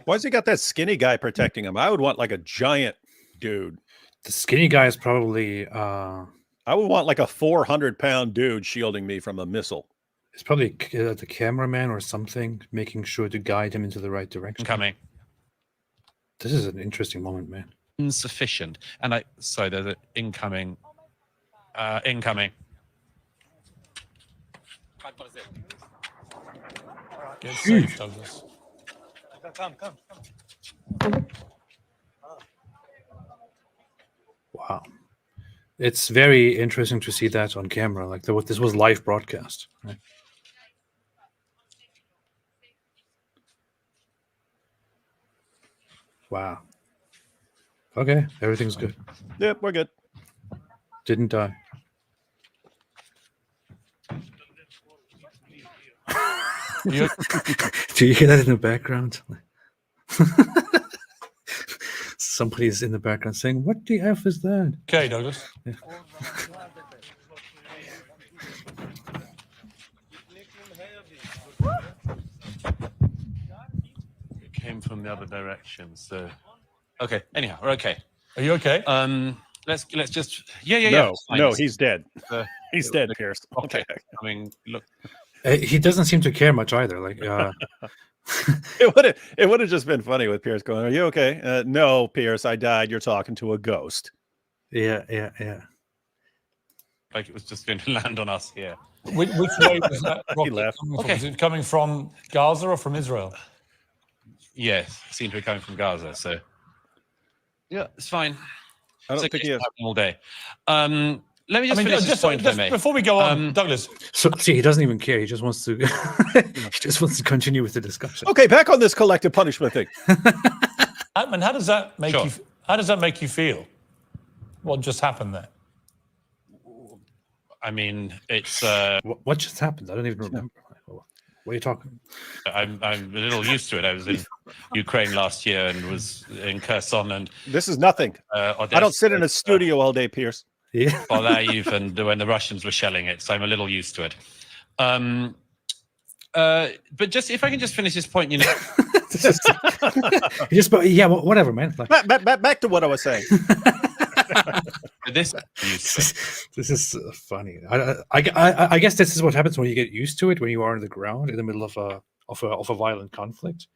Why's he got that skinny guy protecting him? I would want like a giant dude. The skinny guy is probably. I would want like a 400-pound dude shielding me from a missile. It's probably the cameraman or something, making sure to guide him into the right direction. Incoming. This is an interesting moment, man. Insufficient. And sorry, there's an incoming. Incoming. Get safe, Douglas. Come. Wow. It's very interesting to see that on camera. Like this was live broadcast. Right? Wow. Okay, everything's good. Yep, we're good. Didn't die. Do you hear that in the background? Somebody's in the background saying, "What the F is that?" Okay, Douglas. Yeah. It came from the other direction, so okay. Anyhow, we're okay. Are you okay? Let's just yeah. No, he's dead. He's dead, Piers. Okay. I mean, look. He doesn't seem to care much either. Like, it would have just been funny with Piers going, "Are you okay?" No, Piers, I died. You're talking to a ghost. Yeah. Like it was just going to land on us here. Which way was that rocket left. coming from? Okay. Is it coming from Gaza or from Israel? Yes, it seemed to be coming from Gaza. So yeah, it's fine. I don't think he has. All day. Let me just finish this point, if I may. Before we go on, Douglas. So see, he doesn't even care. He just wants to. He just wants to continue with the discussion. Okay, back on this collective punishment thing. Atman, how does that make you? How does that make you feel? What just happened there? I mean, it's. What just happened? I don't even remember. What are you talking? I'm a little used to it. I was in Ukraine last year and was in Kherson, and This is nothing. Odessa, I don't sit in a studio all day, Piers. Yeah. LIV, and when the Russians were shelling it, so I'm a little used to it. But just if I can just finish this point, Whatever, man. Like, Back to what I was saying. this is funny. I guess this is what happens when you get used to it, when you are on the ground in the middle of a violent conflict.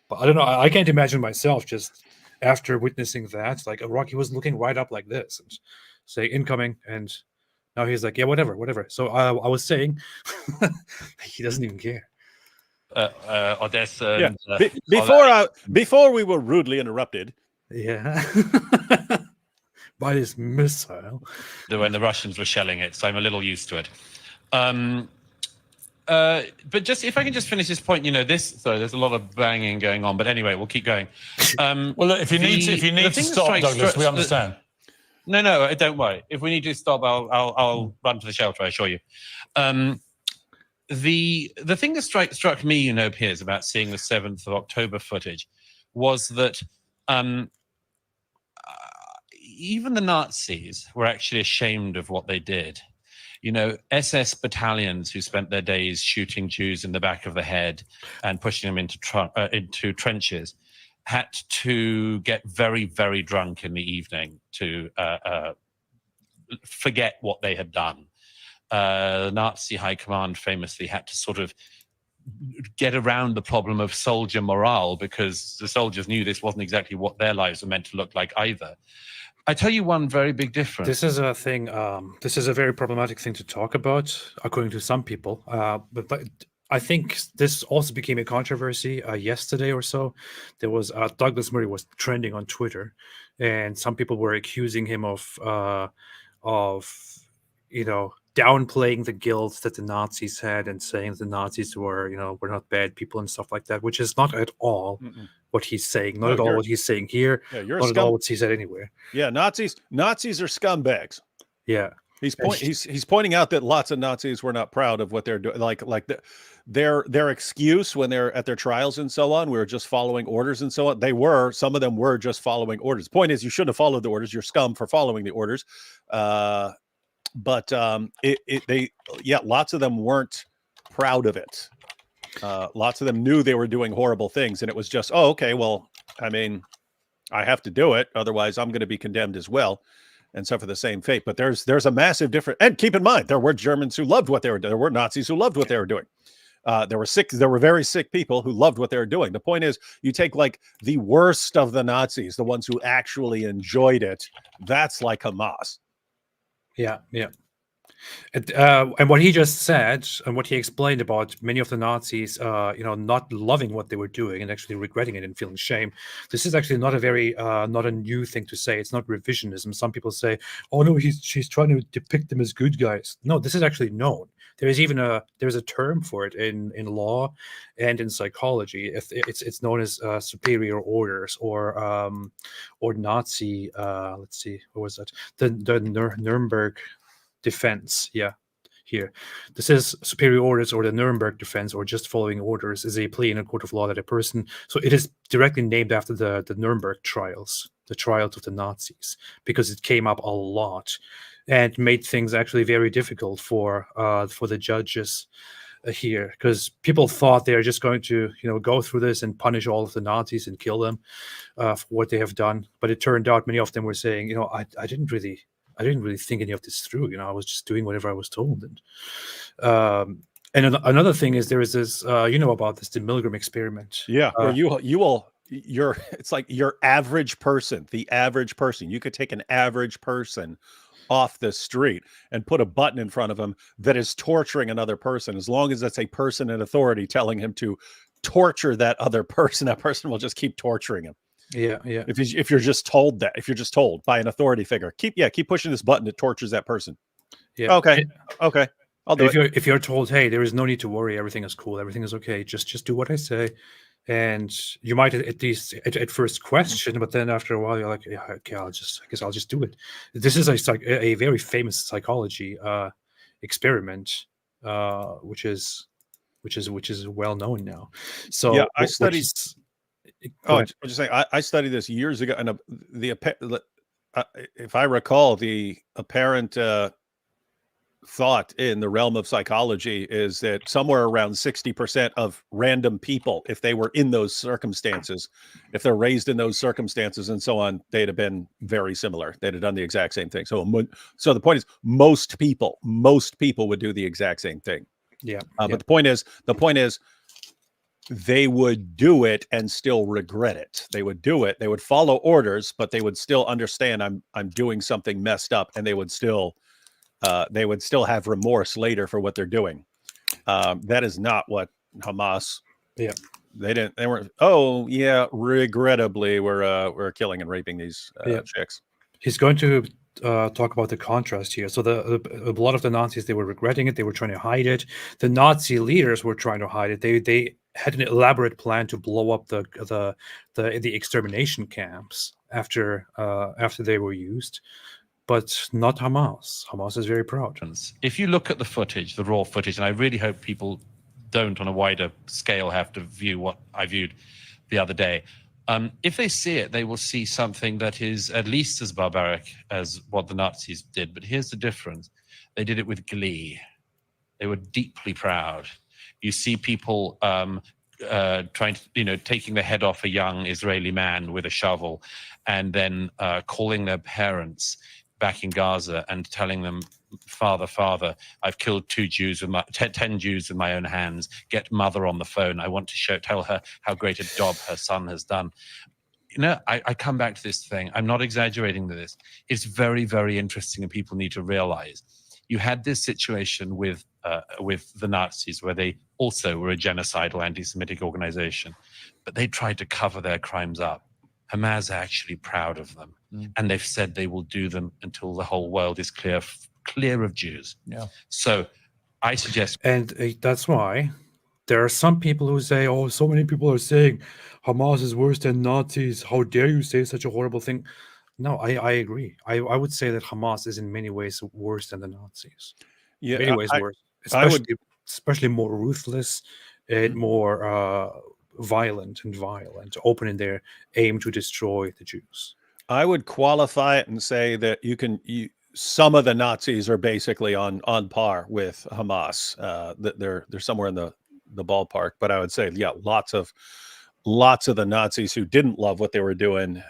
But I don't know. I can't imagine myself just after witnessing that. Like Rocky was looking right up like this and say incoming, and now he's like, yeah, whatever. So I was saying, he doesn't even care. Odessa. Yeah. Before we were rudely interrupted. Yeah. By this missile. When the Russians were shelling it, so I'm a little used to it. But just if I can just finish this point, there's a lot of banging going on, but anyway, we'll keep going. Well, look, if you need to stop, Douglas, we understand. No, don't worry. If we need to stop, I'll run to the shelter, I assure you. The thing that struck me, Piers, about seeing the 7th of October footage was that even the Nazis were actually ashamed of what they did. SS battalions who spent their days shooting Jews in the back of the head and pushing them into trenches had to get very, very drunk in the evening to forget what they had done. The Nazi high command famously had to sort of get around the problem of soldier morale because the soldiers knew this wasn't exactly what their lives were meant to look like either. I tell you one very big difference. This is a thing. This is a very problematic thing to talk about, according to some people. But I think this also became a controversy yesterday or so. There was Douglas Murray was trending on Twitter, and some people were accusing him of downplaying the guilt that the Nazis had and saying the Nazis were not bad people and stuff like that, which is not at all what he's saying. Not No, at all what he's saying here. Yeah, you're not at all what he said anywhere. Yeah, Nazis are scumbags. Yeah. He's pointing out that lots of Nazis were not proud of what they're doing. Their excuse when they're at their trials and so on, we were just following orders and so on. Some of them were just following orders. Point is, you shouldn't have followed the orders. You're scum for following the orders. But lots of them weren't proud of it. Lots of them knew they were doing horrible things, and it was just, oh, okay, well, I mean, I have to do it, otherwise I'm going to be condemned as well, and suffer the same fate. But there's a massive difference. And keep in mind, there were Germans who loved what they were doing. There were Nazis who loved what they were doing. There were very sick people who loved what they were doing. The point is, you take like the worst of the Nazis, the ones who actually enjoyed it. That's like Hamas. Yeah. And what he just said and what he explained about many of the Nazis, not loving what they were doing and actually regretting it and feeling shame. This is actually not a new thing to say. It's not revisionism. Some people say, "Oh no, she's trying to depict them as good guys." No, this is actually known. There's a term for it in law and in psychology. It's known as superior orders or Nazi. Let's see, what was that? The Nuremberg defense. Yeah, here. This is superior orders or the Nuremberg defense or just following orders is a plea in a court of law that a person. So it is directly named after the Nuremberg trials, the trials of the Nazis, because it came up a lot and made things actually very difficult for the judges here, because people thought they are just going to go through this and punish all of the Nazis and kill them for what they have done. But it turned out many of them were saying, I didn't really think any of this through. I was just doing whatever I was told. And another thing is there is this, about this, the Milgram experiment. Yeah, where it's like your average person, the average person. You could take an average person off the street and put a button in front of him that is torturing another person. As long as it's a person in authority telling him to torture that other person, that person will just keep torturing him. Yeah. If you're just told by an authority figure, keep pushing this button that tortures that person. Yeah. Okay. I'll do it. If you're told, hey, there is no need to worry, everything is cool, everything is okay, just do what I say, and you might at least at first question, but then after a while you're like, yeah, okay, I guess I'll just do it. This is a very famous psychology experiment, which is well known now. So yeah, I studied. I'm just saying, I studied this years ago, and if I recall, the apparent thought in the realm of psychology is that somewhere around 60% of random people, if they were in those circumstances, if they're raised in those circumstances and so on, they'd have been very similar. They'd have done the exact same thing. So the point is, most people would do the exact same thing. Yeah. But the point is, they would do it and still regret it. They would do it. They would follow orders, but they would still understand I'm doing something messed up, and they would still have remorse later for what they're doing. That is not what Hamas. Yeah. They weren't. Oh yeah, regrettably, we're killing and raping these chicks. He's going to talk about the contrast here. So a lot of the Nazis, they were regretting it. They were trying to hide it. The Nazi leaders were trying to hide it. They had an elaborate plan to blow up the extermination camps after they were used, but not Hamas. Hamas is very proud. If you look at the footage, the raw footage, and I really hope people don't on a wider scale have to view what I viewed the other day. If they see it, they will see something that is at least as barbaric as what the Nazis did. But here's the difference. They did it with glee. They were deeply proud. You see people trying to, taking the head off a young Israeli man with a shovel, and then calling their parents back in Gaza and telling them, Father, I've killed 10 Jews with my own hands. Get mother on the phone. I want to tell her how great a job her son has done. I come back to this thing. I'm not exaggerating this. It's very, very interesting, and people need to realize you had this situation with with the Nazis, where they also were a genocidal anti-Semitic organization, but they tried to cover their crimes up. Hamas are actually proud of them, and they've said they will do them until the whole world is clear of Jews. Yeah. So I suggest, and that's why there are some people who say, "Oh, so many people are saying Hamas is worse than Nazis. How dare you say such a horrible thing?" No, I agree. I would say that Hamas is in many ways worse than the Nazis. Yeah, Many ways worse, I would- especially more ruthless and more violent and vile and open in their aim to destroy the Jews. I would qualify it and say that some of the Nazis are basically on par with Hamas. That they're somewhere in the ballpark. But I would say, yeah, lots of the Nazis who didn't love what they were doing.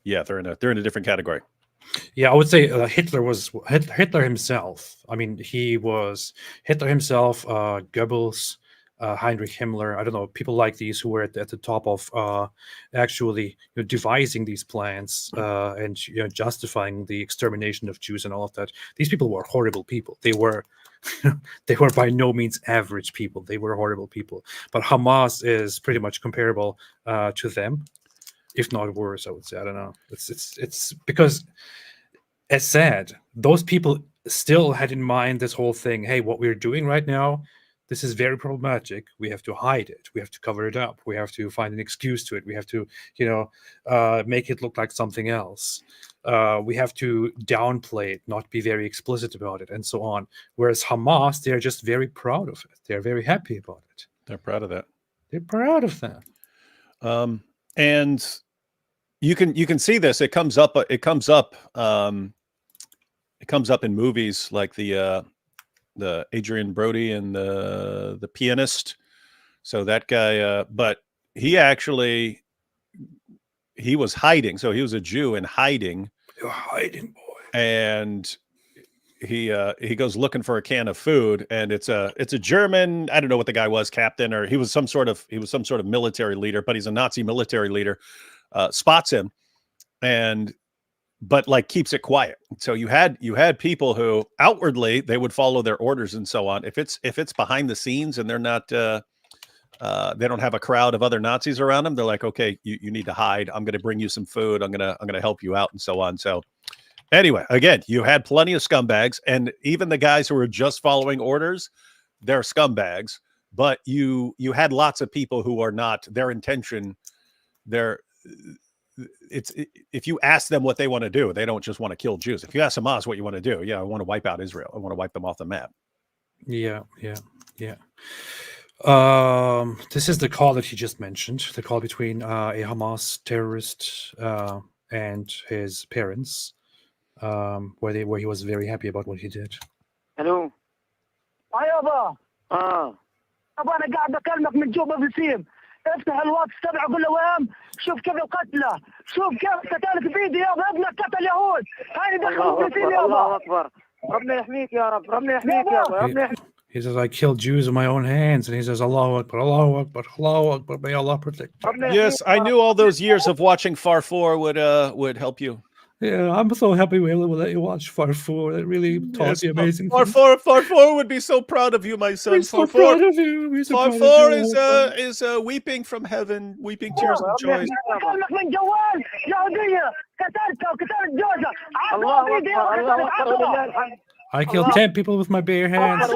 Yeah, they're in a different category. Yeah, I would say Hitler himself. I mean, he was Hitler himself, Goebbels, Heinrich Himmler. I don't know, people like these who were at the top of actually devising these plans and justifying the extermination of Jews and all of that. These people were horrible people. They were by no means average people. They were horrible people. But Hamas is pretty much comparable to them, if not worse. I would say. I don't know. It's because, as said, those people still had in mind this whole thing. Hey, what we're doing right now, this is very problematic. We have to hide it. We have to cover it up. We have to find an excuse to it. We have to, make it look like something else. We have to downplay it, not be very explicit about it, and so on. Whereas Hamas, they're just very proud of it. They're very happy about it. They're proud of that. They're proud of that. And you can see this. It comes up in movies like the Adrian Brody and the Pianist. So that guy, but he was hiding. So he was a Jew in hiding. You're hiding, boy. And he goes looking for a can of food, and it's a German, I don't know what the guy was, captain, or he was some sort of military leader, but he's a Nazi military leader. Spots him, but like keeps it quiet. So you had people who outwardly they would follow their orders and so on. If it's behind the scenes and they're not they don't have a crowd of other Nazis around them, they're like, okay, you need to hide. I'm going to bring you some food. I'm going to help you out and so on. So anyway, again, you had plenty of scumbags, and even the guys who were just following orders, they're scumbags. But you had lots of people who are not. Their intention, if you ask them what they want to do, they don't just want to kill Jews. If you ask Hamas what you want to do, I want to wipe out Israel. I want to wipe them off the map. Yeah. This is the call that he just mentioned, the call between a Hamas terrorist and his parents, where he was very happy about what he did. Hello. يابا طبعا انا قاعد بكلمك من جوبا بسيم. افتح الواتس تبعه قول له وام شوف كيف قتله، شوف كيف قتلك بيدي يابا، ابنك قتل يهود، هاي دخلوا فلسطين يابا. الله اكبر. ربنا يحميك يا رب، ربنا يحميك يابا، ربنا يحميك. He says, I killed Jews in my own hands. And he says, Allahu Akbar, Allahu Akbar, Allahu Akbar, may Allah protect you. Yes, I knew all those years of watching Farfour would help you. Yeah, I'm so happy we let you watch Farfour. That really taught you amazing things. Farfour would be so proud of you, my son. We're so proud of you. We're so Farfour proud of you. is weeping from heaven, weeping tears of joy. I killed 10 people with my bare hands. Is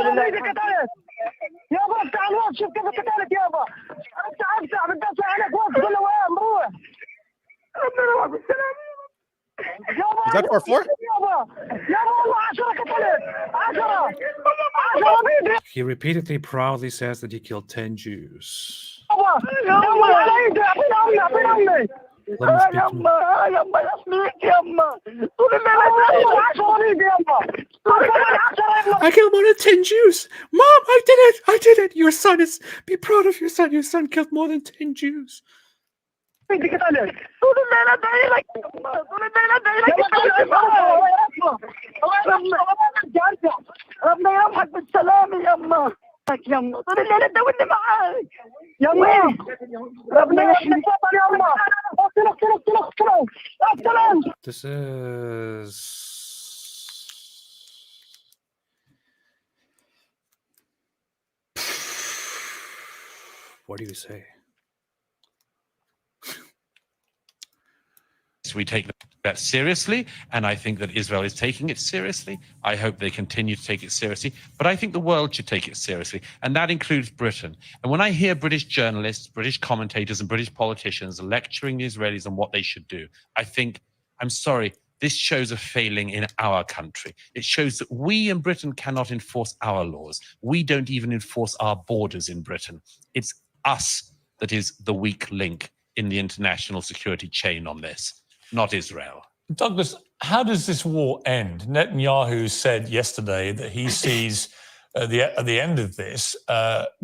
that Farfour? He repeatedly proudly says that he killed 10 Jews. Let me speak to him. I killed more than 10 Jews. Mom, I did it. Your son is, be proud of your son. Your son killed more than 10 Jews. This is What do you say? We take that seriously, and I think that Israel is taking it seriously. I hope they continue to take it seriously, but I think the world should take it seriously, and that includes Britain. And when I hear British journalists, British commentators, and British politicians lecturing the Israelis on what they should do, I think, I'm sorry, this shows a failing in our country. It shows that we in Britain cannot enforce our laws. We don't even enforce our borders in Britain. It's us that is the weak link in the international security chain on this, not Israel. Douglas, how does this war end? Netanyahu said yesterday that he sees at the end of this,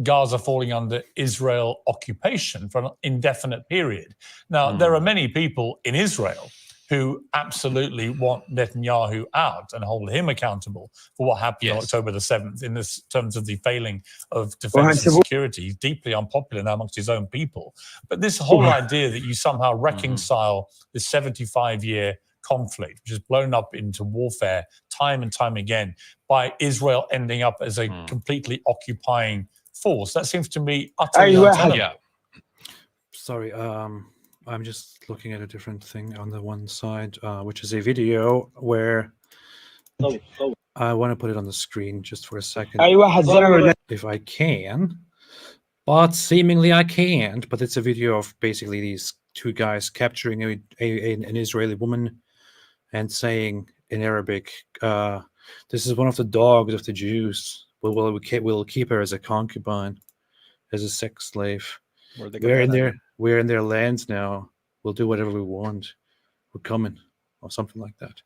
Gaza falling under Israel occupation for an indefinite period. Now, there are many people in Israel who absolutely want Netanyahu out and hold him accountable for what happened on October the 7th in this terms of the failing of defense and security. He's deeply unpopular now amongst his own people. But this whole idea that you somehow reconcile this 75-year conflict, which has blown up into warfare time and time again, by Israel ending up as a completely occupying force, that seems to me utterly untenable. Sorry, I'm just looking at a different thing on the one side, which is a video where I want to put it on the screen just for a second, if I can, but seemingly I can't. But it's a video of basically these two guys capturing an Israeli woman and saying in Arabic, "This is one of the dogs of the Jews. We'll keep her as a concubine, as a sex slave. We're in their lands now. We'll do whatever we want. We're coming," or something like that.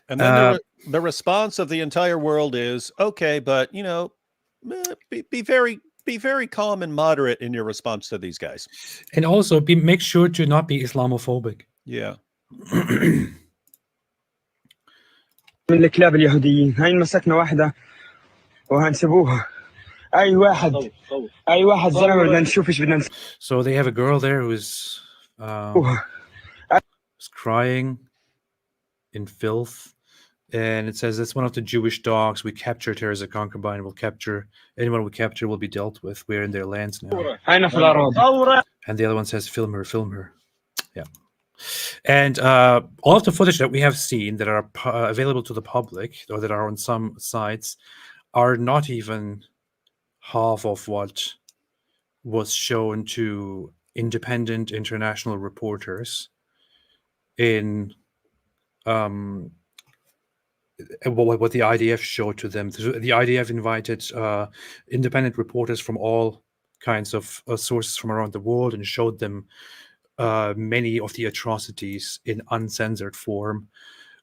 And then the response of the entire world is, okay, but be very calm and moderate in your response to these guys, and also make sure to not be Islamophobic. Yeah. من الكلاب اليهوديين هاي مسكنا واحدة وهنسيبوها أي واحد زلمة بدنا نشوف إيش بدنا. So they have a girl there who's crying in filth, and it says it's one of the Jewish dogs. We captured her as a concubine. We'll capture anyone we capture will be dealt with. We're in their lands now. And the other one says, film her. Yeah. And all of the footage that we have seen that are available to the public, or that are on some sites, are not even half of what was shown to independent international reporters in what the IDF showed to them. The IDF invited independent reporters from all kinds of sources from around the world and showed them many of the atrocities in uncensored form.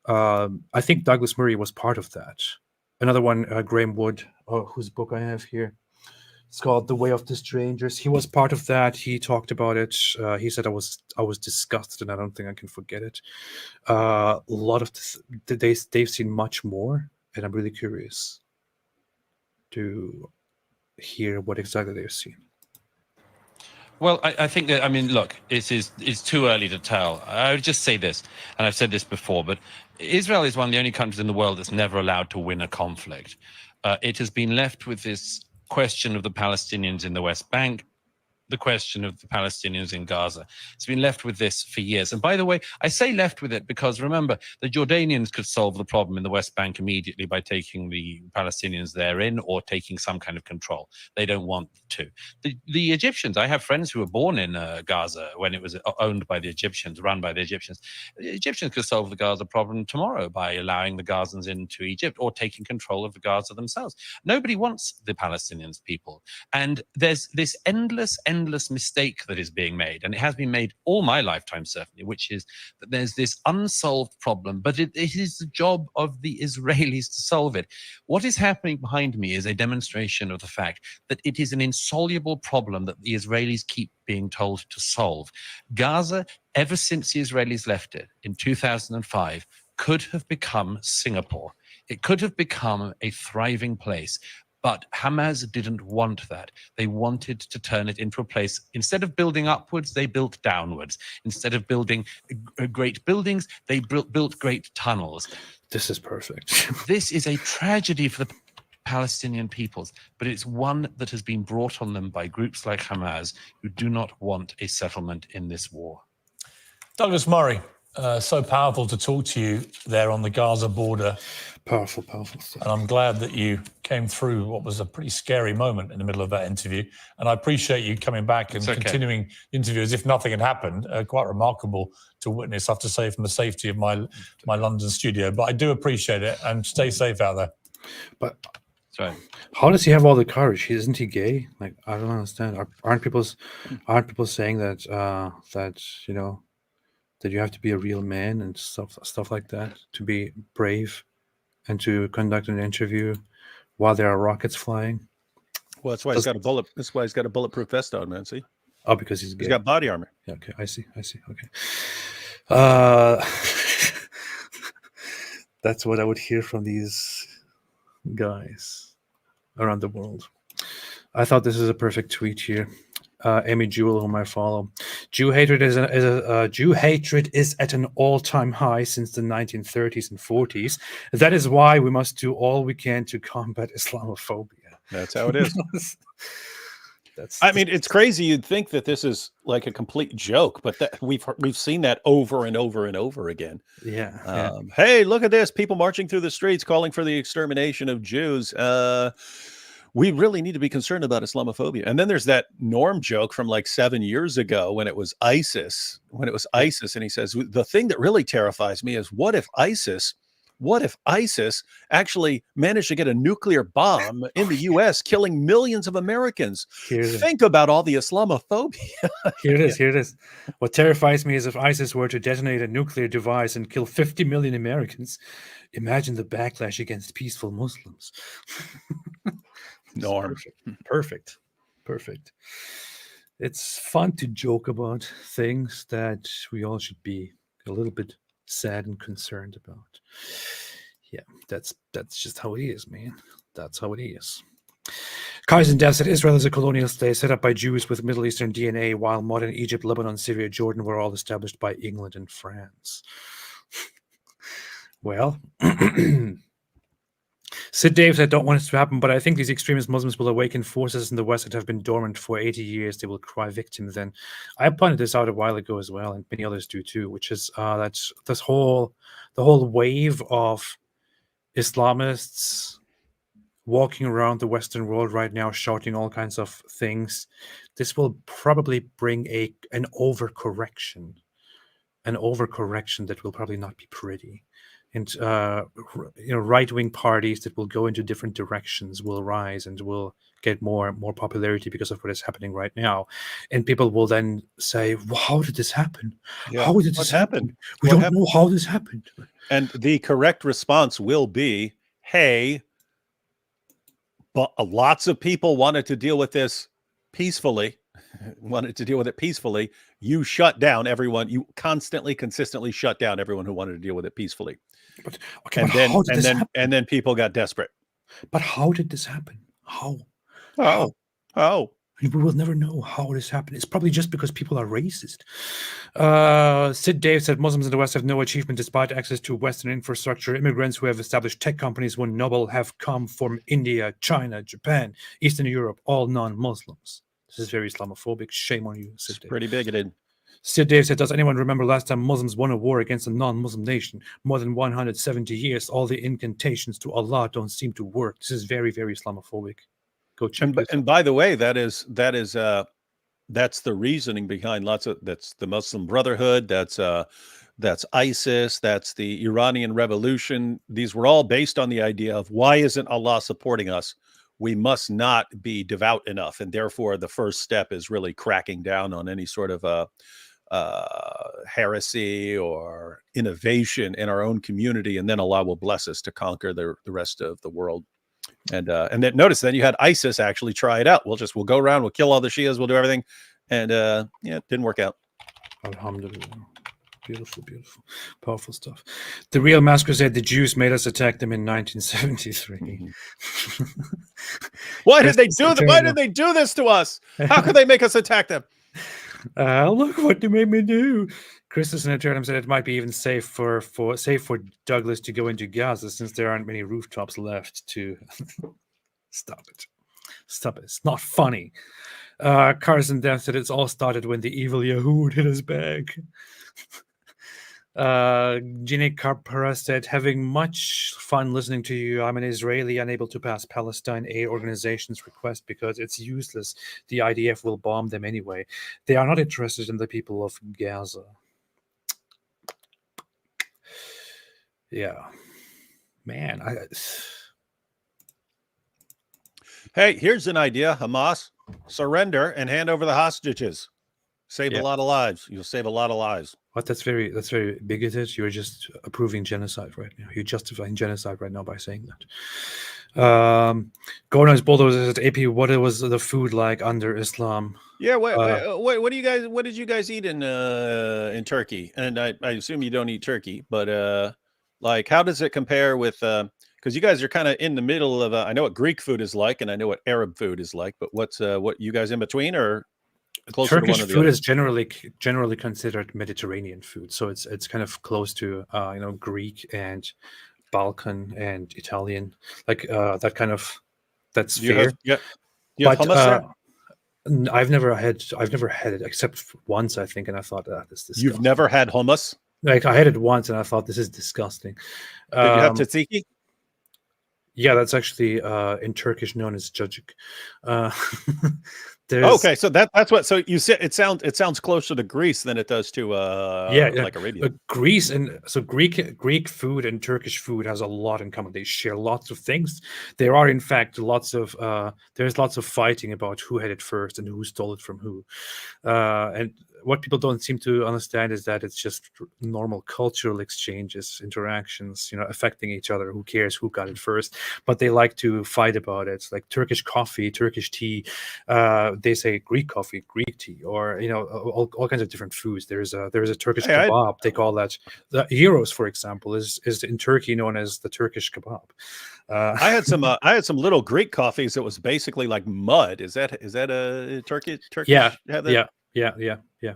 I think Douglas Murray was part of that. Another one, Graham Wood, whose book I have here, it's called The Way of the Strangers. He was part of that. He talked about it. He said, I was disgusted, and I don't think I can forget it. A lot of they've seen much more, and I'm really curious to hear what exactly they've seen. Well, I think that, look, it's too early to tell. I would just say this, and I've said this before, but Israel is one of the only countries in the world that's never allowed to win a conflict. It has been left with this question of the Palestinians in the West Bank, the question of the Palestinians in Gaza. It's been left with this for years. And by the way, I say left with it because, remember, the Jordanians could solve the problem in the West Bank immediately by taking the Palestinians therein or taking some kind of control. They don't want to. The Egyptians, I have friends who were born in Gaza when it was owned by the Egyptians, run by the Egyptians. The Egyptians could solve the Gaza problem tomorrow by allowing the Gazans into Egypt or taking control of the Gaza themselves. Nobody wants the Palestinians people. And there's this endless mistake that is being made, and it has been made all my lifetime, certainly, which is that there's this unsolved problem, but it is the job of the Israelis to solve it. What is happening behind me is a demonstration of the fact that it is an insoluble problem that the Israelis keep being told to solve. Gaza, ever since the Israelis left it in 2005, could have become Singapore. It could have become a thriving place. But Hamas didn't want that. They wanted to turn it into a place. Instead of building upwards, they built downwards. Instead of building great buildings, they built great tunnels. This is perfect. This is a tragedy for the Palestinian peoples, but it's one that has been brought on them by groups like Hamas, who do not want a settlement in this war. Douglas Murray, so powerful to talk to you there on the Gaza border. Powerful, powerful stuff. And I'm glad that you came through what was a pretty scary moment in the middle of that interview. And I appreciate you coming back and continuing the interview as if nothing had happened. Quite remarkable to witness, I have to say, from the safety of my London studio. But I do appreciate it, and stay safe out there. But sorry, how does he have all the courage? Isn't he gay? Like, I don't understand. Aren't people saying that you know, that you have to be a real man and stuff like that to be brave and to conduct an interview while there are rockets flying? Well, that's why he's got a bullet. That's why he's got a bulletproof vest on, man. See? Oh, because he's gay. He's got body armor. Yeah, okay, I see. Okay. That's what I would hear from these guys around the world. I thought this is a perfect tweet here. Amy Jewell, whom I follow. Jew hatred is at an all-time high since the 1930s and 40s. That is why we must do all we can to combat Islamophobia. That's how it is. I mean, it's crazy. You'd think that this is like a complete joke, but we've seen that over and over and over again. Yeah. Hey, look at this! People marching through the streets calling for the extermination of Jews. We really need to be concerned about Islamophobia. And then there's that Norm joke from like 7 years ago when it was ISIS. And he says, the thing that really terrifies me is what if ISIS actually managed to get a nuclear bomb in the U.S., killing millions of Americans? Think about all the Islamophobia. Here it is. What terrifies me is if ISIS were to detonate a nuclear device and kill 50 million Americans. Imagine the backlash against peaceful Muslims. Norm. Perfect. It's fun to joke about things that we all should be a little bit sad and concerned about. Yeah, that's just how it is, man. That's how it is. Kaizen Dev said Israel is a colonial state set up by Jews with Middle Eastern DNA, while modern Egypt, Lebanon, Syria, Jordan were all established by England and France. Well, Sid Dave said, don't want it to happen, but I think these extremist Muslims will awaken forces in the West that have been dormant for 80 years. They will cry victim then. I pointed this out a while ago as well, and many others do too, which is that the whole wave of Islamists walking around the Western world right now, shouting all kinds of things. This will probably bring an overcorrection that will probably not be pretty. And right-wing parties that will go into different directions will rise and will get more popularity because of what is happening right now. And people will then say, well, how did this happen? Yeah. How did this happen? We don't know how this happened. And the correct response will be, hey, but lots of people wanted to deal with this peacefully. You shut down everyone. You consistently shut down everyone who wanted to deal with it peacefully. But then people got desperate. But how did this happen? How? We will never know how this happened. It's probably just because people are racist. Sid Dave said Muslims in the West have no achievement despite access to Western infrastructure. Immigrants who have established tech companies won Nobel have come from India, China, Japan, Eastern Europe, all non-Muslims. This is very Islamophobic. Shame on you, Sid Dave. Pretty bigoted. Sid Dave said, does anyone remember last time Muslims won a war against a non-Muslim nation? More than 170 years, all the incantations to Allah don't seem to work. This is very, very Islamophobic. Go check it out. And by the way, that's the reasoning behind that's the Muslim Brotherhood, that's ISIS, that's the Iranian Revolution. These were all based on the idea of why isn't Allah supporting us? We must not be devout enough. And therefore, the first step is really cracking down on any sort of heresy or innovation in our own community. And then Allah will bless us to conquer the rest of the world. And then notice then you had ISIS actually try it out. We'll go around, we'll kill all the Shias, we'll do everything. And it didn't work out. Alhamdulillah. Beautiful. Powerful stuff. The real Masker said the Jews made us attack them in 1973. Mm-hmm. Why did they do this to us? How could they make us attack them? Look what they made me do. Christensen Eternum said it might be even safe for Douglas to go into Gaza since there aren't many rooftops left to Stop it. Stop it. It's not funny. Carson Death said it's all started when the evil Yahud hit his bag. Gene Carpera said, having much fun listening to you. I'm an Israeli unable to pass Palestine aid organization's request because it's useless. The IDF will bomb them anyway. They are not interested in the people of Gaza. Yeah. Man, Hey, here's an idea, Hamas. Surrender and hand over the hostages. Save a lot of lives. You'll save a lot of lives. What? That's very bigoted. You're just approving genocide right now. You're justifying genocide right now by saying that. Gordon's Bulldozer said, AP, what was the food like under Islam? Yeah, what do you guys? What did you guys eat in Turkey? And I assume you don't eat turkey, but like, how does it compare with? Because you guys are kind of in the middle of. I know what Greek food is like, and I know what Arab food is like. But what's what you guys in between, or closer Turkish to one or the food other? is generally considered Mediterranean food, so it's kind of close to Greek and Balkan and Italian, like that kind of. That's fair. You have hummus there? I've never had it except once, I think, and I thought this is disgusting. You've never had hummus? Like, I had it once and I thought this is disgusting. Did you have tzatziki? Yeah, that's actually in Turkish known as cacık. Okay, so that's what. So you said it sounds closer to Greece than it does to like Arabia. Greece and so Greek food and Turkish food has a lot in common. They share lots of things. There are in fact there's lots of fighting about who had it first and who stole it from who. And what people don't seem to understand is that it's just normal cultural exchanges, interactions, affecting each other. Who cares who got it first? But they like to fight about it. Like Turkish coffee, Turkish tea. They say Greek coffee, Greek tea, or all kinds of different foods. There is a Turkish kebab. They call that the gyros, for example, is in Turkey known as the Turkish kebab. I had some little Greek coffees that was basically like mud. Is that a Turkish? Yeah.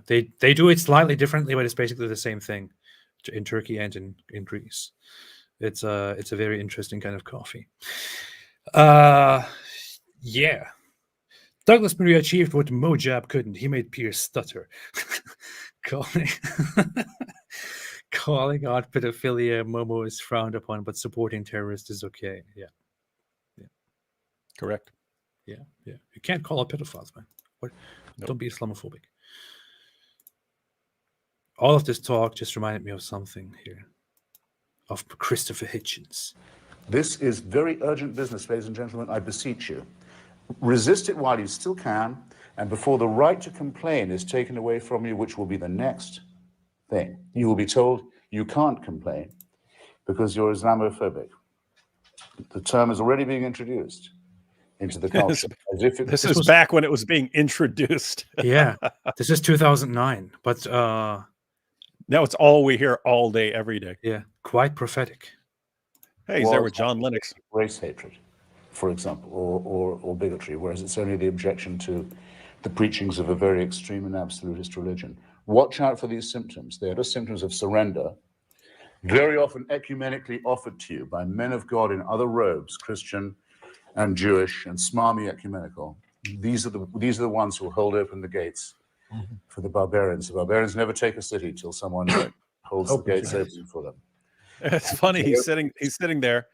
They do it slightly differently, but it's basically the same thing in Turkey and in Greece. It's a very interesting kind of coffee. Yeah. Douglas Murray achieved what Mojab couldn't. He made Piers stutter. Calling out pedophilia, Momo is frowned upon, but supporting terrorists is okay. Yeah. Correct. Yeah. You can't call out pedophiles, man. What? Nope. Don't be Islamophobic. All of this talk just reminded me of something here, of Christopher Hitchens. This is very urgent business, ladies and gentlemen. I beseech you. Resist it while you still can, and before the right to complain is taken away from you, which will be the next thing. You will be told you can't complain because you're Islamophobic. The term is already being introduced into the culture. This is back when it was being introduced. Yeah, this is 2009, but now it's all we hear all day, every day. Yeah, quite prophetic. Hey, he's there with John Lennox. Race hatred, for example, or bigotry, whereas it's only the objection to the preachings of a very extreme and absolutist religion. Watch out for these symptoms. They are the symptoms of surrender, very often ecumenically offered to you by men of God in other robes, Christian and Jewish and smarmy ecumenical. These are the ones who will hold open the gates for the barbarians. The barbarians never take a city till someone holds the gates open for them. It's funny. He's sitting there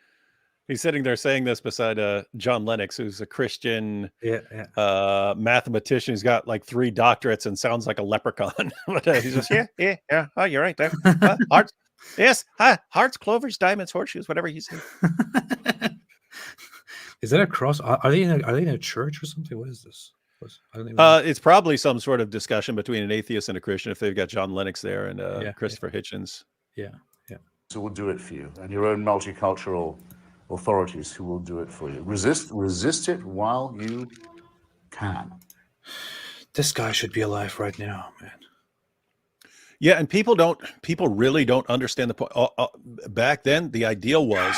saying this beside John Lennox, who's a Christian mathematician. He's got like 3 doctorates and sounds like a leprechaun. But he's just yeah. Oh, you're right there. Hearts, yes. Hearts, clovers, diamonds, horseshoes, whatever he said. Is that a cross? Are they in a church or something? What is this? It's probably some sort of discussion between an atheist and a Christian if they've got John Lennox there and Christopher Hitchens. Yeah. Who will do it for you, and your own multicultural authorities who will do it for you. Resist it while you can. This guy should be alive right now, man. Yeah, and people really don't understand the point. Back then, the ideal was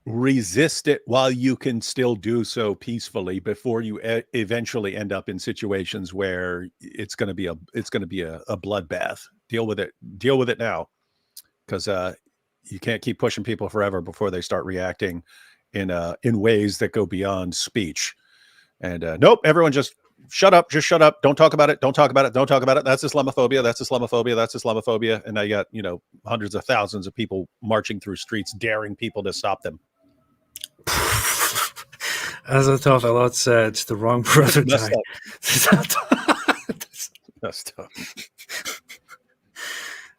resist it while you can still do so peacefully before you eventually end up in situations where it's going to be a bloodbath. Deal with it now, because you can't keep pushing people forever before they start reacting in ways that go beyond speech. And nope, everyone just shut up, don't talk about it, don't talk about it, don't talk about it. That's Islamophobia, that's Islamophobia, that's Islamophobia. And I got, hundreds of thousands of people marching through streets daring people to stop them. As I thought, a lot said the wrong brother died. Messed up.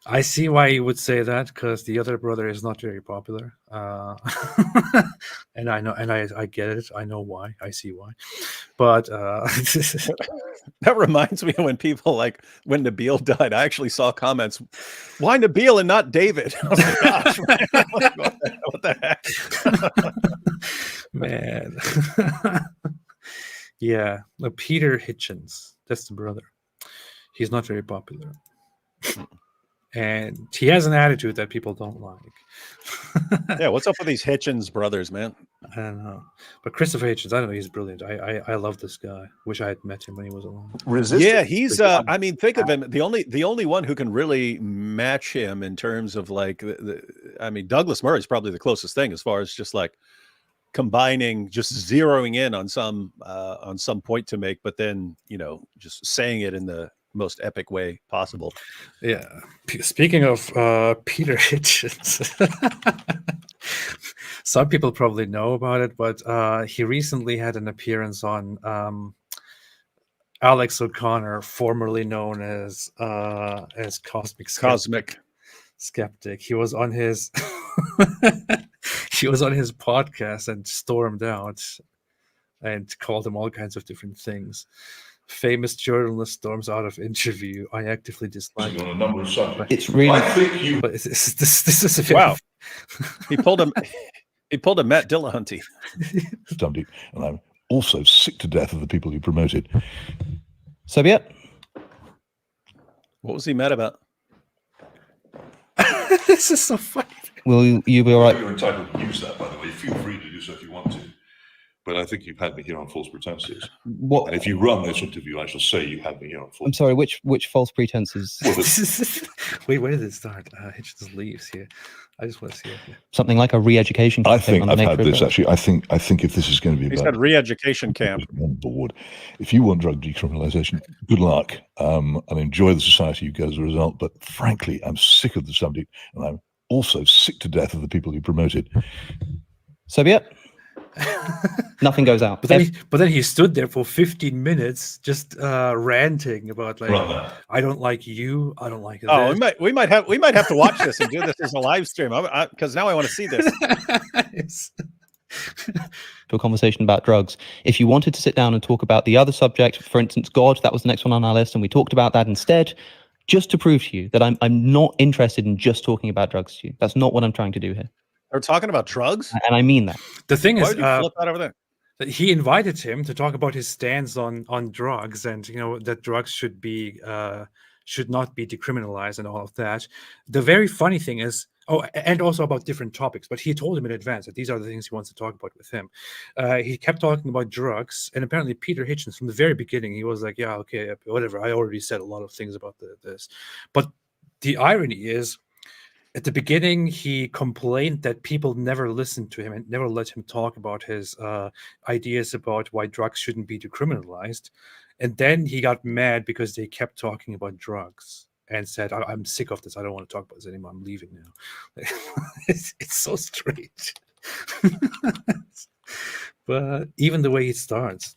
I see why you would say that, because the other brother is not very popular, and I know, and I get it. I know why. I see why, but that reminds me of when people when Nabil died. I actually saw comments, "Why Nabil and not David?" I was like, "Gosh, man. What the heck?" Man, yeah, Peter Hitchens. That's the brother. He's not very popular. And he has an attitude that people don't like. Yeah, what's up with these Hitchens brothers, man? I don't know. But Christopher Hitchens, I don't know, he's brilliant. I love this guy. Wish I had met him when he was alive. Yeah, he's I mean, think of him. The only one who can really match him in terms of I mean, Douglas Murray's probably the closest thing as far as just combining, just zeroing in on some point to make, but then just saying it in the most epic way possible. Yeah. Speaking of Peter Hitchens, some people probably know about it, but he recently had an appearance on Alex O'Connor, formerly known as Cosmic Skeptic. He was on his podcast and stormed out and called him all kinds of different things. Famous journalist storms out of interview. I actively dislike on a number of subjects. It's really. I think you. But this is a bit wow. He pulled a Matt Dillahunty. And I'm also sick to death of the people you promoted. So be it. What was he mad about? This is so funny. Will you be all right? You're entitled to use that, by the way. Feel free to do so if you want to. But I think you've had me here on false pretenses. What? And if you run this interview, I shall say you had me here on false. I'm sorry. Which false pretenses? Wait, where did it start? Hitchens leaves here. I just want to see it. Yeah. Something like a re-education. I think I've had this actually. I think if this is going to be he about said re-education camp on board, if you want drug decriminalization, good luck. And enjoy the society you get as a result. But frankly, I'm sick of the subject, and I'm also sick to death of the people you promoted. So be it. Nothing goes out. But then he stood there for 15 minutes just ranting about I don't like you, I don't like oh this. we might have to watch this and do this as a live stream because now I want to see this. To a conversation about drugs. If you wanted to sit down and talk about the other subject, for instance, God, that was the next one on our list, and we talked about that instead, just to prove to you that I'm not interested in just talking about drugs to you. That's not what I'm trying to do here. We're talking about drugs, and I mean that. The thing is, flip that over there? He invited him to talk about his stance on drugs, and that drugs should not be decriminalized and all of that. The very funny thing is, and also about different topics. But he told him in advance that these are the things he wants to talk about with him. He kept talking about drugs, and apparently Peter Hitchens from the very beginning, he was like, "Yeah, okay, whatever. I already said a lot of things about this." But the irony is, at the beginning, he complained that people never listened to him and never let him talk about his ideas about why drugs shouldn't be decriminalized. And then he got mad because they kept talking about drugs and said, I'm sick of this. I don't want to talk about this anymore. I'm leaving now. It's so strange. But even the way he starts.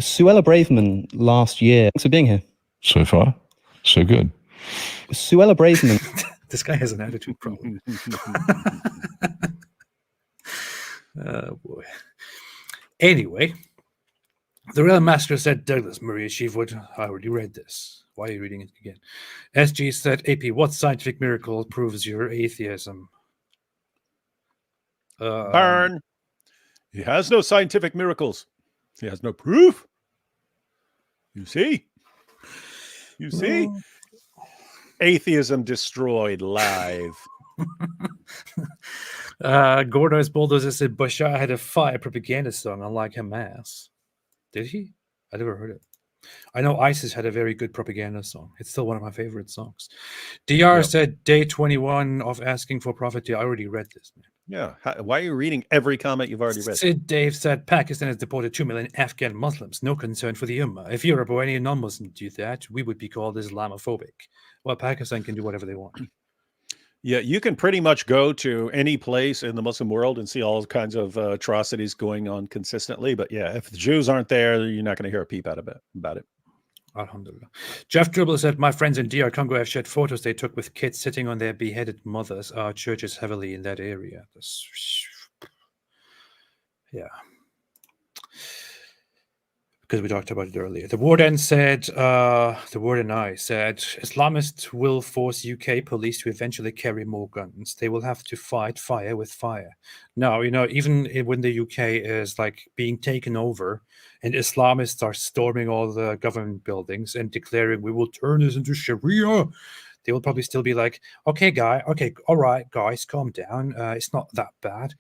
Suella Braverman last year. Thanks for being here. So far, so good. Suella Braverman. This guy has an attitude problem. Oh, boy. Anyway, the Real Master said Douglas Murray achieved what I already read this. Why are you reading it again? SG said, AP, what scientific miracle proves your atheism? Burn. He has no scientific miracles. He has no proof. You see? You see? Atheism destroyed live. Gordo's Bulldozer said Bashar had a fire propaganda song unlike Hamas. Did he? I never heard it. I know ISIS had a very good propaganda song. It's still one of my favorite songs. DR said day 21 of asking for prophet. I already read this, man. Yeah. Why are you reading every comment you've already read? Sid Dave said Pakistan has deported 2 million Afghan Muslims. No concern for the Ummah. If Europe or any non-Muslim do that, we would be called Islamophobic. Well, Pakistan can do whatever they want. Yeah, you can pretty much go to any place in the Muslim world and see all kinds of atrocities going on consistently. But yeah, if the Jews aren't there, you're not going to hear a peep out about it. Alhamdulillah. Jeff Dribble said, my friends in DR Congo have shared photos they took with kids sitting on their beheaded mothers. Our church is heavily in that area. Yeah. Because we talked about it earlier. The warden said, the warden I said, Islamists will force UK police to eventually carry more guns. They will have to fight fire with fire. Now, even when the UK is like being taken over and Islamists are storming all the government buildings and declaring we will turn this into Sharia, they will probably still be like, okay, all right, guys, calm down. It's not that bad.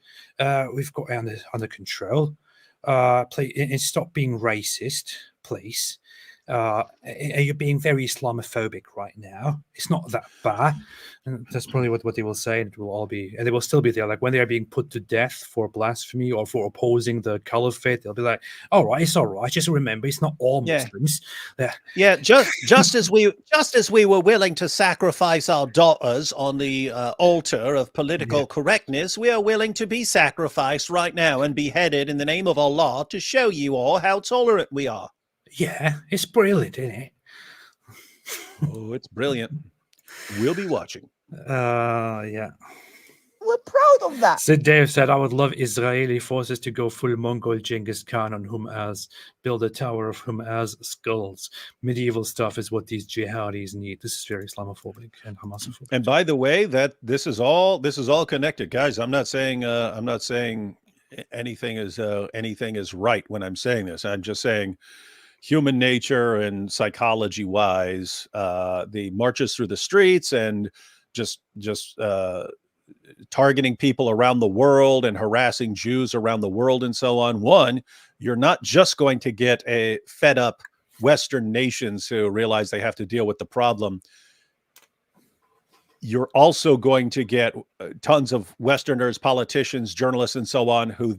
We've got it under control. And stop being racist, please. You're being very Islamophobic right now. It's not that bad. And that's probably what they will say, and it will all be, and they will still be there. Like when they are being put to death for blasphemy or for opposing the caliphate, they'll be like, all right, it's all right. Just remember, it's not all Muslims. Yeah, just as we were willing to sacrifice our daughters on the altar of political correctness, we are willing to be sacrificed right now and beheaded in the name of Allah to show you all how tolerant we are. Yeah, it's brilliant, isn't it? Oh, it's brilliant. We'll be watching. Yeah. We're proud of that. Sid Dave said, I would love Israeli forces to go full Mongol Genghis Khan on Humaz, build a tower of Humaz skulls. Medieval stuff is what these jihadis need. This is very Islamophobic and Hamasophobic. And by the way, that this is all connected, guys. I'm not saying anything is right when I'm saying this. I'm just saying human nature and psychology wise, the marches through the streets and just targeting people around the world and harassing Jews around the world and so on. One, you're not just going to get a fed up Western nations who realize they have to deal with the problem. You're also going to get tons of Westerners, politicians, journalists, and so on, who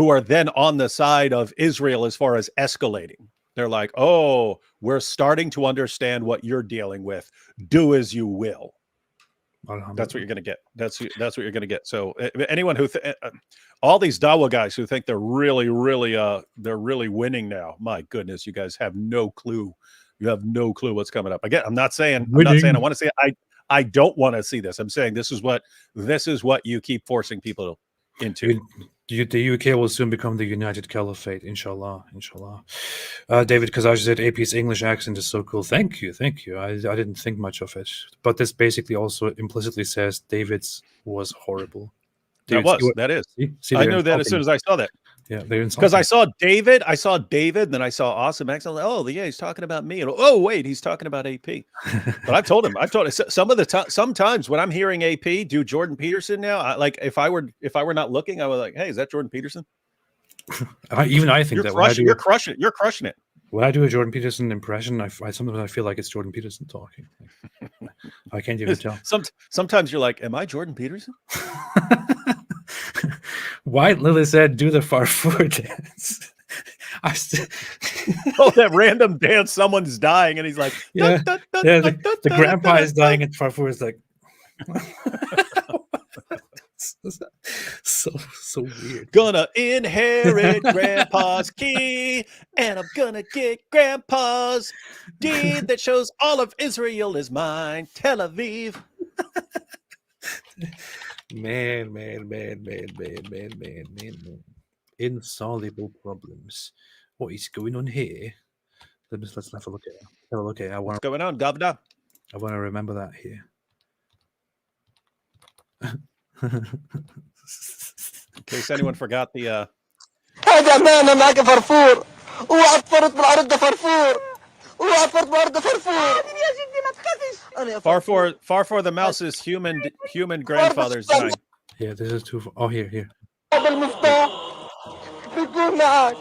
are then on the side of Israel as far as escalating. They're like, oh, we're starting to understand what you're dealing with. Do as you will. That's what you're going to get. That's what you're going to get. So anyone who, all these Dawa guys who think they're really winning now, my goodness, you guys have no clue. You have no clue what's coming up. Again, I'm not saying I want to say I don't want to see this. I'm saying this is what you keep forcing people into. The UK will soon become the United Caliphate, inshallah. David Kazaj said AP's English accent is so cool. Thank you. I didn't think much of it, but this basically also implicitly says David's was horrible. That is. See, I knew that as soon as I saw that. Yeah, because I saw David, then I saw Awesome X. I was like, oh yeah, he's talking about me. And oh wait, he's talking about AP. But I've told him sometimes when I'm hearing AP do Jordan Peterson now, like if I were not looking, I was like, hey, is that Jordan Peterson? I think you're crushing it. When I do a Jordan Peterson impression, I sometimes feel like it's Jordan Peterson talking. I can't even tell. Sometimes you're like, am I Jordan Peterson? White Lily said, do the Farfour dance. Oh, that random dance, someone's dying, and he's like, the grandpa is dying, and Farfour is like, so weird. Gonna inherit grandpa's key, and I'm gonna get grandpa's deed that shows all of Israel is mine. Tel Aviv. Man. Insoluble problems. What is going on here? Let's have a look at it. What's going on, Governor? I want to remember that here. In case anyone forgot the هذا أمانة معك فرفور اوعى تفرط بالعرض ده فرفور اوعى تفرط بالعرض ده فرفور يا جدي ما تخافش Farfour the mouse's human grandfather's dying. Yeah, this is too. Oh, here. هذا المفتاح بيكون معك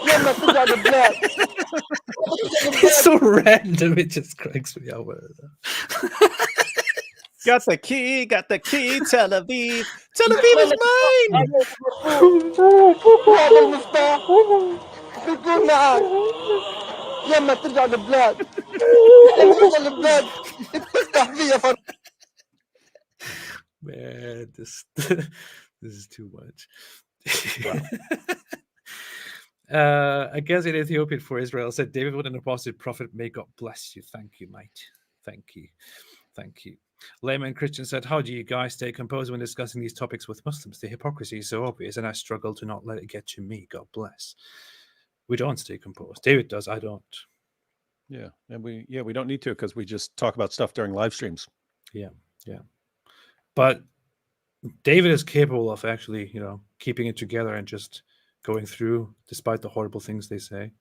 لما ترجع البلاد. It's so random. It just cracks me up. Got the key, Tel Aviv. Tel Aviv is mine. وهذا المفتاح بيكون معك لما ترجع البلاد لما توصل البلاد تفتح فيها Man, this is too much. Against an Ethiopian for Israel said, David, what an apostate prophet. May God bless you. Thank you, mate. Thank you. Thank you. Layman Christian said, how do you guys stay composed when discussing these topics with Muslims? The hypocrisy is so obvious, and I struggle to not let it get to me. God bless. We don't stay composed. David does. I don't. Yeah, and we don't need to, because we just talk about stuff during live streams. Yeah. But David is capable of actually, keeping it together and just going through, despite the horrible things they say.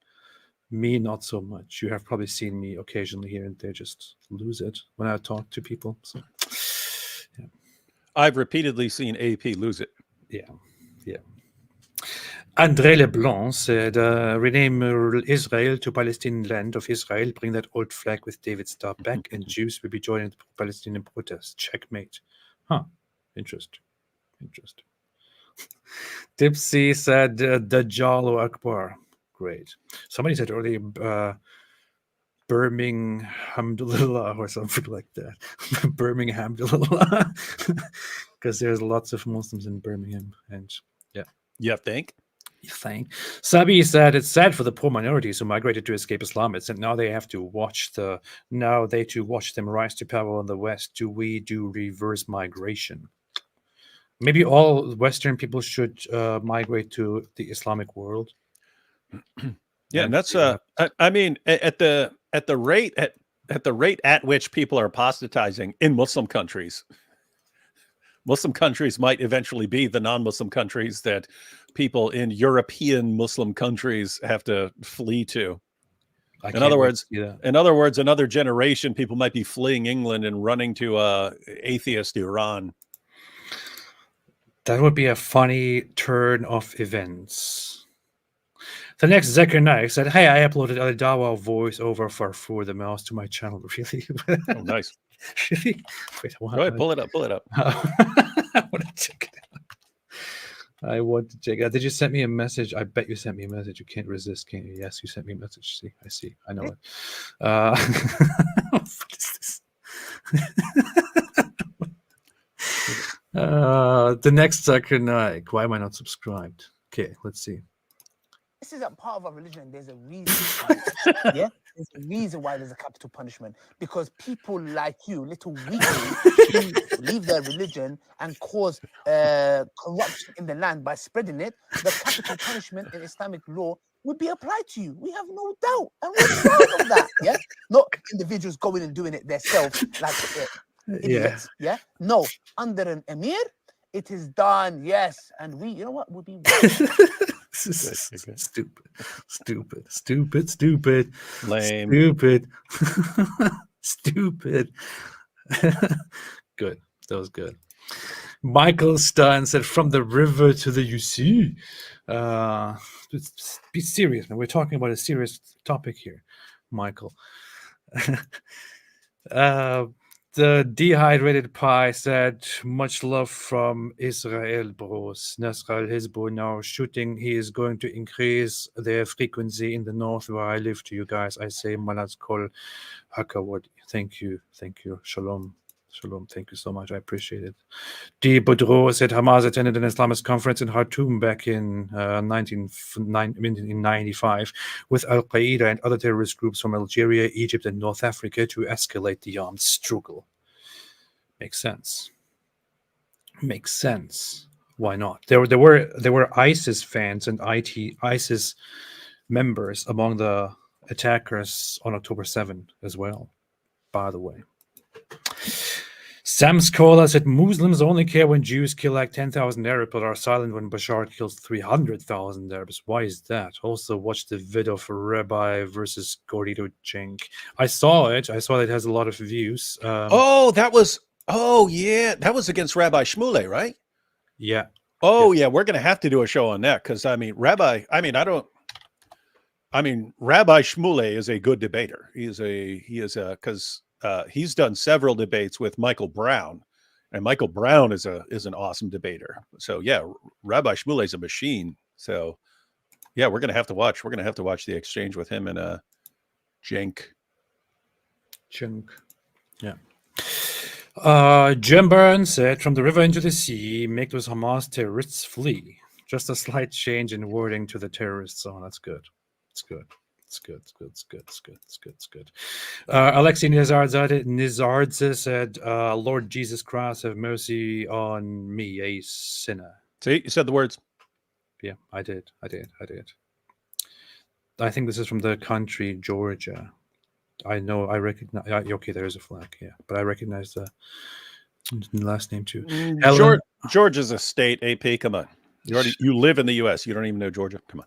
Me, not so much. You have probably seen me occasionally here and there just lose it when I talk to people. So, yeah. I've repeatedly seen AP lose it. Yeah. André Leblanc said, rename Israel to Palestinian land of Israel, bring that old flag with David's star back, and Jews will be joining the Palestinian protest. Checkmate. Huh. Interesting. Dipsy said, Dajjal Akbar. Great. Somebody said earlier, Birmingham or something like that. Birmingham, because there's lots of Muslims in Birmingham, and yeah. You think? Sabi said it's sad for the poor minorities who migrated to escape Islam. It's and now they have to watch them rise to power in the West. Do we do reverse migration? Maybe all Western people should migrate to the Islamic world. Yeah, and that's I mean, at the rate at which people are apostatizing in Muslim countries might eventually be the non-Muslim countries that people in European Muslim countries have to flee to. In other words, another generation, people might be fleeing England and running to atheist Iran. That would be a funny turn of events. The next Zekir Naik said, hey, I uploaded a Dawa voice over for the mouse to my channel. Really? Oh, nice. Really? Wait, go ahead, pull it up. I want to check it out. Did you send me a message? I bet you sent me a message. You can't resist, can you? Yes, you sent me a message. See. I know it. What is this? The next Zakir Naik. Why am I not subscribed? Okay, let's see. This is a part of our religion. There's a reason. Yeah, there's a reason why there's a capital punishment, because people like you, little weaklings, who leave their religion and cause corruption in the land by spreading it. The capital punishment in Islamic law would be applied to you. We have no doubt, and we're proud of that. Yeah, not individuals going and doing it themselves like idiots. Yeah, no, under an emir, it is done. Yes, and we, you know what, would be. Stupid. Lame. Stupid. Good. That was good. Michael Stein said, from the river to the UC. Be serious, man. We're talking about a serious topic here, Michael. The dehydrated pie said, much love from Israel, bros. Nasr al-Hizbo now shooting. He is going to increase their frequency in the north where I live. To you guys, I say, Malaz Kol Hakawad. Thank you. Shalom. Thank you so much. I appreciate it. D. Boudreau said, Hamas attended an Islamist conference in Khartoum back in 1995 with Al-Qaeda and other terrorist groups from Algeria, Egypt, and North Africa to escalate the armed struggle. Makes sense. Why not? There were ISIS fans and ISIS members among the attackers on October 7 as well, by the way. Sam Scholar said, Muslims only care when Jews kill like 10,000 Arabs, but are silent when Bashar kills 300,000 Arabs. Why is that? Also, watch the video for Rabbi versus Gordito Jenk. I saw it. I saw it has a lot of views. That was against Rabbi Shmuley, right? Yeah. Yeah, we're going to have to do a show on that, because, Rabbi Shmuley is a good debater. He is because he's done several debates with Michael Brown, and Michael Brown is an awesome debater. So yeah, Rabbi Shmuley is a machine. So yeah, we're gonna have to watch the exchange with him and Cenk. Yeah. Jim Byrne said, "From the river into the sea, make those Hamas terrorists flee." Just a slight change in wording to the terrorists. Oh, that's good. It's good. It's good. It's good. It's good. It's good. It's good. It's good. Alexei Nizardze said, "Lord Jesus Christ, have mercy on me, a sinner." See, you said the words. Yeah, I did. I think this is from the country Georgia. I know. I recognize. Okay, there is a flag. Yeah, but I recognize the last name too. Georgia's a state. AP, come on. You live in the U.S. You don't even know Georgia. Come on.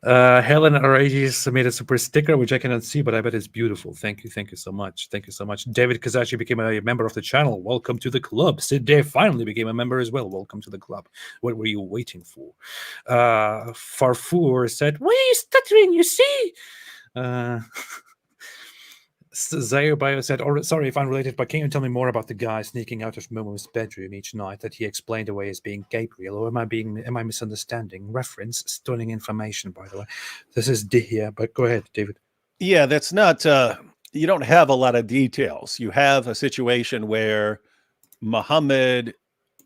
Helen Aragis made a super sticker, which I cannot see, but I bet it's beautiful. Thank you so much. David Kazachi became a member of the channel. Welcome to the club. Sid Dave finally became a member as well. Welcome to the club. What were you waiting for? Farfour said, "Why are you stuttering? You see." Zaire Bio said, "Sorry if unrelated, but can you tell me more about the guy sneaking out of Momo's bedroom each night that he explained away as being Gabriel? Or am I misunderstanding? Reference, stunning information, by the way. This is Dihya, but go ahead, David." Yeah, that's not. You don't have a lot of details. You have a situation where Muhammad,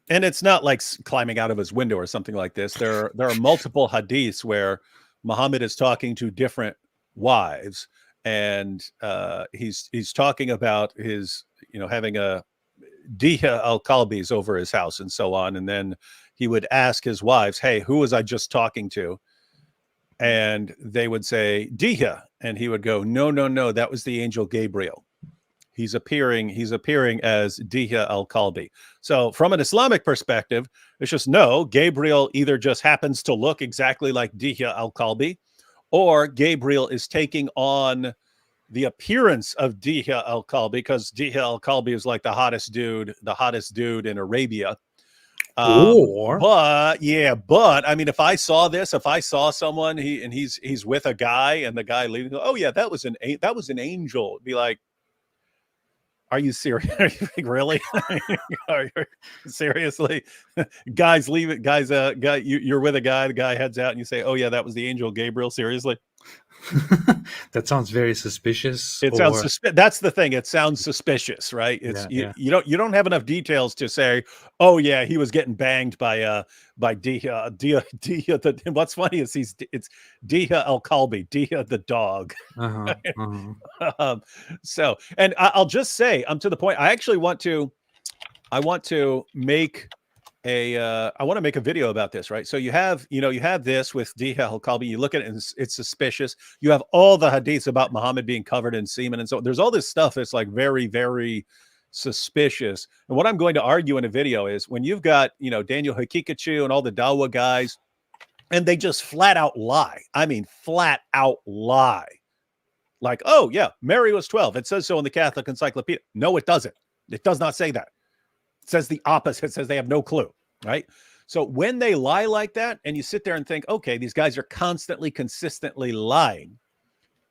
and it's not like climbing out of his window or something like this. There are multiple hadiths where Muhammad is talking to different wives. And he's talking about his, having a Diha al-Kalbis over his house and so on. And then he would ask his wives, "Hey, who was I just talking to?" And they would say, "Diha." And he would go, No, that was the angel Gabriel. He's appearing as Diha al-Kalbi. So from an Islamic perspective, it's just Gabriel either just happens to look exactly like Diha al-Kalbi, or Gabriel is taking on the appearance of Diha al-Kalbi, because Diha al-Kalbi is like the hottest dude in Arabia. But I mean, if I saw someone, he's with a guy, and the guy leaving, "Oh yeah, that was an angel," it'd be like, are you serious? Are you like, really? Seriously? Guys leave it. Guys, you're with a guy. The guy heads out, and you say, "Oh yeah, that was the angel Gabriel." Seriously? That sounds very suspicious. That's the thing. It sounds suspicious, right? You don't have enough details to say, "Oh yeah, he was getting banged by Diha." What's funny is it's Diha al-Kalbi, Diha the dog. So, and I'll just say, I'm to the point. I want to make a video about this, right? So you have this with Diha al-Kalbi. You look at it and it's suspicious. You have all the hadiths about Muhammad being covered in semen, and so there's all this stuff that's like very, very suspicious. And what I'm going to argue in a video is when you've got Daniel Hakikachu and all the Dawa guys, and they just flat out lie. I mean, flat out lie. Like, "Oh yeah, Mary was 12. It says so in the Catholic Encyclopedia." No, it doesn't. It does not say that. It says the opposite. It says they have no clue, right? So when they lie like that, and you sit there and think, okay, these guys are consistently lying,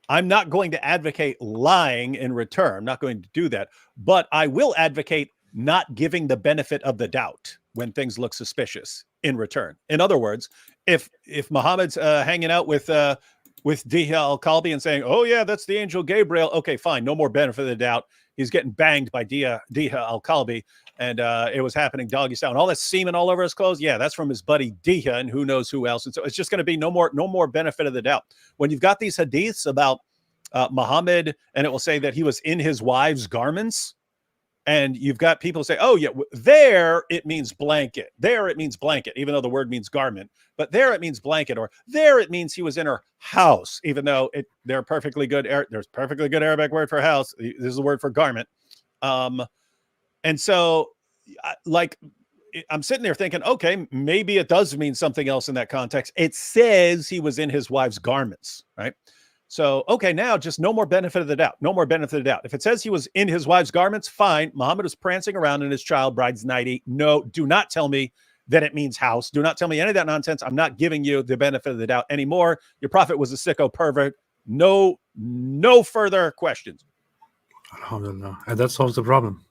I'm not going to advocate lying in return. I'm not going to do that. But I will advocate not giving the benefit of the doubt when things look suspicious in return. In other words, if Muhammad's hanging out with Diha al-Kalbi and saying, "Oh yeah, that's the angel Gabriel," okay, fine, no more benefit of the doubt. He's getting banged by Diha al-Kalbi, and it was happening doggy style, and all that semen all over his clothes. Yeah, that's from his buddy Diha, and who knows who else. And so it's just going to be no more benefit of the doubt. When you've got these hadiths about Muhammad, and it will say that he was in his wife's garments, and you've got people say, "Oh yeah, there it means blanket. There it means blanket," even though the word means garment. But there it means blanket, or there it means he was in her house, even though there's perfectly good Arabic word for house. This is the word for garment. And so, I'm sitting there thinking, okay, maybe it does mean something else in that context. It says he was in his wife's garments, right? So, okay, now just no more benefit of the doubt. No more benefit of the doubt. If it says he was in his wife's garments, fine. Muhammad was prancing around in his child bride's nightie. No, do not tell me that it means house. Do not tell me any of that nonsense. I'm not giving you the benefit of the doubt anymore. Your prophet was a sicko pervert. No further questions. Alhamdulillah. And that solves the problem.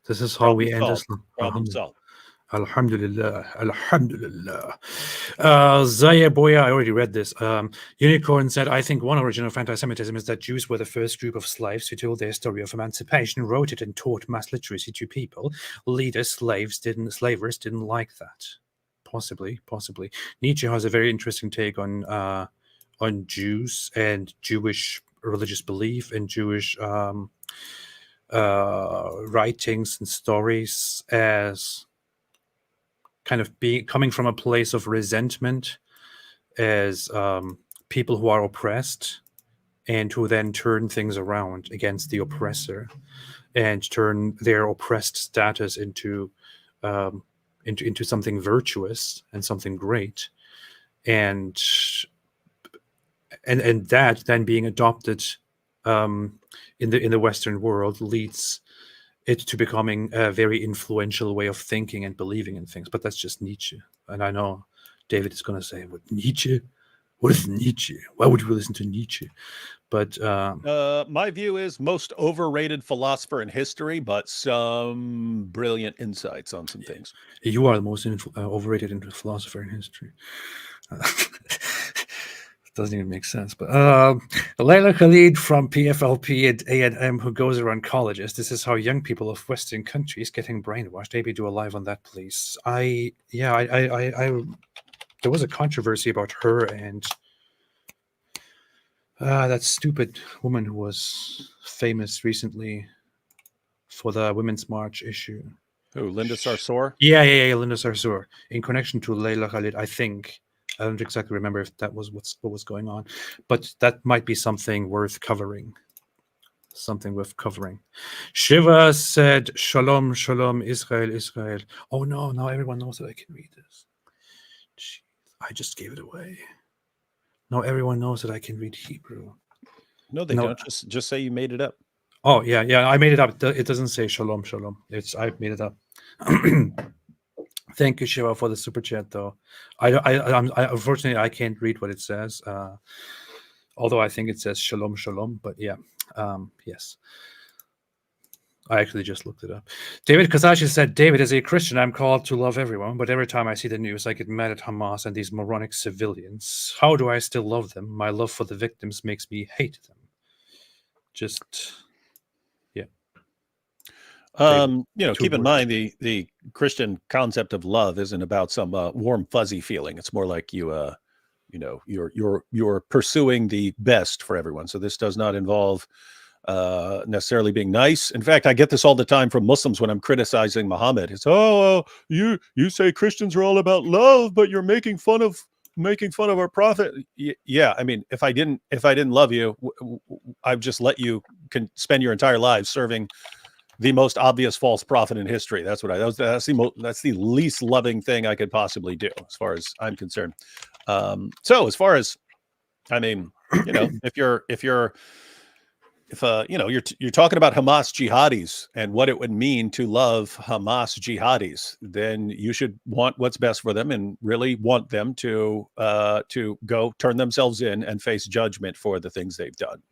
This is how we end Islam. Problem solved. Alhamdulillah. Alhamdulillah. Zaya Boya, I already read this. Unicorn said, I think one origin of anti-Semitism is that Jews were the first group of slaves who told their story of emancipation, wrote it, and taught mass literacy to people. Slavers didn't like that. Possibly. Nietzsche has a very interesting take on Jews and Jewish religious belief and Jewish writings and stories as kind of coming from a place of resentment, as people who are oppressed and who then turn things around against the oppressor and turn their oppressed status into something virtuous and something great, and that then being adopted in the Western world leads it to becoming a very influential way of thinking and believing in things. But that's just Nietzsche. And I know David is going to say, "What Nietzsche? What is Nietzsche? Why would you listen to Nietzsche?" But my view is most overrated philosopher in history, but some brilliant insights on some things. You are the most overrated philosopher in history. Doesn't even make sense. But Layla Khalid from PFLP and A&M, who goes around colleges. This is how young people of Western countries getting brainwashed. Maybe do a live on that, please. There was a controversy about her and that stupid woman who was famous recently for the Women's March issue. Who, Linda Sarsour? Yeah, Linda Sarsour. In connection to Layla Khalid, I think. I don't exactly remember if that was what was going on, but that might be something worth covering. Shiva said, Shalom, Shalom, Israel, Israel. Oh no, now everyone knows that I can read this. Jeez, I just gave it away. Now everyone knows that I can read Hebrew. No, they don't. Just say you made it up. Oh, yeah, I made it up. It doesn't say Shalom, Shalom. I made it up. Thank you, Shiva, for the super chat. Though I unfortunately I can't read what it says. Although I think it says Shalom, Shalom. But yeah, yes. I actually just looked it up. David Kazashi said, David, as a Christian, I'm called to love everyone, but every time I see the news, I get mad at Hamas and these moronic civilians. How do I still love them? My love for the victims makes me hate them. Just, yeah. Keep in mind the Christian concept of love isn't about some warm fuzzy feeling. It's more like you're pursuing the best for everyone. So this does not involve necessarily being nice. In fact, I get this all the time from Muslims when I'm criticizing Muhammad. It's you say Christians are all about love, but you're making fun of our prophet. Yeah, I mean, if I didn't love you, I've just let you spend your entire lives serving the most obvious false prophet in history. That's that's the least loving thing I could possibly do, as far as I'm concerned. So as far as, I mean, if you're talking about Hamas jihadis and what it would mean to love Hamas jihadis, then you should want what's best for them and really want them to go turn themselves in and face judgment for the things they've done.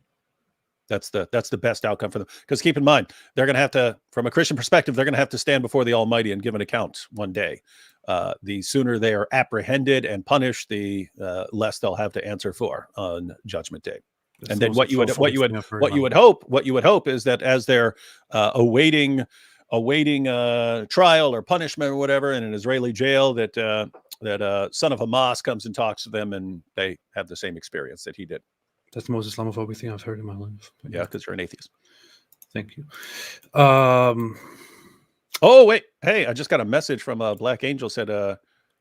That's the best outcome for them. Because keep in mind, they're going to have to, from a Christian perspective, they're going to have to stand before the Almighty and give an account one day. The sooner they are apprehended and punished, the less they'll have to answer for on Judgment Day. And then what you would hope is that as they're awaiting trial or punishment or whatever in an Israeli jail, that son of Hamas comes and talks to them and they have the same experience that he did. That's the most Islamophobic thing I've heard in my life. But yeah, because you're an atheist. Thank you. Oh wait, hey, I just got a message from Black Angel, said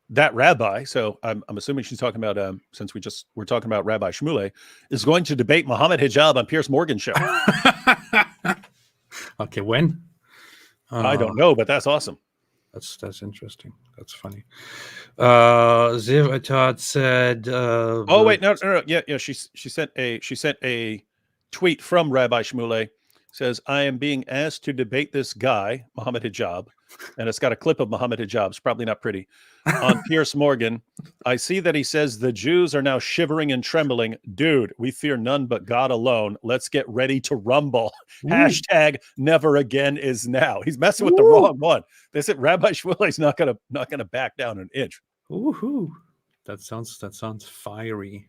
that rabbi. So I'm assuming she's talking about since we're talking about Rabbi Shmuley is going to debate Muhammad Hijab on Piers Morgan's show. Okay, when? I don't know, but that's awesome. That's interesting. That's funny. Ziv Atad said. Oh wait, no. Yeah. She sent a tweet from Rabbi Shmuley. Says, I am being asked to debate this guy, Muhammad Hijab, and it's got a clip of Muhammad Hijab. It's probably not pretty. On Piers Morgan, I see that he says the Jews are now shivering and trembling. Dude, we fear none but God alone. Let's get ready to rumble. Hashtag never again is now. He's messing with the wrong one. They said Rabbi Shmuley's not gonna back down an inch. Woohoo! That sounds fiery.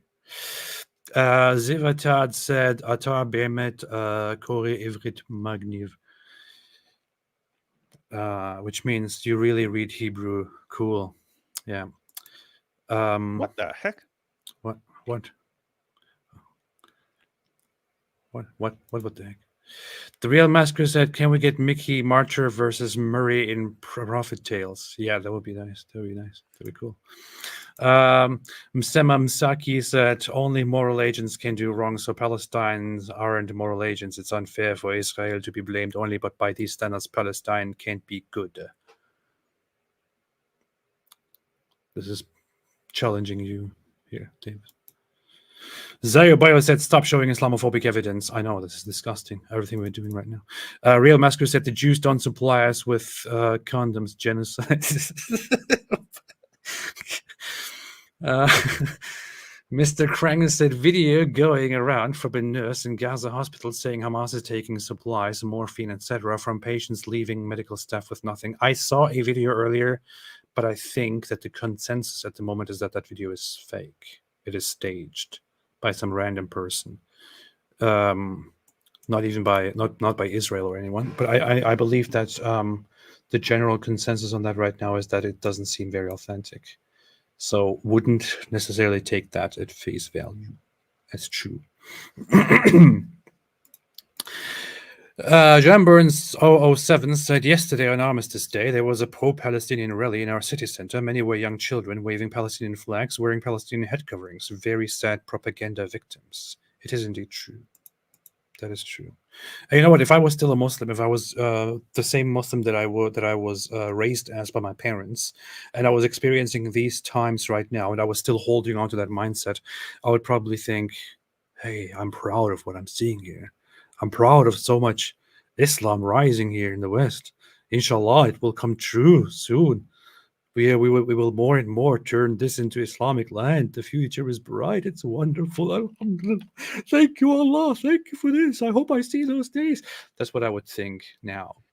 Zivatad said, "Ata bemet kore ivrit magniv," which means you really read Hebrew. Cool. Yeah. What the heck? What the heck? The Real Masker said, "Can we get Mickey Marcher versus Murray in Prophet Tales?" Yeah, that would be nice. That would be nice. That'd be cool. Msema Msaki said, "Only moral agents can do wrong, so Palestinians aren't moral agents. It's unfair for Israel to be blamed only, but by these standards, Palestine can't be good." This is challenging you here, David. Zayo Bio said, "Stop showing Islamophobic evidence." I know, this is disgusting, everything we're doing right now. Real Masker said, "The Jews don't supply us with condoms, genocide." Mr. Krang said, "Video going around from a nurse in Gaza hospital saying Hamas is taking supplies, morphine, etc. from patients, leaving medical staff with nothing." I saw a video earlier, but I think that the consensus at the moment is that that video is fake. It is staged by some random person, not even by not by Israel or anyone. But I believe that the general consensus on that right now is that it doesn't seem very authentic. So wouldn't necessarily take that at face value as true. John Burns 007 said, "Yesterday on Armistice Day, there was a pro-Palestinian rally in our city center. Many were young children waving Palestinian flags, wearing Palestinian head coverings. Very sad propaganda victims." It is indeed true. That is true. And you know what? If I was still a Muslim, if I was the same Muslim that I was raised as by my parents, and I was experiencing these times right now, and I was still holding on to that mindset, I would probably think, "Hey, I'm proud of what I'm seeing here. I'm proud of so much Islam rising here in the West. Inshallah, it will come true soon. We will more and more turn this into Islamic land. The future is bright. It's wonderful. Alhamdulillah. Thank you, Allah. Thank you for this. I hope I see those days." That's what I would think now.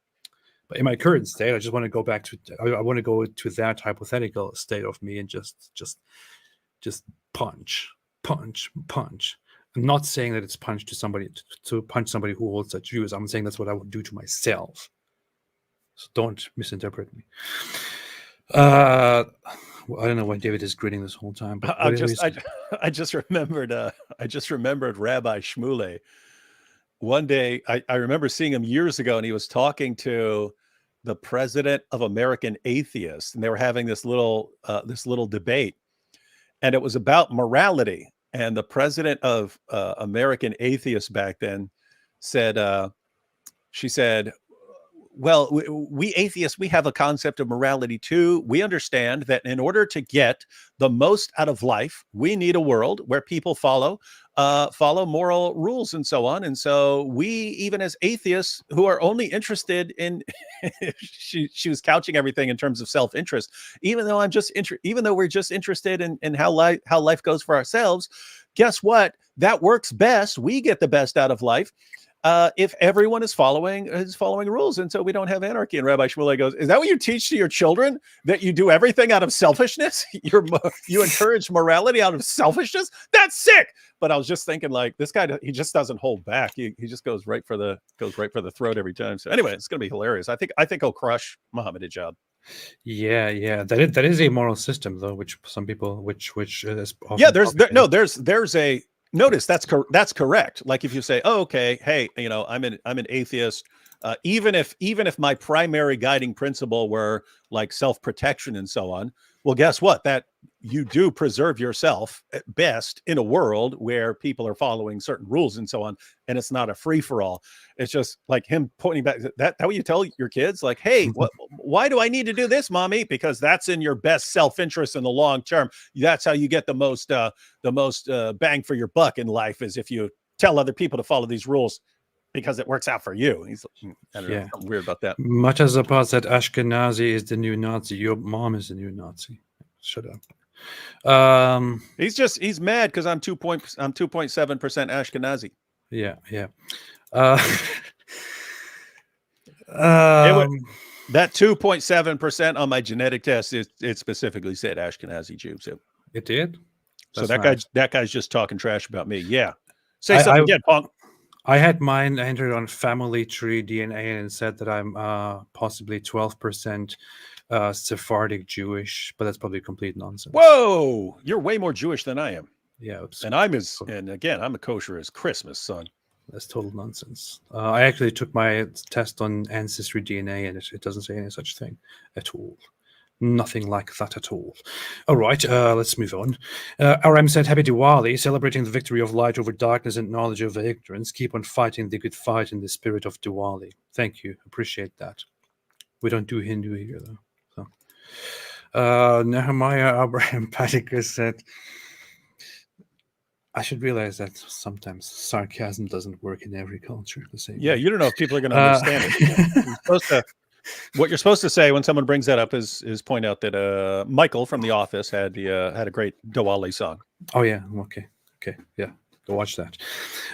But in my current state, I just want to go back to. I want to go to that hypothetical state of me and just punch. I'm not saying that it's punch to somebody to punch somebody who holds such views. I'm saying that's what I would do to myself. So don't misinterpret me. I don't know why David is grinning this whole time. But I just remembered Rabbi Shmuley. One day, I remember seeing him years ago, and he was talking to the president of American Atheists, and they were having this little debate, and it was about morality. And the president of American Atheists back then said, she said, "Well, we atheists, we have a concept of morality too. We understand that in order to get the most out of life, we need a world where people follow moral rules and so on. And so we, even as atheists who are only interested in," she was couching everything in terms of self-interest. Even though we're just interested in how life goes for ourselves, guess what? That works best. We get the best out of life if everyone is following rules, and so we don't have anarchy. And Rabbi Shmuley goes, "Is that what you teach to your children? That you do everything out of selfishness? You encourage morality out of selfishness? That's sick." But I was just thinking, like, this guy, he just doesn't hold back. He just goes right for the throat every time. So anyway, it's going to be hilarious. I think he'll crush Muhammad Hijab. Yeah. That is a moral system, though, which some people, which is often there's a. Notice that's correct. Like if you say, "Oh, okay, hey, I'm an atheist," even if my primary guiding principle were like self-protection and so on, well, guess what? That you do preserve yourself at best in a world where people are following certain rules and so on, and it's not a free-for-all. It's just like him pointing back. That what you tell your kids, like, "Hey, why do I need to do this, mommy? Because that's in your best self-interest in the long term. That's how you get the most bang for your buck in life, is if you tell other people to follow these rules." because it works out for you. He's, I don't know, something weird about that. Matazapad said Ashkenazi is the new Nazi. Your mom is the new Nazi. Shut up. He's mad because I'm 2.7% Ashkenazi. Yeah. That 2.7% on my genetic test, it specifically said Ashkenazi Jew. So it did. That's so that guy's just talking trash about me. Yeah. Say something again, punk. I had mine entered on family tree DNA and it said that I'm possibly 12% Sephardic Jewish, but that's probably complete nonsense. Whoa, you're way more Jewish than I am. Yeah, and again, I'm a kosher as Christmas, son. That's total nonsense. I actually took my test on ancestry DNA, and it doesn't say any such thing at all. Nothing like that at all. All right, let's move on. RM said, Happy Diwali, celebrating the victory of light over darkness and knowledge over ignorance. Keep on fighting the good fight in the spirit of Diwali. Thank you. Appreciate that. We don't do Hindu here, though. So, Nehemiah Abraham Patikar said, I should realize that sometimes sarcasm doesn't work in every culture the same way. You don't know if people are going to understand it. What you're supposed to say when someone brings that up is point out that Michael from The Office had a great Diwali song. Oh yeah, okay, yeah, go watch that.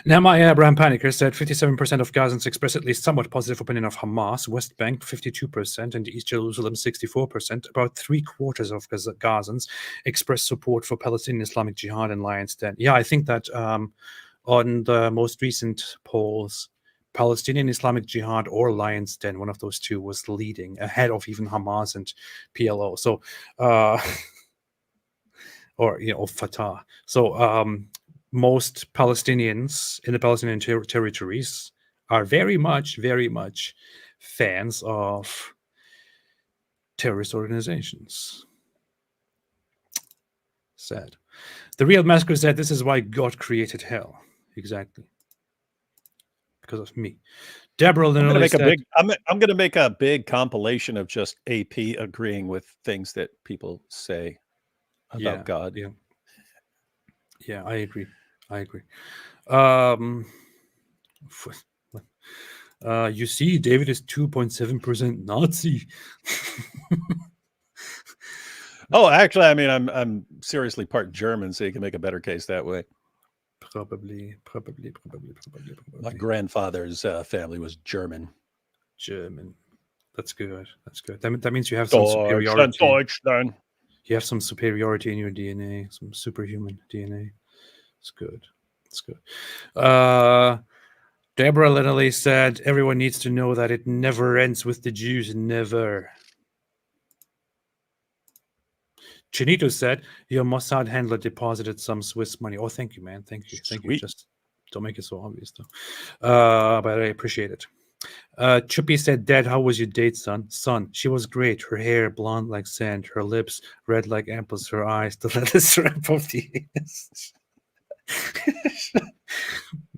Nehemiah Abraham Panikar said 57% of Gazans express at least somewhat positive opinion of Hamas, West Bank 52%, and East Jerusalem 64%. About 3/4 of Gazans express support for Palestinian Islamic Jihad and Lion's Den. Yeah, I think that on the most recent polls, Palestinian Islamic Jihad or Lion's Den, one of those two, was leading ahead of even Hamas and PLO. So, or Fatah. So, most Palestinians in the Palestinian territories are very much fans of terrorist organizations. Sad. The Real Massacre said, this is why God created hell. Exactly. Because of me. Deborah, I'm going to make a big compilation of just AP agreeing with things that people say about God. Yeah, I agree. You see, David is 2.7% Nazi. Oh, actually, I mean, I'm seriously part German, so you can make a better case that way. Probably. My grandfather's family was German. That's good. That means you have some superiority. Deutschland. You have some superiority in your DNA, some superhuman DNA. It's good. Deborah literally said, everyone needs to know that it never ends with the Jews. Never. Chinito said, your Mossad handler deposited some Swiss money. Oh, thank you, man. Thank you. Just don't make it so obvious, though. But I appreciate it. Chuppy said, Dad, how was your date, son? Son, she was great. Her hair blonde like sand, her lips red like apples, her eyes the leather strap of the anus.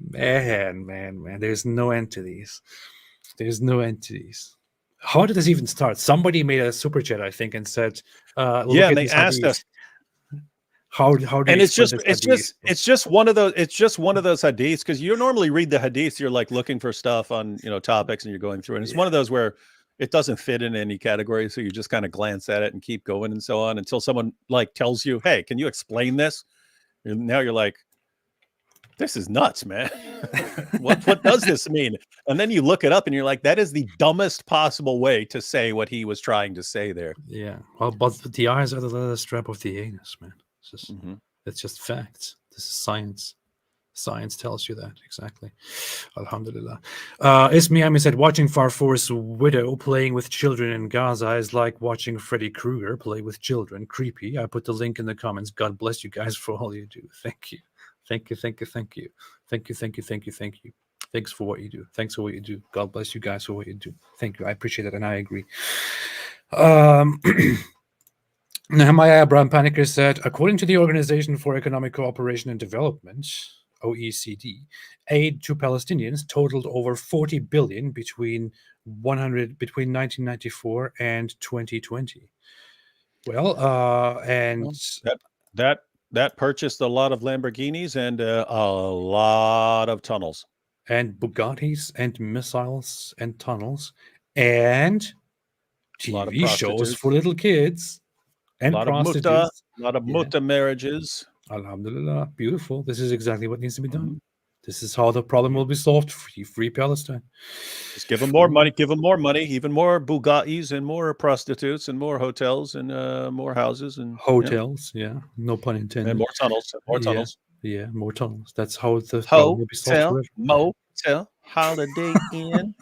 Man. There's no end to these. How did this even start? Somebody made a super chat, I think, and said, and they asked us how do and you it's just one of those hadiths, because you normally read the hadiths, you're like looking for stuff on topics and you're going through, and it's one of those where it doesn't fit in any category, so you just kind of glance at it and keep going and so on until someone like tells you, hey, can you explain this? And now you're like, this is nuts, man. What does this mean? And then you look it up and you're like, that is the dumbest possible way to say what he was trying to say there. Yeah. Well, but the eyes are the leather strap of the anus, man. It's just facts. This is science. Science tells you that. Exactly. Alhamdulillah. Ismiami said, watching Farfor's widow playing with children in Gaza is like watching Freddy Krueger play with children. Creepy. I put the link in the comments. God bless you guys for all you do. Thank you. Thank you. Thanks for what you do. God bless you guys for what you do. Thank you. I appreciate that, and I agree. Nehemiah Abraham Panikar said, according to the Organization for Economic Cooperation and Development, OECD, aid to Palestinians totaled over 40 billion between 1994 and 2020. Well, and that purchased a lot of Lamborghinis and a lot of tunnels. and Bugattis and missiles and tunnels and lot of TV shows prostitutes. for little kids and A lot of prostitutes. mutta marriages. Alhamdulillah, beautiful. This is exactly what needs to be done. Mhm. This is how the problem will be solved. Free Palestine. Just give them more money. Give them more money. Even more Bugattis and more prostitutes and more hotels and more houses and Hotels, yeah, no pun intended. and more tunnels. And more tunnels. Yeah, more tunnels. That's how the problem will be solved Hotel, forever. motel, Holiday Inn.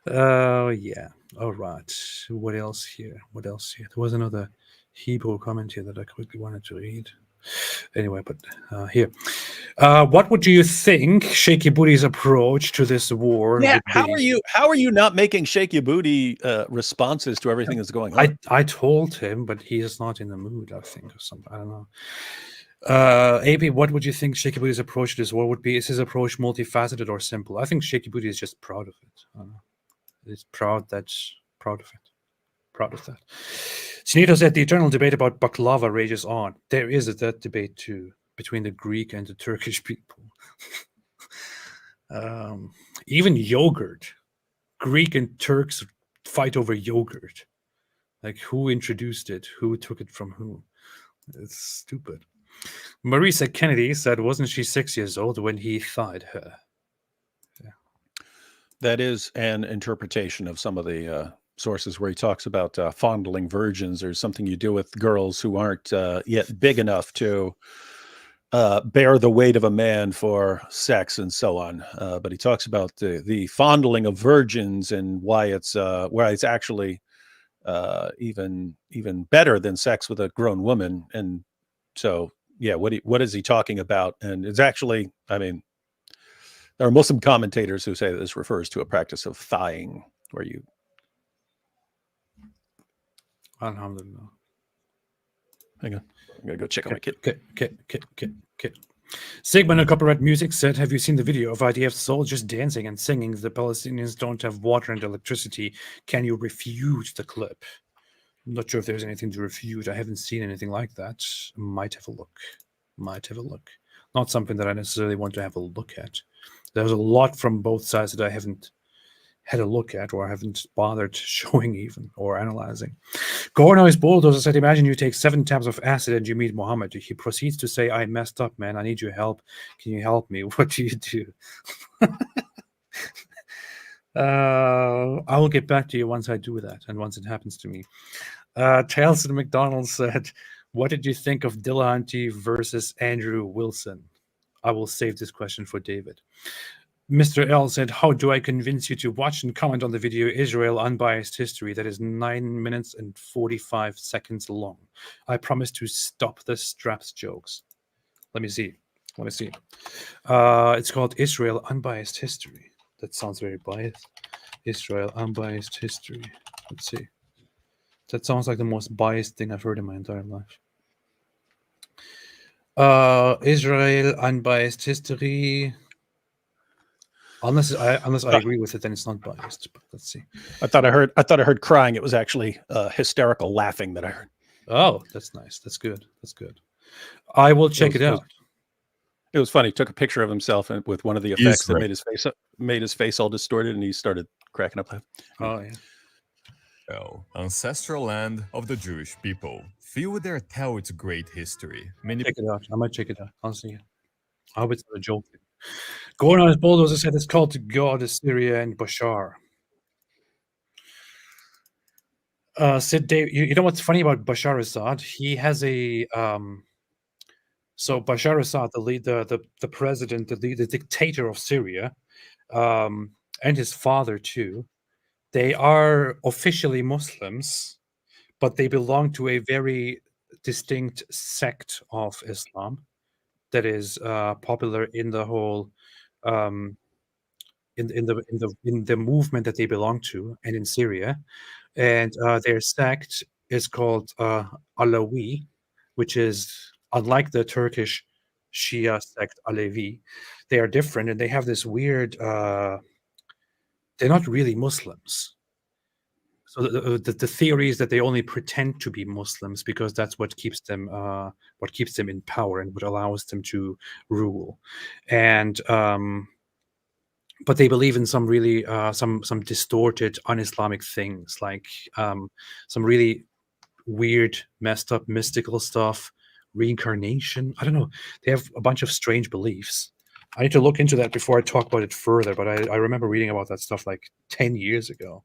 Oh, yeah. All right. What else here? What else here? There was another Hebrew comment here that I quickly wanted to read. Anyway, but here. What would you think Shaky Booty's approach to this war Yeah, would how be? are you not making shake your booty responses to everything that's going on? I told him, but he is not in the mood, I think, or something. I don't know. AP, what would you think Shaky Booty's approach to this war would be? Is his approach multifaceted or simple? I think Shaky Booty is just proud of it. I don't know. He's proud of it. Proud of that. Snito said the eternal debate about baklava rages on. There is that debate too between the Greek and the Turkish people. Even yogurt. Greek and Turks fight over yogurt. Like who introduced it? Who took it from who? It's stupid. Marisa Kennedy said, wasn't she 6 years old when he thawed her? That is an interpretation of some of the sources where he talks about fondling virgins or something you do with girls who aren't yet big enough to bear the weight of a man for sex and so on. But he talks about the fondling of virgins and why it's actually even better than sex with a grown woman. And so, yeah, what is he talking about? And it's actually, I mean, there are Muslim commentators who say that this refers to a practice of thighing, where you. Alhamdulillah. Hang on, I'm gonna go check on my kid. Okay. Sigmund of Copyright Music said, have you seen the video of IDF soldiers dancing and singing the Palestinians don't have water and electricity? Can you refute the clip? I'm not sure if there's anything to refute. I haven't seen anything like that. Might have a look. Not something that I necessarily want to have a look at. There's a lot from both sides that I haven't had a look at or I haven't bothered showing even or analyzing. Gorno's Bulldozer said, imagine you take 7 tabs of acid and you meet Muhammad. He proceeds to say, I messed up, man. I need your help. Can you help me? What do you do? I will get back to you once I do that and once it happens to me. Taliesin McDonald said, what did you think of Dillahunty versus Andrew Wilson? I will save this question for David. Mr. L said, how do I convince you to watch and comment on the video Israel Unbiased History that is 9 minutes and 45 seconds long? I promise to stop the straps jokes. Let me see. It's called Israel Unbiased History. That sounds very biased. Israel Unbiased History. Let's see. That sounds like the most biased thing I've heard in my entire life. Israel Unbiased History. Unless I agree with it, then it's not biased. But let's see. I thought I heard crying. It was actually hysterical laughing that I heard. Oh, that's nice. That's good. I will check it out. It was funny. He took a picture of himself and with one of the effects that made his face all distorted, and he started cracking up laughing. Oh yeah. Ancestral land of the Jewish people, filled with their tell its great history. Many check it out. I might check it out. I'll see it. I hope it's not a joke. Going on his bulldozer said it's called to God, Assyria, and Bashar. Sid Dave, you know what's funny about Bashar Assad? He has a so Bashar Assad, the president, the dictator of Syria, and his father too. They are officially Muslims, but they belong to a very distinct sect of Islam that is popular in the whole in the movement that they belong to, and in Syria, and their sect is called Alawi, which is unlike the Turkish Shia sect Alevi. They are different, and they have this weird. They're not really Muslims. So the theory is that they only pretend to be Muslims because that's what keeps them in power and what allows them to rule. And but they believe in some really some distorted un-Islamic things, like some really weird, messed up, mystical stuff, reincarnation. I don't know. They have a bunch of strange beliefs. I need to look into that before I talk about it further, but I remember reading about that stuff like 10 years ago.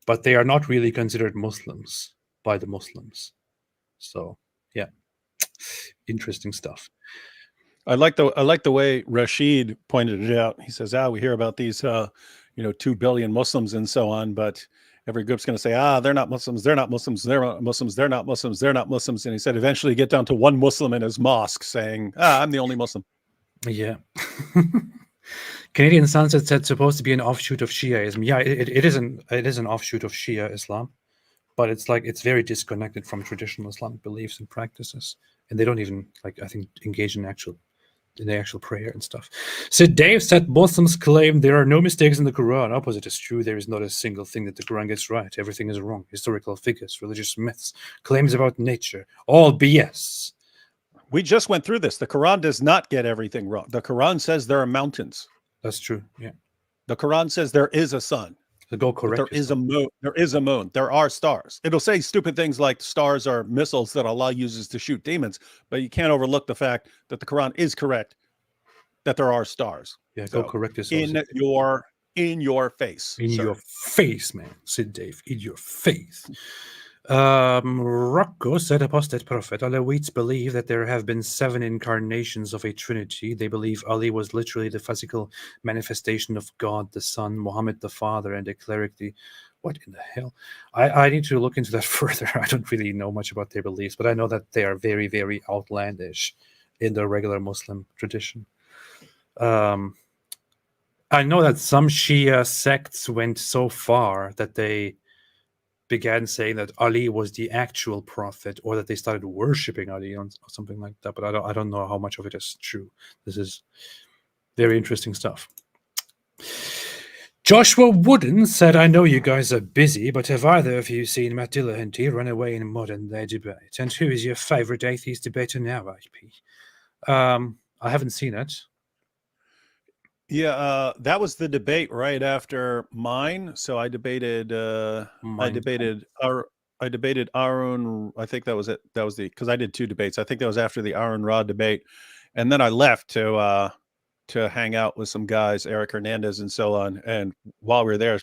But they are not really considered Muslims by the Muslims. So, yeah, interesting stuff. I like the way Rashid pointed it out. He says, we hear about these 2 billion Muslims and so on, but every group's going to say, they're not Muslims, they're not Muslims, they're not Muslims, they're not Muslims, they're not Muslims. And he said, eventually you get down to one Muslim in his mosque saying, I'm the only Muslim. Yeah. Canadian Sunset said supposed to be an offshoot of Shiaism. Yeah, it is an offshoot of Shia Islam, but it's very disconnected from traditional Islamic beliefs and practices, and they don't even I think engage in the actual prayer and stuff. So Dave said Muslims claim there are no mistakes in the Quran. Opposite is true. There is not a single thing that the Quran gets right. Everything is wrong. Historical figures, religious myths, claims about nature, all BS. We just went through this. The Quran does not get everything wrong. The Quran says there are mountains. That's true. Yeah. The Quran says there is a sun. So go correct. There is a moon. There is a moon. There are stars. It'll say stupid things like stars are missiles that Allah uses to shoot demons, but you can't overlook the fact that the Quran is correct that there are stars. Yeah, go correct yourself. In your face. In your face, man. Sid Dave, in your face. Rocco said, Apostate Prophet, Alawites believe that there have been 7 incarnations of a trinity. They believe Ali was literally the physical manifestation of God the Son, Muhammad the Father, and a cleric the... What in the hell? I need to look into that further. I don't really know much about their beliefs, but I know that they are very, very outlandish in the regular Muslim tradition. I know that some Shia sects went so far that they began saying that Ali was the actual prophet, or that they started worshiping Ali or something like that. But I don't know how much of it is true. This is very interesting stuff. Joshua Wooden said, I know you guys are busy, but have either of you seen Matt Dillahunty run away in modern day debate? And who is your favorite atheist debater now, IP? I haven't seen it. Yeah, that was the debate right after mine. So I debated Aaron. I think that was it. That was because I did 2 debates. I think that was after the Aaron Ra debate, and then I left to hang out with some guys, Eric Hernandez and so on. And while we were there,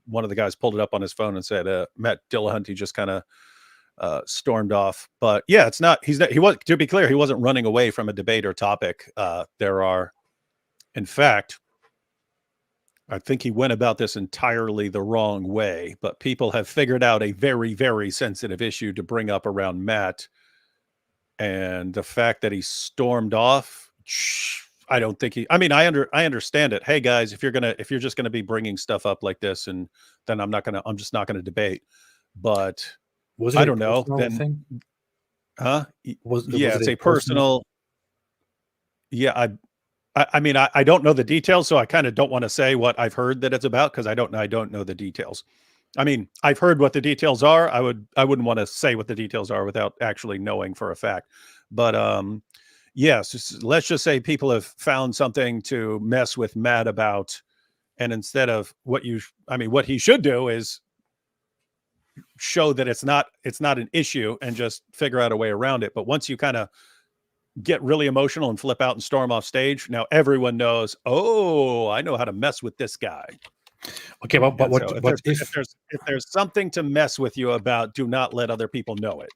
one of the guys pulled it up on his phone and said, Matt Dillahunty just kind of stormed off. But yeah, he was, to be clear, he wasn't running away from a debate or topic. In fact, I think he went about this entirely the wrong way, but people have figured out a very, very sensitive issue to bring up around Matt. And the fact that he stormed off, I don't think I understand it. Hey guys, if you're just gonna be bringing stuff up like this, and then I'm just not gonna debate. But I don't know. Then, it's a personal. Yeah, I don't know the details, so I kind of don't want to say what I've heard that it's about, because I don't know the details. I mean, I've heard what the details are. I wouldn't want to say what the details are without actually knowing for a fact. But yes, let's just say people have found something to mess with Matt about, and instead of what he should do is show that it's not an issue and just figure out a way around it. But once you kind of get really emotional and flip out and storm off stage, now everyone knows, oh, I know how to mess with this guy. Okay, but if there's something to mess with you about, do not let other people know it.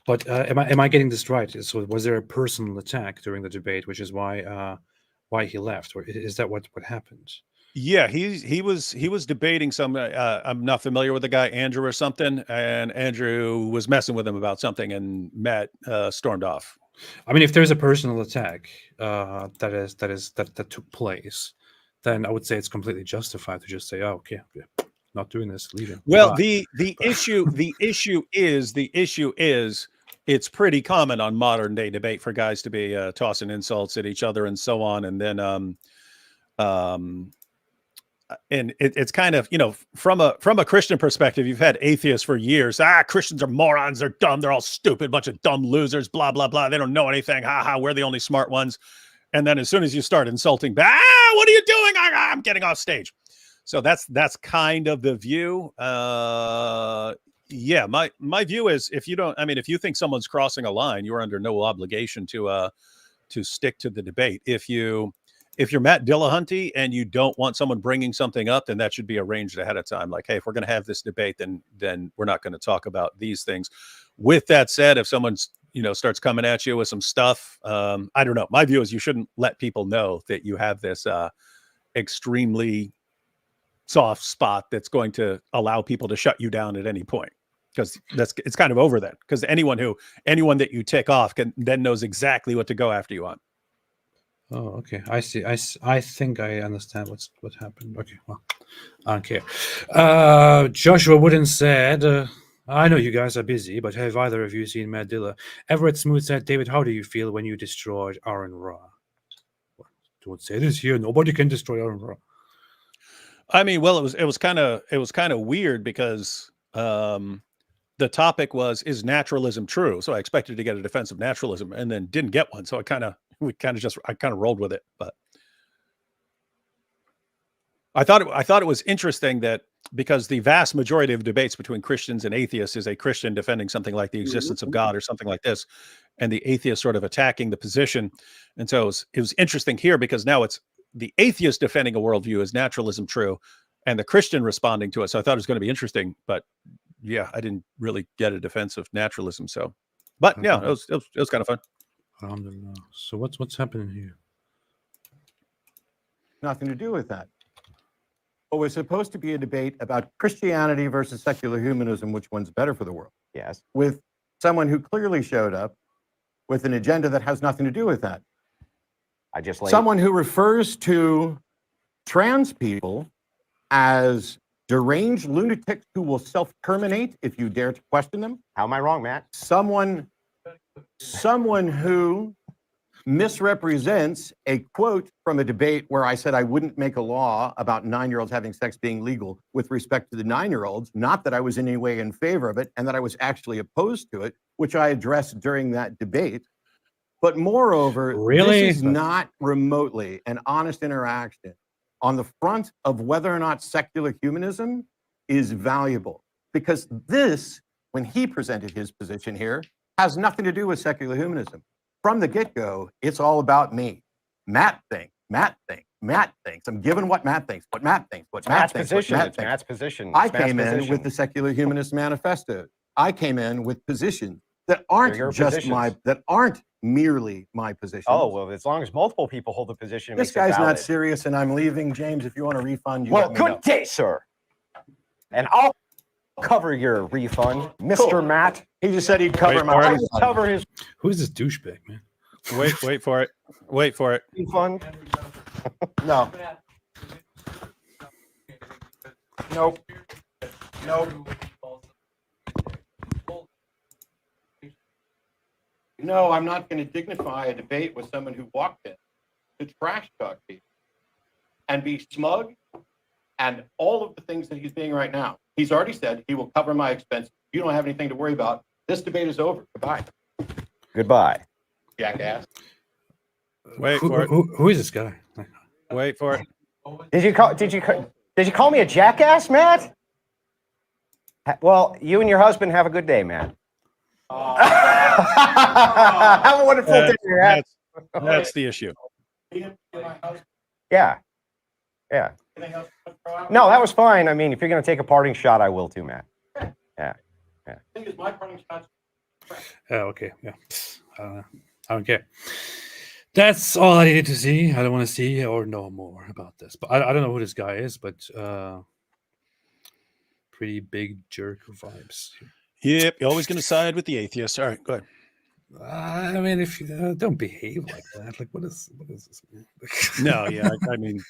But am I getting this right? So was there a personal attack during the debate, which is why he left, or is that what happened? Yeah, he was debating some. I'm not familiar with the guy, Andrew or something, and Andrew was messing with him about something, and Matt stormed off. I mean, if there's a personal attack that took place, then I would say it's completely justified to just say, "Oh, okay, yeah, not doing this, leaving." Well, the issue is it's pretty common on modern day debate for guys to be tossing insults at each other and so on, and then and it's kind of, from a Christian perspective, you've had atheists for years. Christians are morons. They're dumb. They're all stupid. Bunch of dumb losers. Blah, blah, blah. They don't know anything. Ha ha. We're the only smart ones. And then as soon as you start insulting back, what are you doing? I'm getting off stage. So that's kind of the view. Yeah, my view is if you think someone's crossing a line, you're under no obligation to stick to the debate. If you're Matt Dillahunty and you don't want someone bringing something up, then that should be arranged ahead of time. Like, hey, if we're going to have this debate, then we're not going to talk about these things. With that said, if someone's starts coming at you with some stuff, I don't know. My view is you shouldn't let people know that you have this extremely soft spot that's going to allow people to shut you down at any point, because it's kind of over then. Because anyone that you tick off then knows exactly what to go after you on. Oh, okay. I see. I think I understand what happened. Okay, well, I don't care. Joshua Wooden said, I know you guys are busy, but have either of you seen Matt Dilla? Everett Smooth said, David, how do you feel when you destroyed Aaron Ra? Well, don't say this here. Nobody can destroy Aaron Ra. I mean, well, it was kind of weird because the topic was, is naturalism true? So I expected to get a defense of naturalism and then didn't get one. So I kind of rolled with it. But I thought it was interesting that because the vast majority of debates between Christians and atheists is a Christian defending something like the existence of God or something like this, and the atheist sort of attacking the position. And so it was interesting here because now it's the atheist defending a worldview, is naturalism true, and the Christian responding to it. So I thought it was going to be interesting, but yeah, I didn't really get a defense of naturalism. So, but yeah, it was kind of fun. So what's happening here? Nothing to do with that. What was supposed to be a debate about Christianity versus secular humanism, which one's better for the world? Yes. With someone who clearly showed up with an agenda that has nothing to do with that. Someone who refers to trans people as deranged lunatics who will self-terminate if you dare to question them. How am I wrong, Matt? Someone who misrepresents a quote from a debate where I said I wouldn't make a law about 9-year-olds having sex being legal with respect to the 9-year-olds, not that I was in any way in favor of it, and that I was actually opposed to it, which I addressed during that debate. But moreover, this is not remotely an honest interaction on the front of whether or not secular humanism is valuable. Because this, when he presented his position here, has nothing to do with secular humanism. From the get-go, it's all about me. Matt thinks. I'm giving what Matt thinks. What Matt thinks. What Matt thinks. What Matt thinks. Matt's position. I came in with the Secular Humanist Manifesto. I came in with positions that aren't that aren't merely my position. Oh, well, as long as multiple people hold the position, This guy's not serious, and I'm leaving. James, if you want a refund, you well, let me good know. day, sir. And I'll cover your refund, Mr. Matt. He just said he'd cover my refund. Cover his Who's this douchebag, man? Wait for it. Wait for it. refund. No. Nope. No, I'm not going to dignify a debate with someone who walked in to trash talk people and be smug and all of the things that he's being right now. He's already said he will cover my expenses. You don't have anything to worry about. This debate is over. Goodbye. Goodbye. Jackass. Wait for it. Who is this guy? Wait for it. Did you call me a jackass, Matt? Well, you and your husband have a good day, Matt. Have a wonderful day, Matt. That's the issue. Yeah. No, that was fine. I mean, if you're going to take a parting shot, I will too, Matt. Yeah. I think it's my parting shot. Okay. Yeah. I don't care. That's all I needed to see. I don't want to see or know more about this. But I don't know who this guy is, but pretty big jerk vibes. Yep, you're always going to side with the atheists. All right, go ahead. I mean, if you don't behave like that, like what is this? No, yeah, I mean,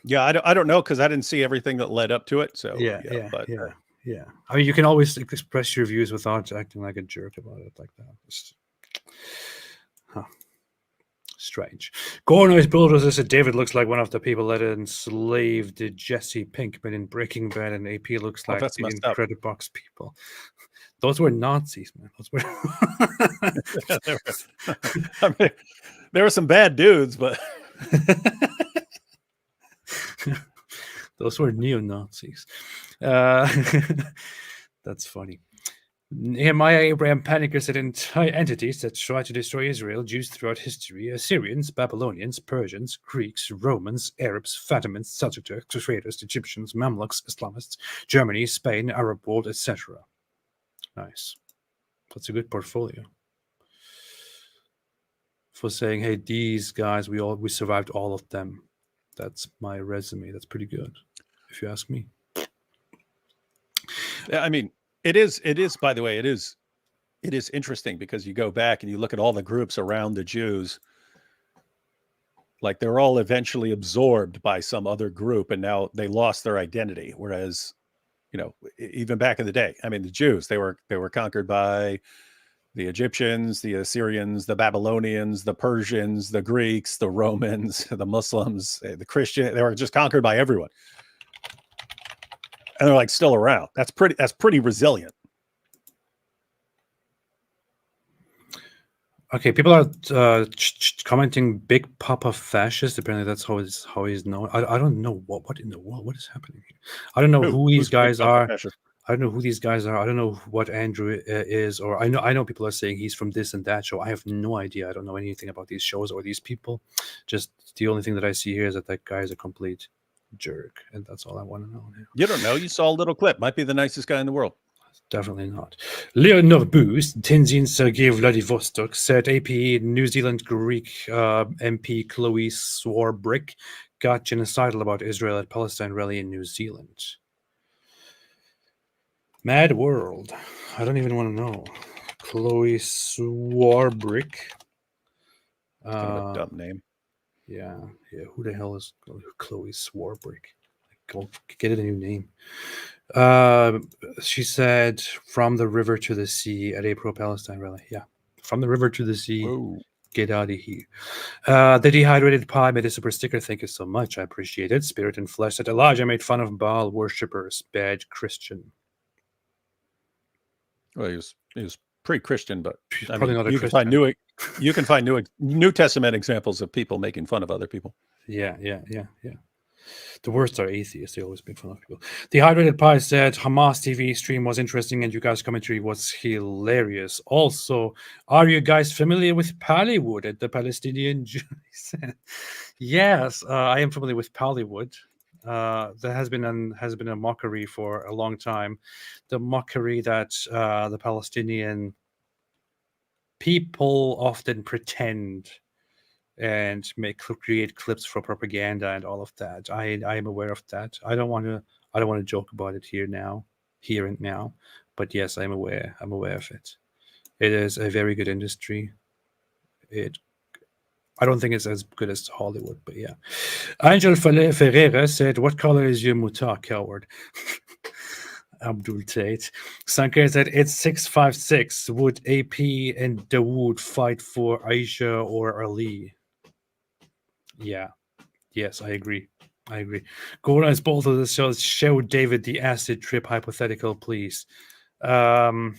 yeah, I don't know because I didn't see everything that led up to it. So Yeah. I mean, you can always express your views without acting like a jerk about it like that. Strange. Gornoise Bulldozer said David looks like one of the people that enslaved Jesse Pinkman in Breaking Bad, and AP looks like that's the messed up. Incredibox people. Those were Nazis, man. Those were. There were some bad dudes, but those were neo-Nazis. That's funny. Nehemiah Abraham Paniker said entities that try to destroy Israel, Jews throughout history, Assyrians, Babylonians, Persians, Greeks, Romans, Arabs, Fatimids, Seljuk Turks, Egyptians, Mamluks, Islamists, Germany, Spain, Arab world, etc. Nice. That's a good portfolio. For saying, hey, these guys, we survived all of them. That's my resume. That's pretty good, if you ask me. Yeah, I mean, it is, by the way, it is interesting because you go back and you look at all the groups around the Jews, like they're all eventually absorbed by some other group and now they lost their identity. Whereas, you know, even back in the day, I mean, the Jews, they were conquered by the Egyptians, the Assyrians, the Babylonians, the Persians, the Greeks, the Romans, the Muslims, the Christians. They were just conquered by everyone. And they're like still around. That's pretty resilient. Okay, people are commenting "Big Papa Fascist." Apparently, that's how he's known. I don't know what in the world. What is happening here? I don't know who these guys are. I don't know who these guys are. I don't know what Andrew is, or I know people are saying he's from this and that show. I have no idea. I don't know anything about these shows or these people. Just the only thing that I see here is that guy is a complete jerk, and that's all I want to know now. You don't know. You saw a little clip. Might be the nicest guy in the world. Definitely not. Leonor Booth, Tenzin Sergei Vladivostok, said AP New Zealand Greek MP Chloe Swarbrick got genocidal about Israel at Palestine rally in New Zealand. Mad world. I don't even want to know. Chloe Swarbrick. Kind of a dumb name. Yeah. Who the hell is Chloe Swarbrick? Go get it a new name. She said, "From the river to the sea" at a pro-Palestine rally. Yeah, from the river to the sea. Whoa. Get out of here. The dehydrated pie made a super sticker. Thank you so much. I appreciate it. Spirit and Flesh said, Elijah made fun of Baal worshippers. Bad Christian. Well, he was pre-Christian, but I probably mean, not a you Christian. can find New Testament examples of people making fun of other people. Yeah. The worst are atheists. They always make fun of people. Dehydrated Pie said Hamas TV stream was interesting and you guys' commentary was hilarious. Also, are you guys familiar with Pallywood at the Palestinian Jews? Yes, I am familiar with Pallywood. There has been a mockery for a long time. The mockery that the Palestinian people often pretend and create clips for propaganda and all of that. I am aware of that. I don't want to joke about it here and now, but yes, I'm aware of it. It is a very good industry. I don't think it's as good as Hollywood, but yeah. Angel Ferreira said, "What color is your mutar, coward?" Abdul Tate. Sankar said, "It's 656. Would AP and Dawood fight for Aisha or Ali?" Yeah. Yes, I agree. Gordon is both of the shows. Show David the acid trip hypothetical, please. No.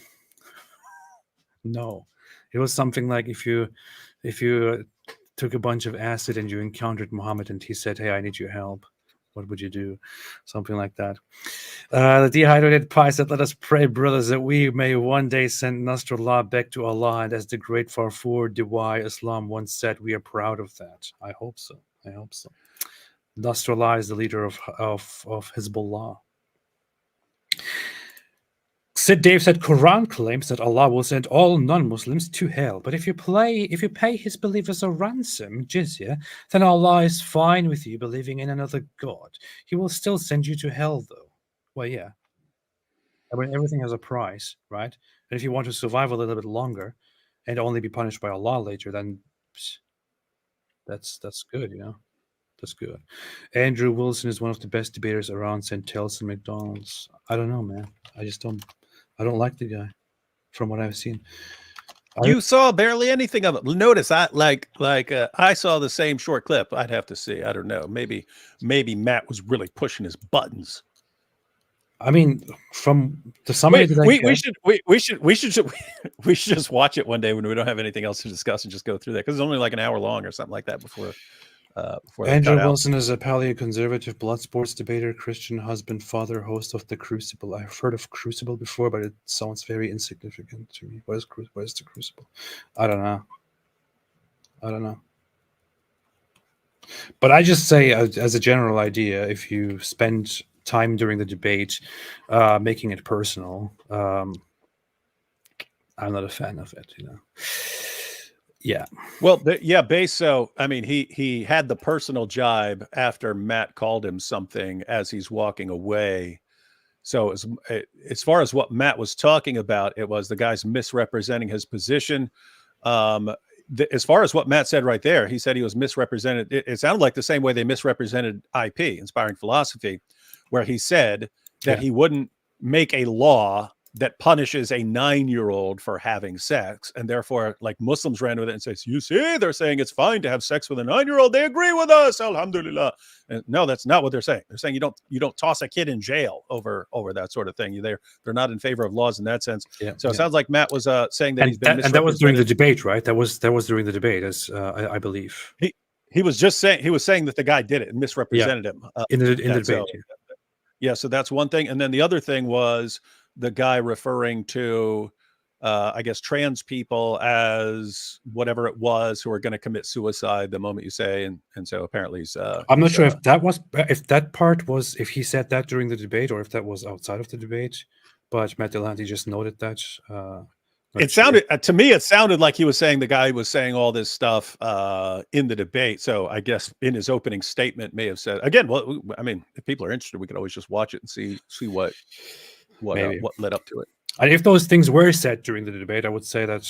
It was something like if you took a bunch of acid and you encountered Muhammad and he said, "Hey, I need your help," what would you do? Something like that. The Dehydrated Pie said, "Let us pray, brothers, that we may one day send Nasrullah back to Allah. And as the great Farfur Dewai Islam once said, we are proud of that." I hope so. Nasrullah is the leader of Hezbollah. Sid Dave said, "Quran claims that Allah will send all non-Muslims to hell. But if you pay his believers a ransom, jizya, then Allah is fine with you believing in another God. He will still send you to hell, though." Well, yeah. I mean, everything has a price, right? And if you want to survive a little bit longer and only be punished by Allah later, then that's good, you know? That's good. Andrew Wilson is one of the best debaters around St. Telson McDonald's. I don't know, man. I don't like the guy from what I've seen. You saw barely anything of it. Notice I I saw the same short clip. I'd have to see. I don't know. Maybe Matt was really pushing his buttons. I mean, from the summary that I we get, should just watch it one day when we don't have anything else to discuss and just go through that, because it's only like an hour long or something like that before they Andrew cut out. Wilson is a paleoconservative blood sports debater, Christian husband, father, host of The Crucible. I've heard of Crucible before, but it sounds very insignificant to me. What is The Crucible? I don't know. But I just say, as a general idea, if you spend time during the debate making it personal, I'm not a fan of it, Yeah. Well, Base. So, I mean, he had the personal jibe after Matt called him something as he's walking away. So as far as what Matt was talking about, it was the guy's misrepresenting his position. As far as what Matt said right there, he said he was misrepresented. It sounded like the same way they misrepresented IP, Inspiring Philosophy, where he said that he wouldn't make a law that punishes a 9-year-old for having sex. And therefore, like, Muslims ran with it and says, you see, they're saying it's fine to have sex with a 9-year-old. They agree with us. Alhamdulillah. And no, that's not what they're saying. They're saying you don't toss a kid in jail over that sort of thing. They're not in favor of laws in that sense. So it sounds like Matt was saying that he's been misrepresented. And that was during the debate, right? That was during the debate, as I believe. He was saying that the guy did it and misrepresented him in the debate. So that's one thing. And then the other thing was the guy referring to, I guess, trans people as whatever it was who are going to commit suicide the moment you say. And so apparently he's. I'm not sure if that part was, if he said that during the debate or if that was outside of the debate. But Matt Dillahunty just noted that. It sounded to me, it sounded like he was saying the guy was saying all this stuff in the debate. So I guess in his opening statement may have said, again, well, I mean, if people are interested, we could always just watch it and see what led up to it. And if those things were said during the debate, I would say that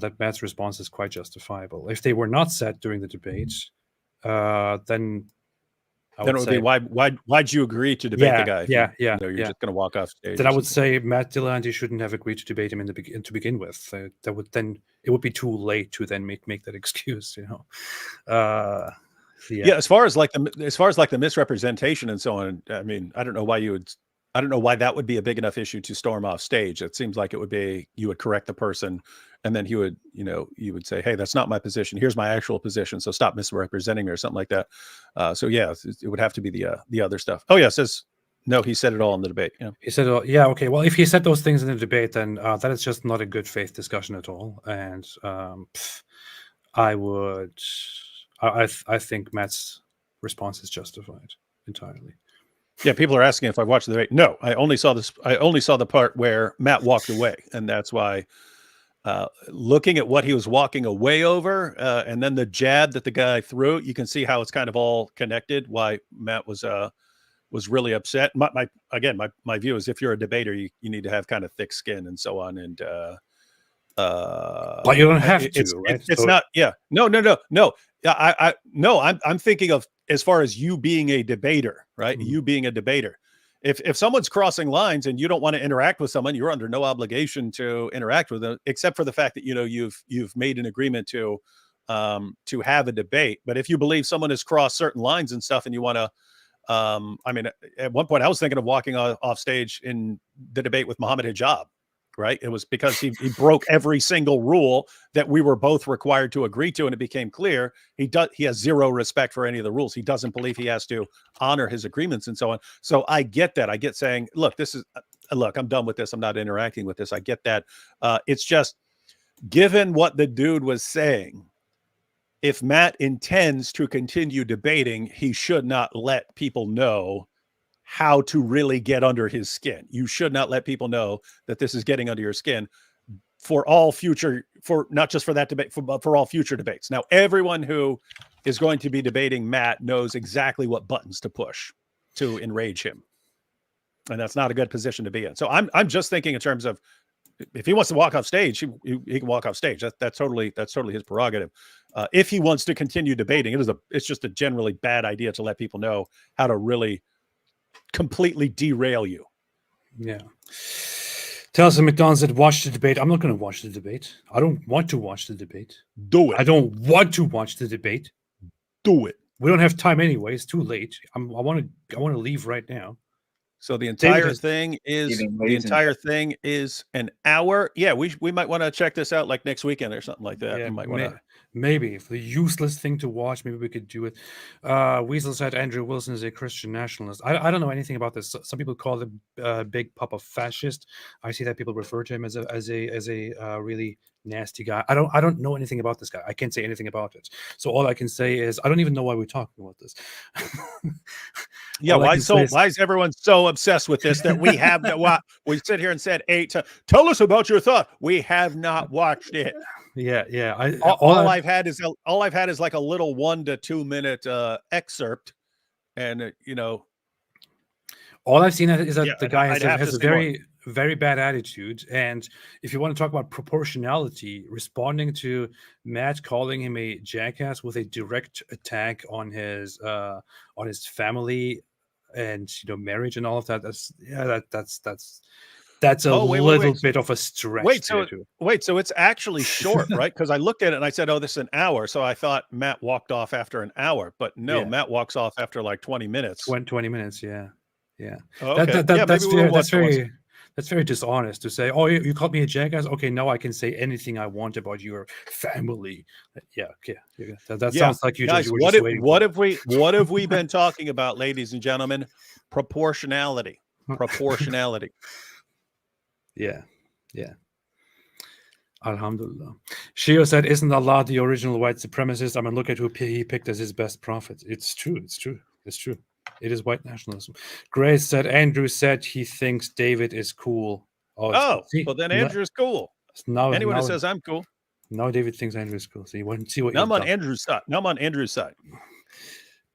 that Matt's response is quite justifiable. If they were not said during the debate, then it would be why'd you agree to debate the guy? You're just going to walk off stage. Then I would say Matt Dillahunty shouldn't have agreed to debate him to begin with. It would be too late to then make that excuse. As far as the misrepresentation and so on. I mean, I don't know why that would be a big enough issue to storm off stage. It seems like it would be, you would correct the person and then you would say, hey, that's not my position. Here's my actual position. So stop misrepresenting me or something like that. It would have to be the other stuff. Oh yeah. It says, no, he said it all in the debate. Yeah. He said, okay. Well, if he said those things in the debate, then that is just not a good faith discussion at all. And I think Matt's response is justified entirely. Yeah, people are asking if I watched the debate. No, I only saw the part where Matt walked away, and that's why. Looking at what he was walking away over, and then the jab that the guy threw, you can see how it's kind of all connected. Why Matt was really upset. My view is, if you're a debater, you need to have kind of thick skin and so on. And but you don't have to. Right? It's not. Yeah. No. I'm thinking of, as far as you being a debater, right? Mm-hmm. You being a debater. If someone's crossing lines and you don't want to interact with someone, you're under no obligation to interact with them, except for the fact that you've made an agreement to have a debate. But if you believe someone has crossed certain lines and stuff, and you want to, I mean, at one point I was thinking of walking off stage in the debate with Muhammad Hijab. Right. It was because he broke every single rule that we were both required to agree to. And it became clear he has zero respect for any of the rules. He doesn't believe he has to honor his agreements and so on. So I get that. I get saying, look, I'm done with this. I'm not interacting with this. I get that. It's just, given what the dude was saying, if Matt intends to continue debating, he should not let people know how to really get under his skin. You should not let people know that this is getting under your skin for not just for that debate, but for all future debates. Now, everyone who is going to be debating Matt knows exactly what buttons to push to enrage him. And that's not a good position to be in. So I'm just thinking in terms of, if he wants to walk off stage, he can walk off stage. That's totally his prerogative. If he wants to continue debating, it's just a generally bad idea to let people know how to really completely derail you. Yeah. Tells him McDonald's said, watch the debate. I'm not going to watch the debate. I don't want to watch the debate. Do it. I don't want to watch the debate. Do it. We don't have time anyway. It's too late. I want to leave right now. So the entire thing is an hour. Yeah, we might want to check this out like next weekend or something like that. Yeah, we might want to. maybe if the useless thing to watch, maybe we could do it. Weasel said Andrew Wilson is a Christian nationalist. I don't know anything about this. Some people call him Big Papa fascist. I see that people refer to him as a really nasty guy. I don't know anything about this guy. I can't say anything about it. So all I can say is I don't even know why we're talking about this. Yeah, why is everyone so obsessed with this that we have that? We sit here and said, "Hey, tell us about your thought." We have not watched it. Yeah. All I've had is like a little 1 to 2 minute excerpt, and all I've seen is that the guy has a very very bad attitude. And if you want to talk about proportionality, responding to Matt calling him a jackass with a direct attack on his family and marriage and all of that, that's a little bit of a stretch. So it's actually short, right? Because I looked at it and I said, "Oh, this is an hour." So I thought Matt walked off after an hour, but no, Matt walks off after like 20 minutes. 20 minutes, yeah. Oh, okay. That's very dishonest to say, "Oh, you called me a jackass. Okay, now I can say anything I want about your family." Yeah, okay. That sounds like you guys. just were What just waiting. What have we been talking about, ladies and gentlemen? Proportionality. Yeah. Alhamdulillah. Shio said, "Isn't Allah the original white supremacist? I mean, look at who he picked as his best prophet." It's true. It is white nationalism. Grace said, "Andrew said he thinks David is cool." Well, then Andrew's cool. Anyone who says I'm cool. Now David thinks Andrew is cool. So you want to see what I'm on Andrew's side.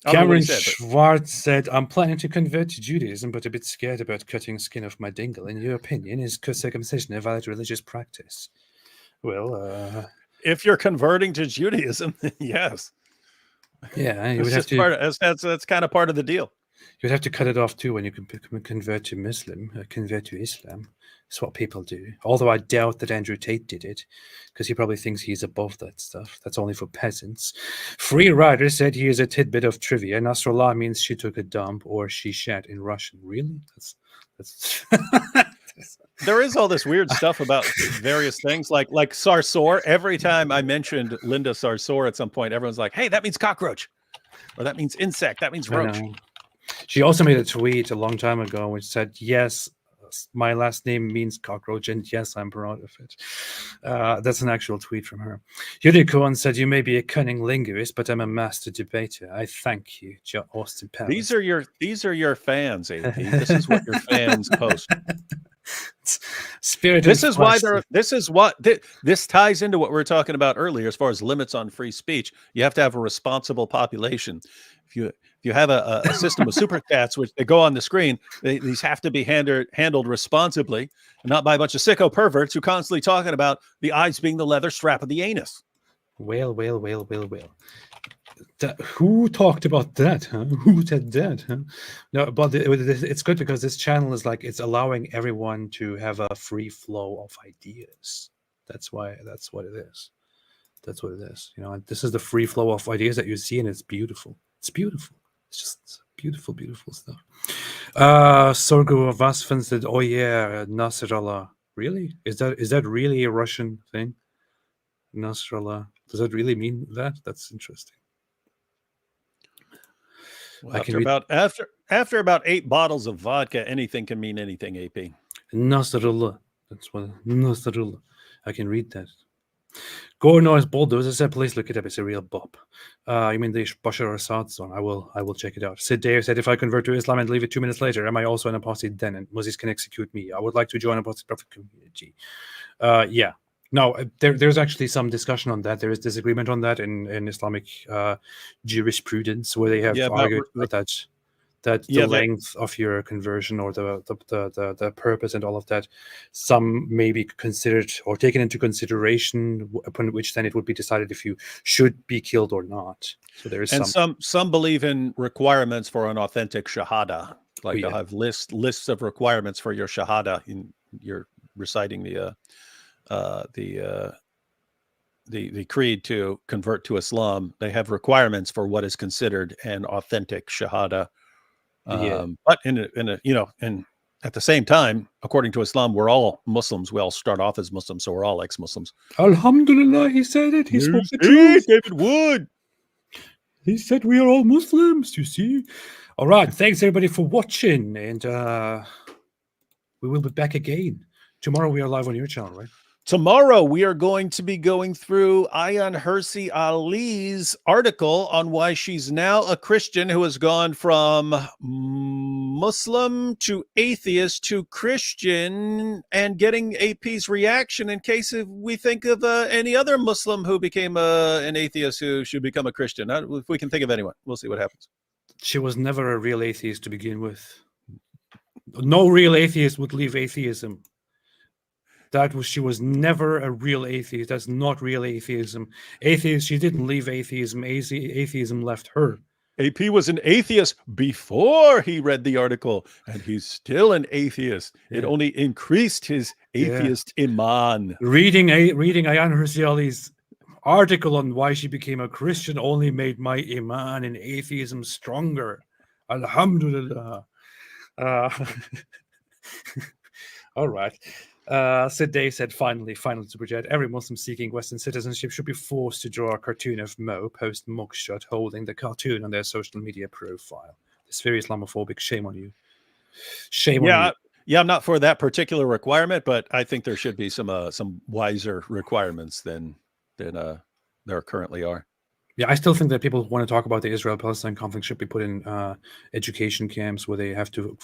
Cameron Schwartz said, "I'm planning to convert to Judaism, but a bit scared about cutting skin off my dingle. In your opinion, is circumcision a valid religious practice?" Well, if you're converting to Judaism, then yes. Yeah, you would have to. That's kind of part of the deal. You'd have to cut it off too when you convert to Islam. That's what people do. Although I doubt that Andrew Tate did it, because he probably thinks he's above that stuff. That's only for peasants. Free Rider said, "Here's a tidbit of trivia. Nasrallah means she took a dump or she shat in Russian." Really? That's There is all this weird stuff about various things, like Sarsour. Every time I mentioned Linda Sarsour at some point, everyone's like, "Hey, that means cockroach," or "That means insect," "That means roach." She also made a tweet a long time ago which said, "Yes, my last name means cockroach, and yes, I'm proud of it." That's an actual tweet from her. Unicorn said, "You may be a cunning linguist, but I'm a master debater. I thank you, Austin Powers." These are your fans, AP. This is what your fans post. This ties into what we were talking about earlier as far as limits on free speech. You have to have a responsible population. If you have a system of super chats which they go on the screen, these have to be handled responsibly, and not by a bunch of sicko perverts who constantly talking about the eyes being the leather strap of the anus. Well. Who talked about that? Huh? Who said that? Huh? No, but it's good because this channel is it's allowing everyone to have a free flow of ideas. That's what it is. And this is the free flow of ideas that you see, and it's beautiful. It's beautiful. It's just beautiful stuff. Sorgo Vasvan said, "Oh yeah, Nasrallah. Really? Is that really a Russian thing? Nasrallah. Does that really mean that? That's interesting." Well, after about 8 bottles of vodka, anything can mean anything, AP. Nasrallah. That's what Nasrallah. I can read that. Gornoise Bulldozer said, "Please look it up. It's a real bop." You mean the Bashar Assad song? I will check it out. Sid Dare said, "If I convert to Islam and leave it 2 minutes later, am I also an apostate then? And Muslims can execute me. I would like to join Apostate Prophet community." Yeah. No, there's actually some discussion on that. There is disagreement on that in Islamic jurisprudence, where they have argued that the length of your conversion or the purpose and all of that, some may be considered or taken into consideration, upon which then it would be decided if you should be killed or not. So there is some believe in requirements for an authentic shahada, they'll have lists of requirements for your shahada in you're reciting the creed to convert to Islam. They have requirements for what is considered an authentic shahada. But in a and at the same time, according to Islam, we're all Muslims. We all start off as Muslims, so we're all ex-Muslims. Alhamdulillah, he said it. He spoke the Hey, truth. David Wood. He said we are all Muslims, you see. All right. Thanks, everybody, for watching. And we will be back again. Tomorrow we are live on your channel, right? Tomorrow, we are going to be going through Ayaan Hirsi Ali's article on why she's now a Christian who has gone from Muslim to atheist to Christian, and getting AP's reaction in case if we think of any other Muslim who became an atheist who should become a Christian. If we can think of anyone, we'll see what happens. She was never a real atheist to begin with. No real atheist would leave atheism. She was never a real atheist. That's not real atheism. She didn't leave atheism. Atheism left her. AP was an atheist before he read the article, and he's still an atheist. It only increased his atheist iman. Reading Ayaan Hirsi Ali's article on why she became a Christian only made my iman and atheism stronger. Alhamdulillah. All right. Sid Day said, final super chat. Every Muslim seeking Western citizenship should be forced to draw a cartoon of Mo post mugshot holding the cartoon on their social media profile. It's very Islamophobic. Shame on you. Shame on you. Yeah, I'm not for that particular requirement, but I think there should be some wiser requirements than there currently are. Yeah, I still think that people who want to talk about the Israel-Palestine conflict should be put in education camps where they have to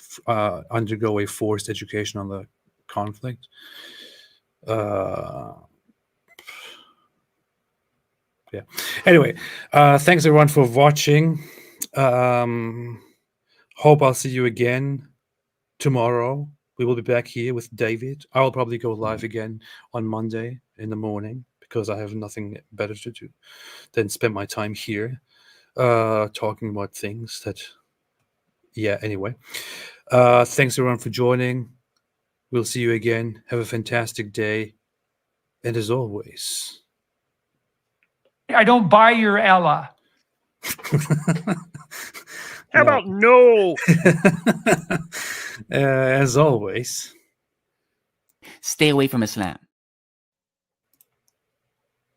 undergo a forced education on the conflict. Yeah. Anyway, thanks everyone for watching. Hope I'll see you again tomorrow. We will be back here with David. I will probably go live again on Monday in the morning because I have nothing better to do than spend my time here talking about things that, yeah, anyway. Thanks everyone for joining. We'll see you again. Have a fantastic day. And as always, I don't buy your Ella. How about no? As always, stay away from Islam.